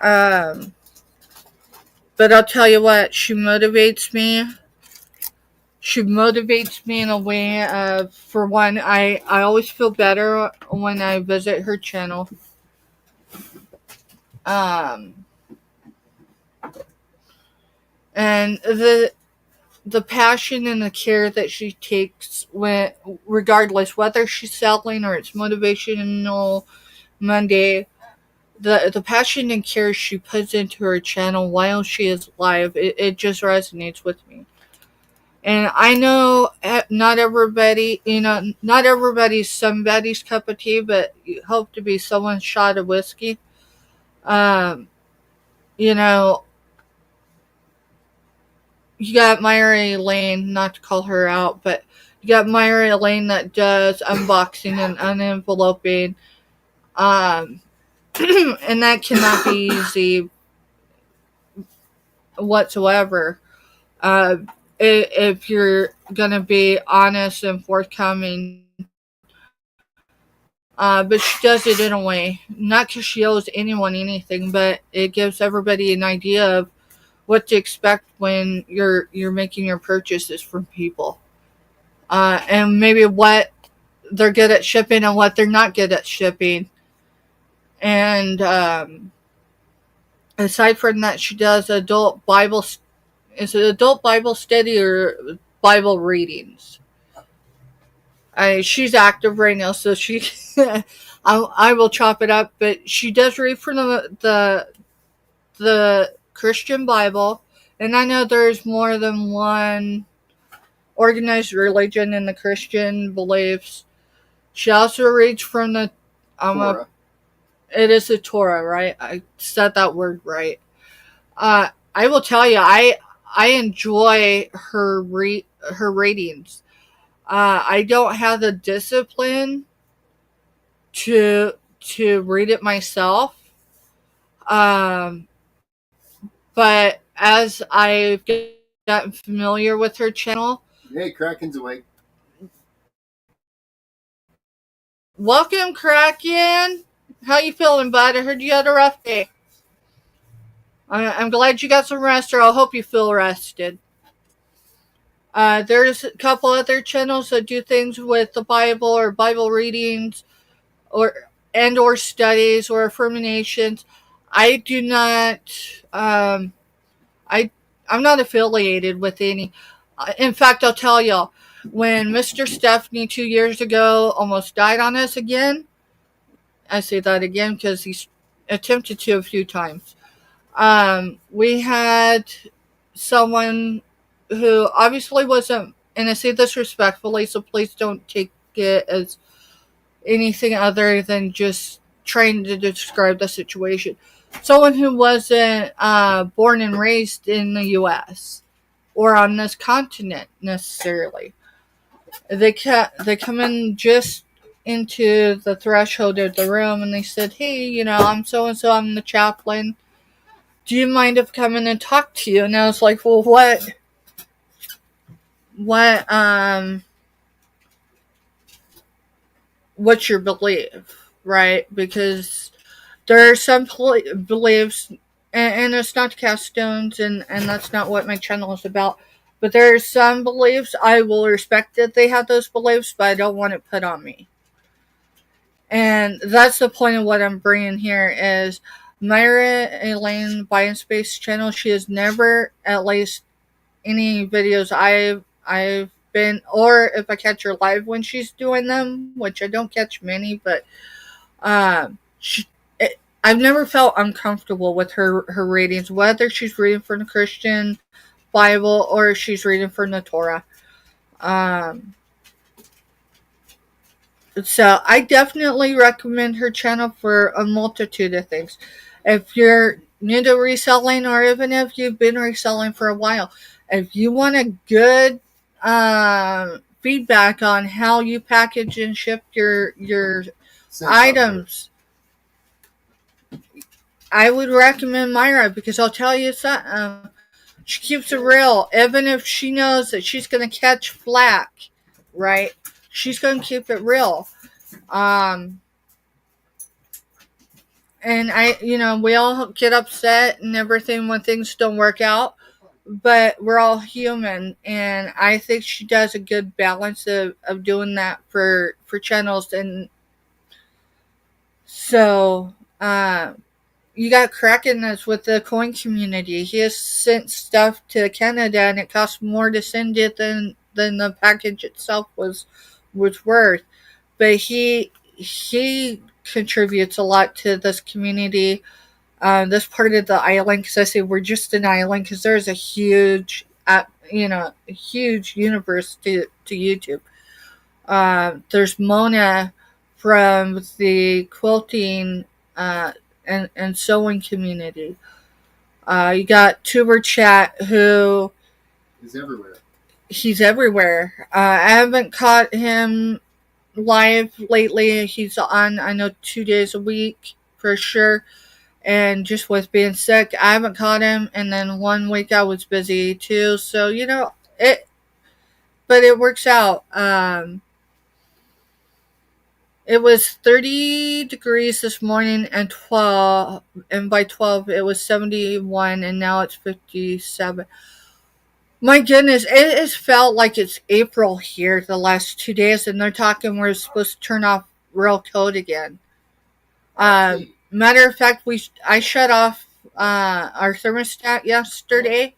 But I'll tell you what, she motivates me. She motivates me in a way of, for one, I always feel better when I visit her channel. And the passion and the care that she takes, when regardless whether she's selling or it's motivational Monday, the passion and care she puts into her channel while she is live, it just resonates with me. And I know not everybody, not everybody's somebody's cup of tea, but you hope to be someone's shot of whiskey. You know, you got Myra Elaine, not to call her out, but you got Myra Elaine that does unboxing and unenveloping. And that cannot be easy whatsoever. If you're gonna be honest and forthcoming. But she does it in a way, not because she owes anyone anything, but it gives everybody an idea of what to expect when you're making your purchases from people, and maybe what they're good at shipping and what they're not good at shipping. And aside from that, she does adult Bible. Is it adult Bible study or Bible readings? She's active right now, so she. I will chop it up, but she does read from the Christian Bible, and I know there's more than one organized religion in the Christian beliefs. She also reads from the Torah. It is the Torah, right? I said that word right. I will tell you, I enjoy her readings. I don't have the discipline to read it myself. But as I've gotten familiar with her channel, Hey, Kraken's awake. welcome, Kraken. How you feeling, bud? I heard you had a rough day. I'm glad you got some rest, or I hope you feel rested. There's a couple other channels that do things with the Bible or Bible readings, or studies or affirmations. I do not. I'm not affiliated with any. In fact, I'll tell y'all, when Mr. Stephanie 2 years ago almost died on us again, I say that again because he's attempted to a few times. We had someone who obviously wasn't, and I say this respectfully, so please don't take it as anything other than just trying to describe the situation. Someone who wasn't born and raised in the U.S. or on this continent necessarily. They come in just into the threshold of the room, and they said, "Hey, I'm so and so. I'm the chaplain. Do you mind if I come in and talk to you?" And I was like, "Well, what's your belief, right?" Because there are some beliefs, and it's not to cast stones, and that's not what my channel is about. But there are some beliefs I will respect that they have those beliefs, but I don't want it put on me. And that's the point of what I'm bringing here is Myra Elaine Buying Space channel. She has never, at least any videos I've been, or if I catch her live when she's doing them, which I don't catch many, but she, I've never felt uncomfortable with her readings, whether she's reading from the Christian Bible or she's reading from the Torah. So I definitely recommend her channel for a multitude of things. If you're new to reselling, or even if you've been reselling for a while, if you want a good feedback on how you package and ship your items, I would recommend Myra, because I'll tell you something. She keeps it real, even if she knows that she's going to catch flack, right? She's going to keep it real. And we all get upset and everything when things don't work out, but we're all human, and I think she does a good balance of doing that for channels. And so, you got Kraken that's with the coin community. He has sent stuff to Canada, and it costs more to send it than the package itself was worth. But he contributes a lot to this community, this part of the island. Because I say we're just an island, because there's a huge, a huge universe to YouTube. There's Mona from the quilting and sewing community. You got Tuber Chat, who is everywhere. He's everywhere. I haven't caught him live lately. He's on, I know, 2 days a week for sure. And just with being sick, I haven't caught him. And then 1 week I was busy too. So, but it works out. It was 30 degrees this morning, and by 12 it was 71, and now it's 57. My goodness, it has felt like it's April here the last 2 days, and they're talking we're supposed to turn off real cold again. Matter of fact, I shut off our thermostat yesterday.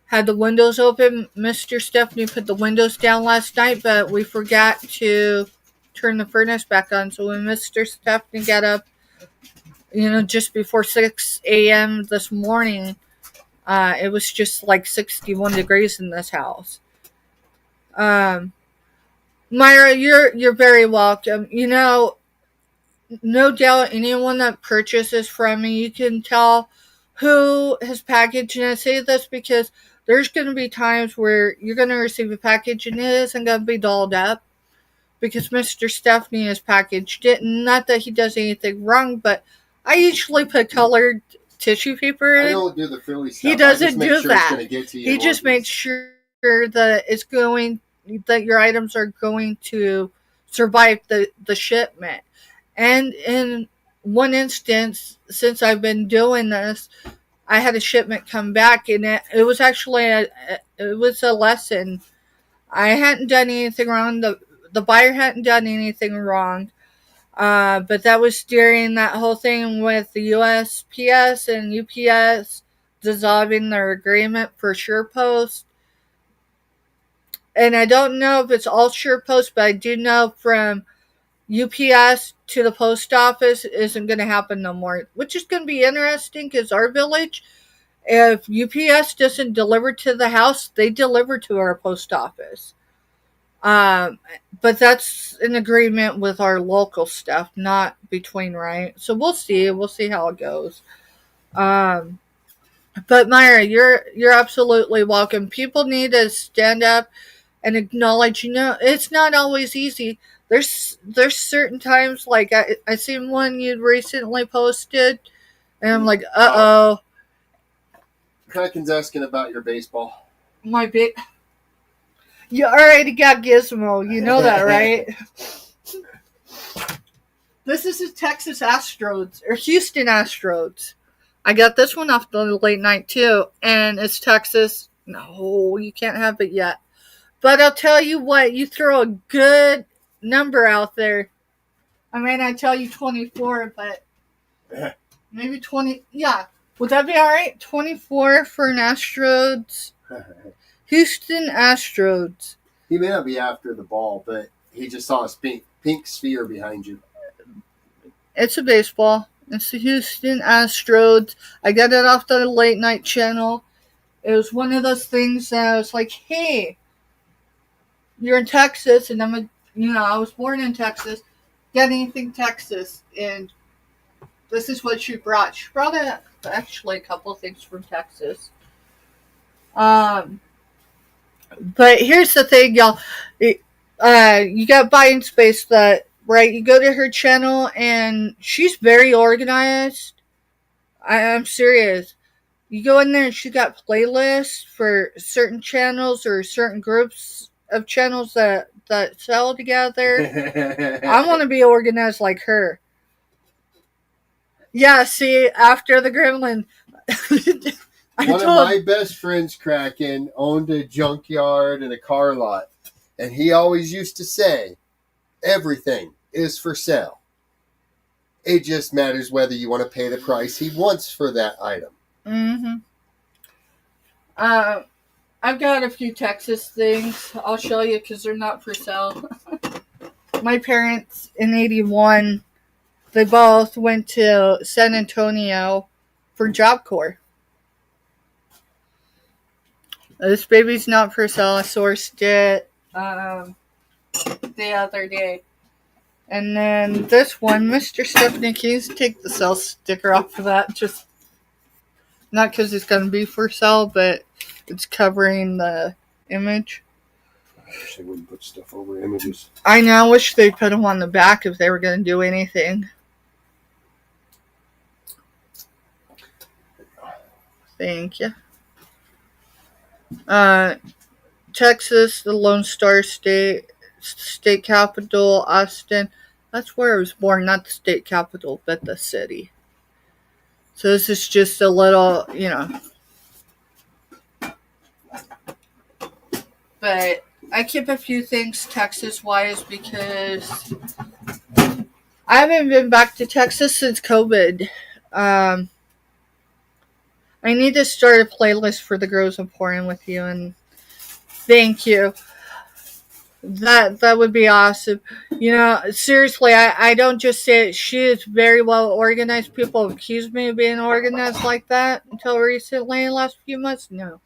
Had the windows open. Mr. Stephanie put the windows down last night, but we forgot to turn the furnace back on. So when Mr. Stephanie got up, just before 6 a.m. this morning, it was just like 61 degrees in this house. Myra, you're very welcome. No doubt anyone that purchases from me, you can tell who has packaged. And I say this because there's going to be times where you're going to receive a package and it isn't going to be dolled up, because Mr. Stephanie has packaged it. Not that he does anything wrong, but I usually put colored tissue paper in. I don't do the frilly stuff. He doesn't do sure that. He just makes sure that that your items are going to survive the shipment. And in one instance, since I've been doing this, I had a shipment come back, and it was actually it was a lesson. I hadn't done anything wrong. The buyer hadn't done anything wrong. But that was during that whole thing with the USPS and UPS dissolving their agreement for SurePost. And I don't know if it's all SurePost, but I do know from UPS to the post office isn't going to happen no more, which is going to be interesting, because our village, if UPS doesn't deliver to the house, they deliver to our post office. But that's an agreement with our local stuff, not between, right? So we'll see how it goes. But Myra, you're absolutely welcome. People need to stand up and acknowledge, it's not always easy. There's certain times, like I seen one you'd recently posted, and I'm like, uh-oh. Kraken's asking about your baseball. You already got Gizmo. You know that, right? This is the Texas Astros, or Houston Astros. I got this one off the late night, too. And it's Texas. No, you can't have it yet. But I'll tell you what, you throw a good number out there. I mean, I tell you 24, but maybe 20. Yeah. Would that be all right? 24 for an Astros. Houston Astros. He may not be after the ball, but he just saw a pink sphere behind you. It's a baseball. It's the Houston Astros. I got it off the late night channel. It was one of those things that I was like, hey, you're in Texas, and I was born in Texas. Got anything Texas? And this is what she brought. She brought actually a couple of things from Texas. But here's the thing, y'all. You got buying space that, right? You go to her channel and she's very organized. I'm serious. You go in there and she got playlists for certain channels or certain groups of channels that sell together. I want to be organized like her. Yeah, see, after the gremlin. One of my best friends, Kraken, owned a junkyard and a car lot. And he always used to say, everything is for sale. It just matters whether you want to pay the price he wants for that item. Mm-hmm. I've got a few Texas things I'll show you because they're not for sale. My parents in 81, they both went to San Antonio for Job Corps. This baby's not for sale. I sourced it the other day. And then this one, Mr. Stephanie, can you take the sale sticker off of that? Just not because it's going to be for sale, but it's covering the image. I wish they wouldn't put stuff over images. I know. I wish they put them on the back if they were going to do anything. Thank you. Texas, the Lone Star State capital, Austin. That's where I was born, not the state capital, but the city. So this is just a little, But I keep a few things Texas-wise because I haven't been back to Texas since COVID. I need to start a playlist for the girls I'm pouring with you, and thank you. That would be awesome. Seriously, I don't just say it. She is very well organized. People have accused me of being organized like that until recently, in the last few months. No.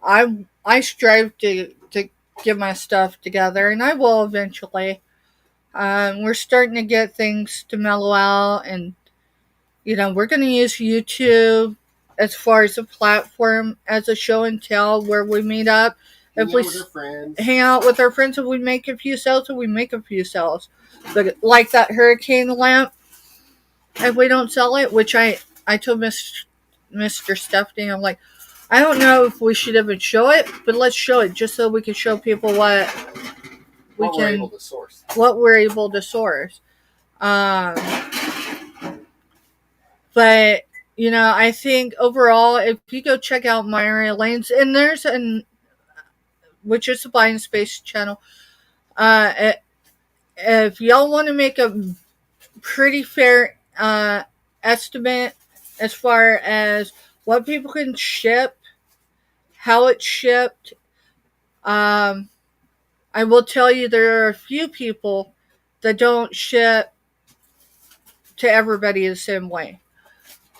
I strive to get my stuff together, and I will eventually. We're starting to get things to mellow out, and we're going to use YouTube as far as a platform, as a show and tell where we meet up. If we hang out with our friends and we make a few sales, But like that hurricane lamp, if we don't sell it, which I told Mr. Stephanie, I'm like, I don't know if we should even show it, but let's show it just so we can show people what we're able to source. What we're able to source. But I think overall, if you go check out Myra Lane's, and there's which is a buying space channel. If y'all want to make a pretty fair estimate as far as what people can ship, how it's shipped, I will tell you there are a few people that don't ship to everybody the same way.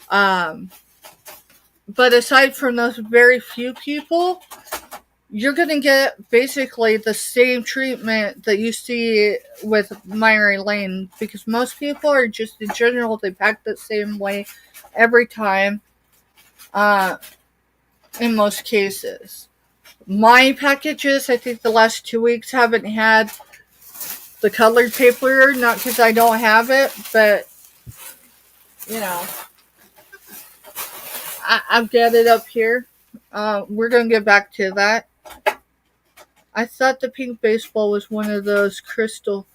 But aside from those very few people, you're going to get basically the same treatment that you see with Myra Lane, because most people are just in general, they pack the same way every time, in most cases. My packages, I think the last 2 weeks haven't had the colored paper, not because I don't have it, but, I've got it up here. We're going to get back to that. I thought the pink baseball was one of those crystal.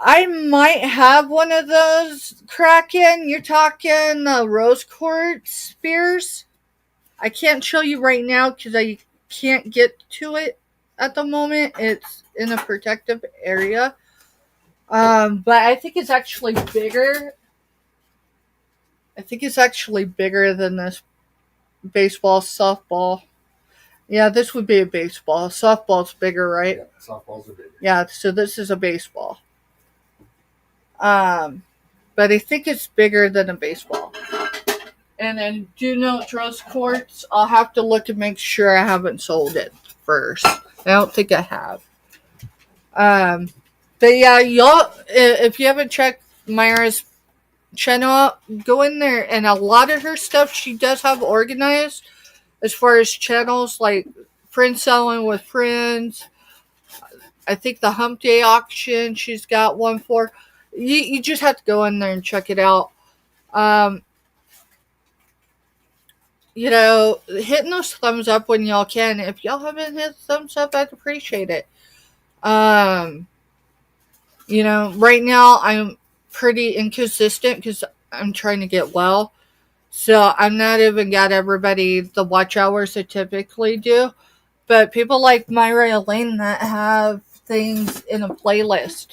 I might have one of those, Kraken. You're talking rose quartz spears. I can't show you right now because I can't get to it at the moment. It's in a protective area. But I think it's actually bigger. I think it's actually bigger than this baseball, softball. Yeah, this would be a baseball. Softball's bigger, right? Yeah, softballs are bigger. Yeah, so this is a baseball. But I think it's bigger than a baseball. And then do note rose quartz. I'll have to look and make sure I haven't sold it first. I don't think I have. But yeah, y'all, if you haven't checked Myra's channel out, go in there, and a lot of her stuff she does have organized as far as channels, like Friends Selling with Friends. I think the Hump Day auction she's got one for. You just have to go in there and check it out. Hitting those thumbs up when y'all can. If y'all haven't hit thumbs up, I'd appreciate it. Right now I'm pretty inconsistent because I'm trying to get well. So I'm not even got everybody the watch hours I typically do. But people like Myra Elaine that have things in a playlist.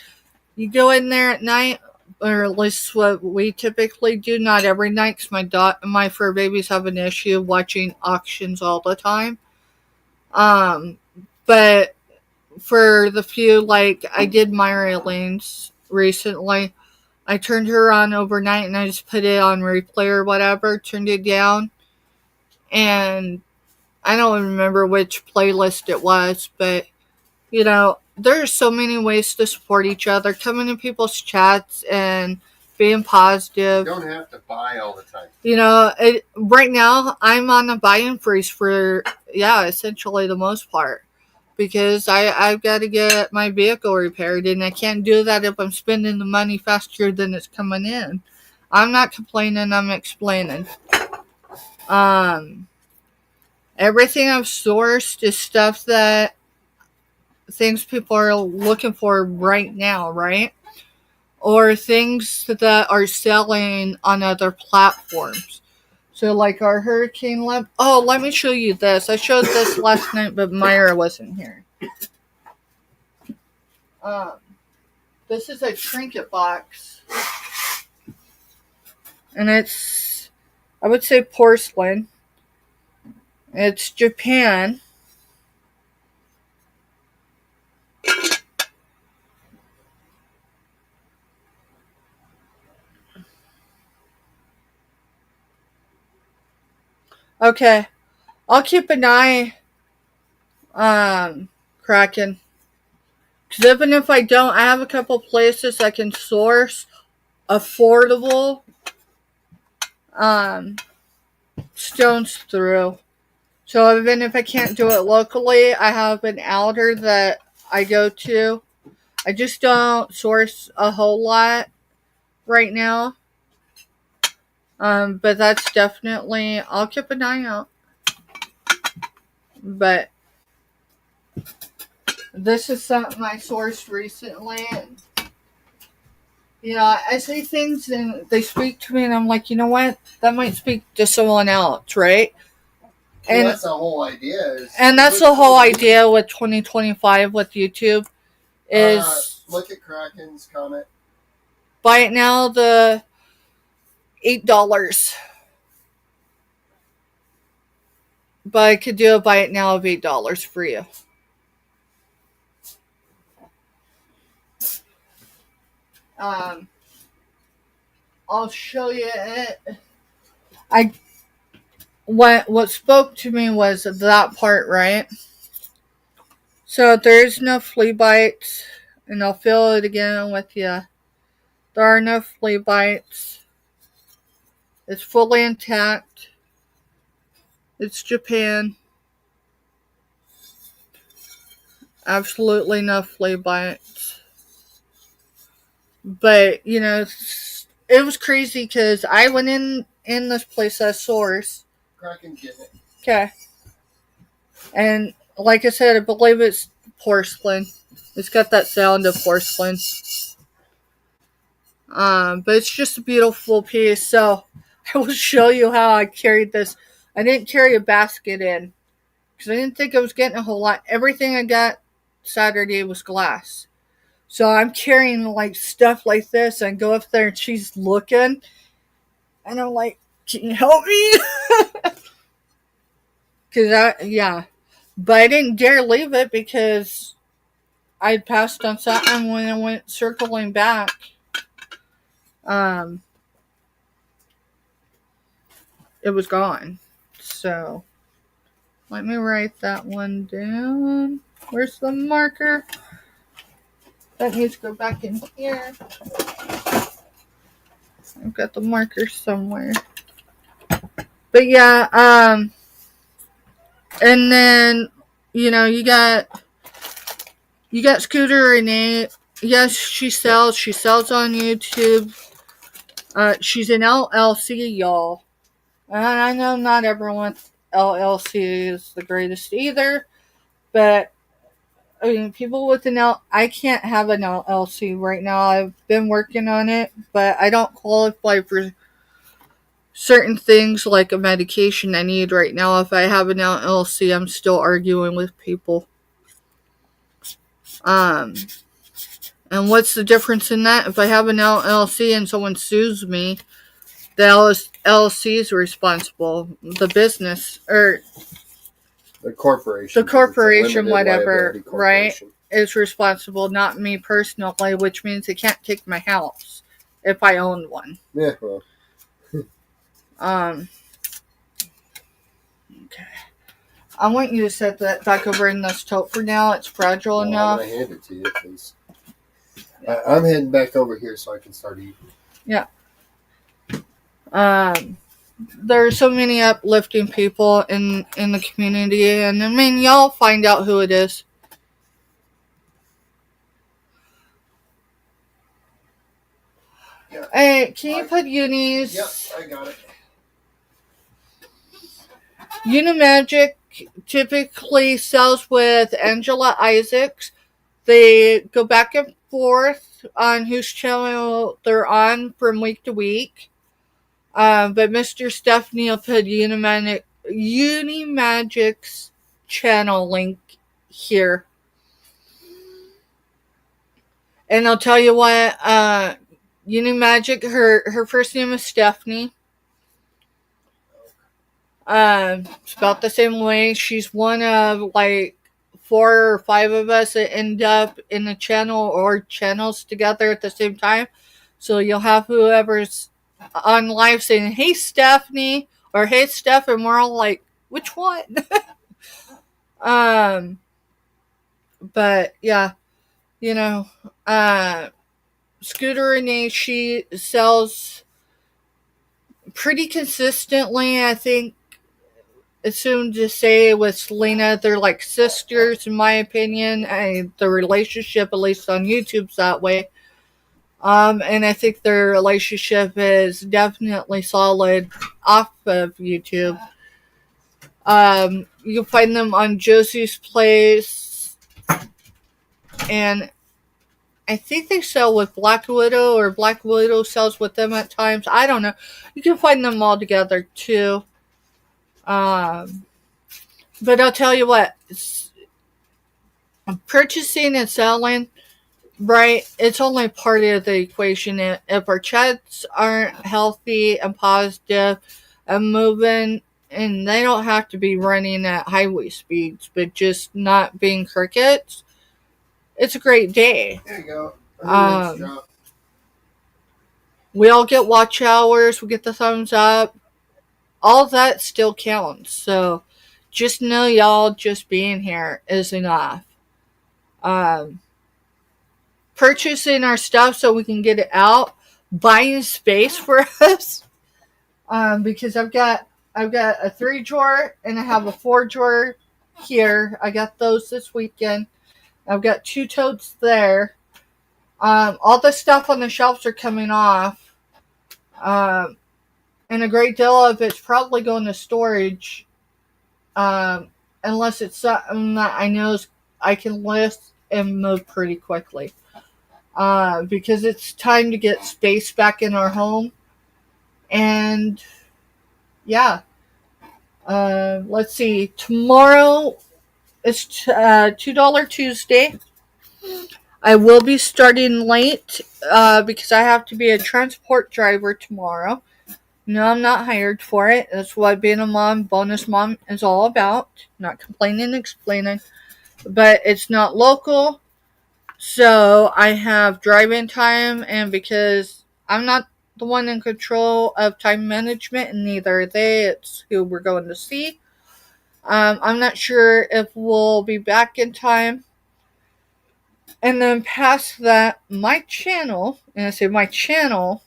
You go in there at night, or at least what we typically do, not every night, because my fur babies have an issue watching auctions all the time. But for the few, like I did Myra Elaine's recently, I turned her on overnight and I just put it on replay or whatever, turned it down, and I don't remember which playlist it was, but there's so many ways to support each other. Coming in people's chats and being positive. You don't have to buy all the time. Right now, I'm on a buy-in freeze for, essentially the most part. Because I've got to get my vehicle repaired, and I can't do that if I'm spending the money faster than it's coming in. I'm not complaining, I'm explaining. Everything I've sourced is stuff that things people are looking for right now, right? Or things that are selling on other platforms. So like our hurricane lamp. Oh, let me show you this. I showed this last night, but Myra wasn't here. This is a trinket box. And it's, I would say porcelain. It's Japan. Okay. I'll keep an eye Kraken. Because even if I don't, I have a couple places I can source affordable stones through. So even if I can't do it locally, I have an outer that I go to. I just don't source a whole lot right now. But that's definitely, I'll keep an eye out. But this is something I sourced recently. And, I say things and they speak to me and I'm like, you know what? That might speak to someone else, right? And that's the whole idea. And that's the whole idea with 2025 with YouTube is... look at Kraken's comment. Buy it now, the $8. But I could do a buy it now of $8 for you. I'll show you it. What spoke to me was that part, right? So there's no flea bites, and I'll feel it again with you. There are no flea bites. It's fully intact. It's Japan. Absolutely no flea bites. But, it was crazy because I went in this place as source. Kraken getting it. Okay. And like I said, I believe it's porcelain. It's got that sound of porcelain. But it's just a beautiful piece. So I will show you how I carried this. I didn't carry a basket in because I didn't think I was getting a whole lot. Everything I got Saturday was glass. So I'm carrying like stuff like this. I go up there and she's looking. And I'm like, can you help me? But I didn't dare leave it because I passed on something when I went circling back. It was gone. So let me write that one down. Where's the marker? That needs to go back in here. I've got the marker somewhere. But yeah, and then you got Scooter Renee. Yes, she sells on YouTube. She's an LLC, y'all. And I know not everyone's LLC is the greatest either, but I mean, people with I can't have an LLC right now. I've been working on it, but I don't qualify for certain things like a medication I need right now. If I have an LLC, I'm still arguing with people. And what's the difference in that? If I have an LLC and someone sues me, the LLC is responsible. The business, or the corporation, whatever, right, is responsible, not me personally, which means they can't take my house if I own one. Yeah, well. Okay. I want you to set that back over in this tote for now. It's fragile enough. I'm going to hand it to you, please. I'm heading back over here so I can start eating. Yeah. There are so many uplifting people in the community, and I mean, y'all find out who it is. Yeah. Hey, can you put unis? Yep, I got it. Unimagic typically sells with Angela Isaacs. They go back and forth on whose channel they're on from week to week. But Mr. Stephanie will put Unimagic's channel link here. And I'll tell you what, Unimagic, her first name is Stephanie. Spelled the same way. She's one of like 4 or 5 of us that end up in a channel or channels together at the same time. So you'll have whoever's on live saying, "Hey Stephanie," or "Hey Steph," and we're all like, "Which one?" But yeah, Scooter Renee, she sells pretty consistently. I think it's soon to say with Selena, they're like sisters, in my opinion. The relationship, at least on YouTube's that way. And I think their relationship is definitely solid off of YouTube. You can find them on Josie's Place, and I think they sell with Black Widow, or Black Widow sells with them at times. I don't know. You can find them all together too. But I'll tell you what, purchasing and selling, right, it's only part of the equation. If our chats aren't healthy and positive and moving, and they don't have to be running at highway speeds, but just not being crickets, it's a great day. There you go. We all get watch hours, we get the thumbs up. All that still counts. So just know y'all just being here is enough. Purchasing our stuff so we can get it out, buying space for us. Because I've got a 3-drawer and I have a 4-drawer here. I got those this weekend. I've got 2 totes there. All the stuff on the shelves are coming off. And a great deal of it's probably going to storage. Unless it's something that I know I can list and move pretty quickly. Because it's time to get space back in our home. And yeah. Let's see. Tomorrow is $2 Tuesday. I will be starting late because I have to be a transport driver tomorrow. No, I'm not hired for it. That's what being a mom, bonus mom, is all about. Not complaining, explaining. But it's not local. So I have driving time, and because I'm not the one in control of time management, and neither are they, it's who we're going to see. I'm not sure if we'll be back in time. And then past that, my channel, and I say my channel,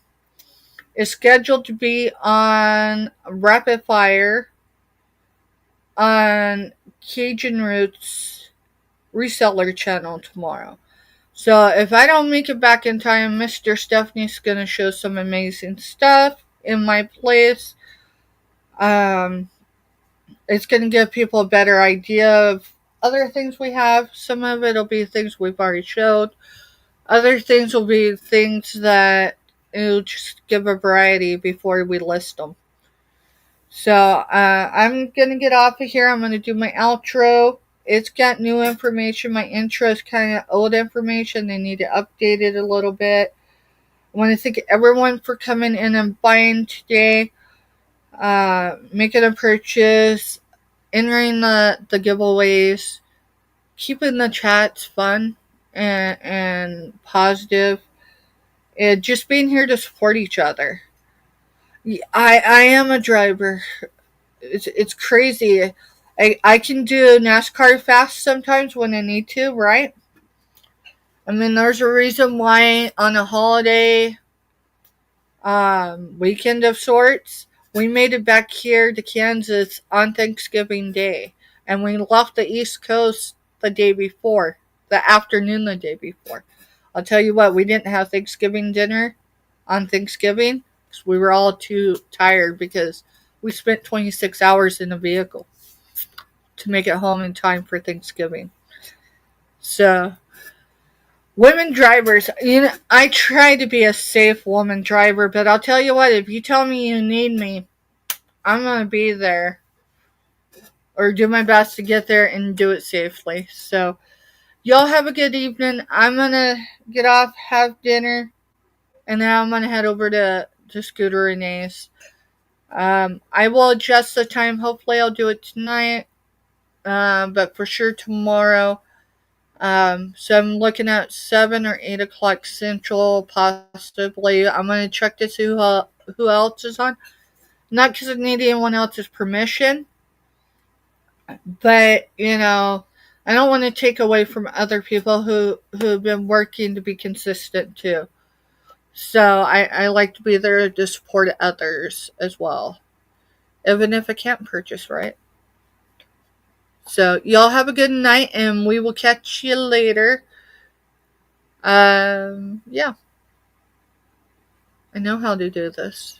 is scheduled to be on Rapid Fire on Cajun Roots reseller channel tomorrow. So if I don't make it back in time, Mr. Stephanie's going to show some amazing stuff in my place. It's going to give people a better idea of other things we have. Some of it will be things we've already showed. Other things will be things that it'll just give a variety before we list them. So I'm going to get off of here. I'm going to do my outro. It's got new information. My intro is kind of old information. They need to update it a little bit. I want to thank everyone for coming in and buying today. Making a purchase. Entering the giveaways. Keeping the chats fun and positive. And just being here to support each other. I am a driver. It's crazy. I can do NASCAR fast sometimes when I need to, right? I mean, there's a reason why on a holiday weekend of sorts, we made it back here to Kansas on Thanksgiving Day. And we left the East Coast the day before, the afternoon the day before. I'll tell you what, we didn't have Thanksgiving dinner on Thanksgiving because we were all too tired because we spent 26 hours in a vehicle to make it home in time for Thanksgiving. So, women drivers, I try to be a safe woman driver, but I'll tell you what, if you tell me you need me, I'm going to be there or do my best to get there and do it safely. So, y'all have a good evening. I'm going to get off, have dinner, and then I'm going to head over to Scooter Renee's. I will adjust the time. Hopefully I'll do it tonight, but for sure tomorrow. So I'm looking at 7 or 8 o'clock Central, possibly. I'm going to check to see who else is on. Not because I need anyone else's permission, but, I don't want to take away from other people who have been working to be consistent too. So I like to be there to support others as well, even if I can't purchase, right? So y'all have a good night, and we will catch you later. Yeah. I know how to do this.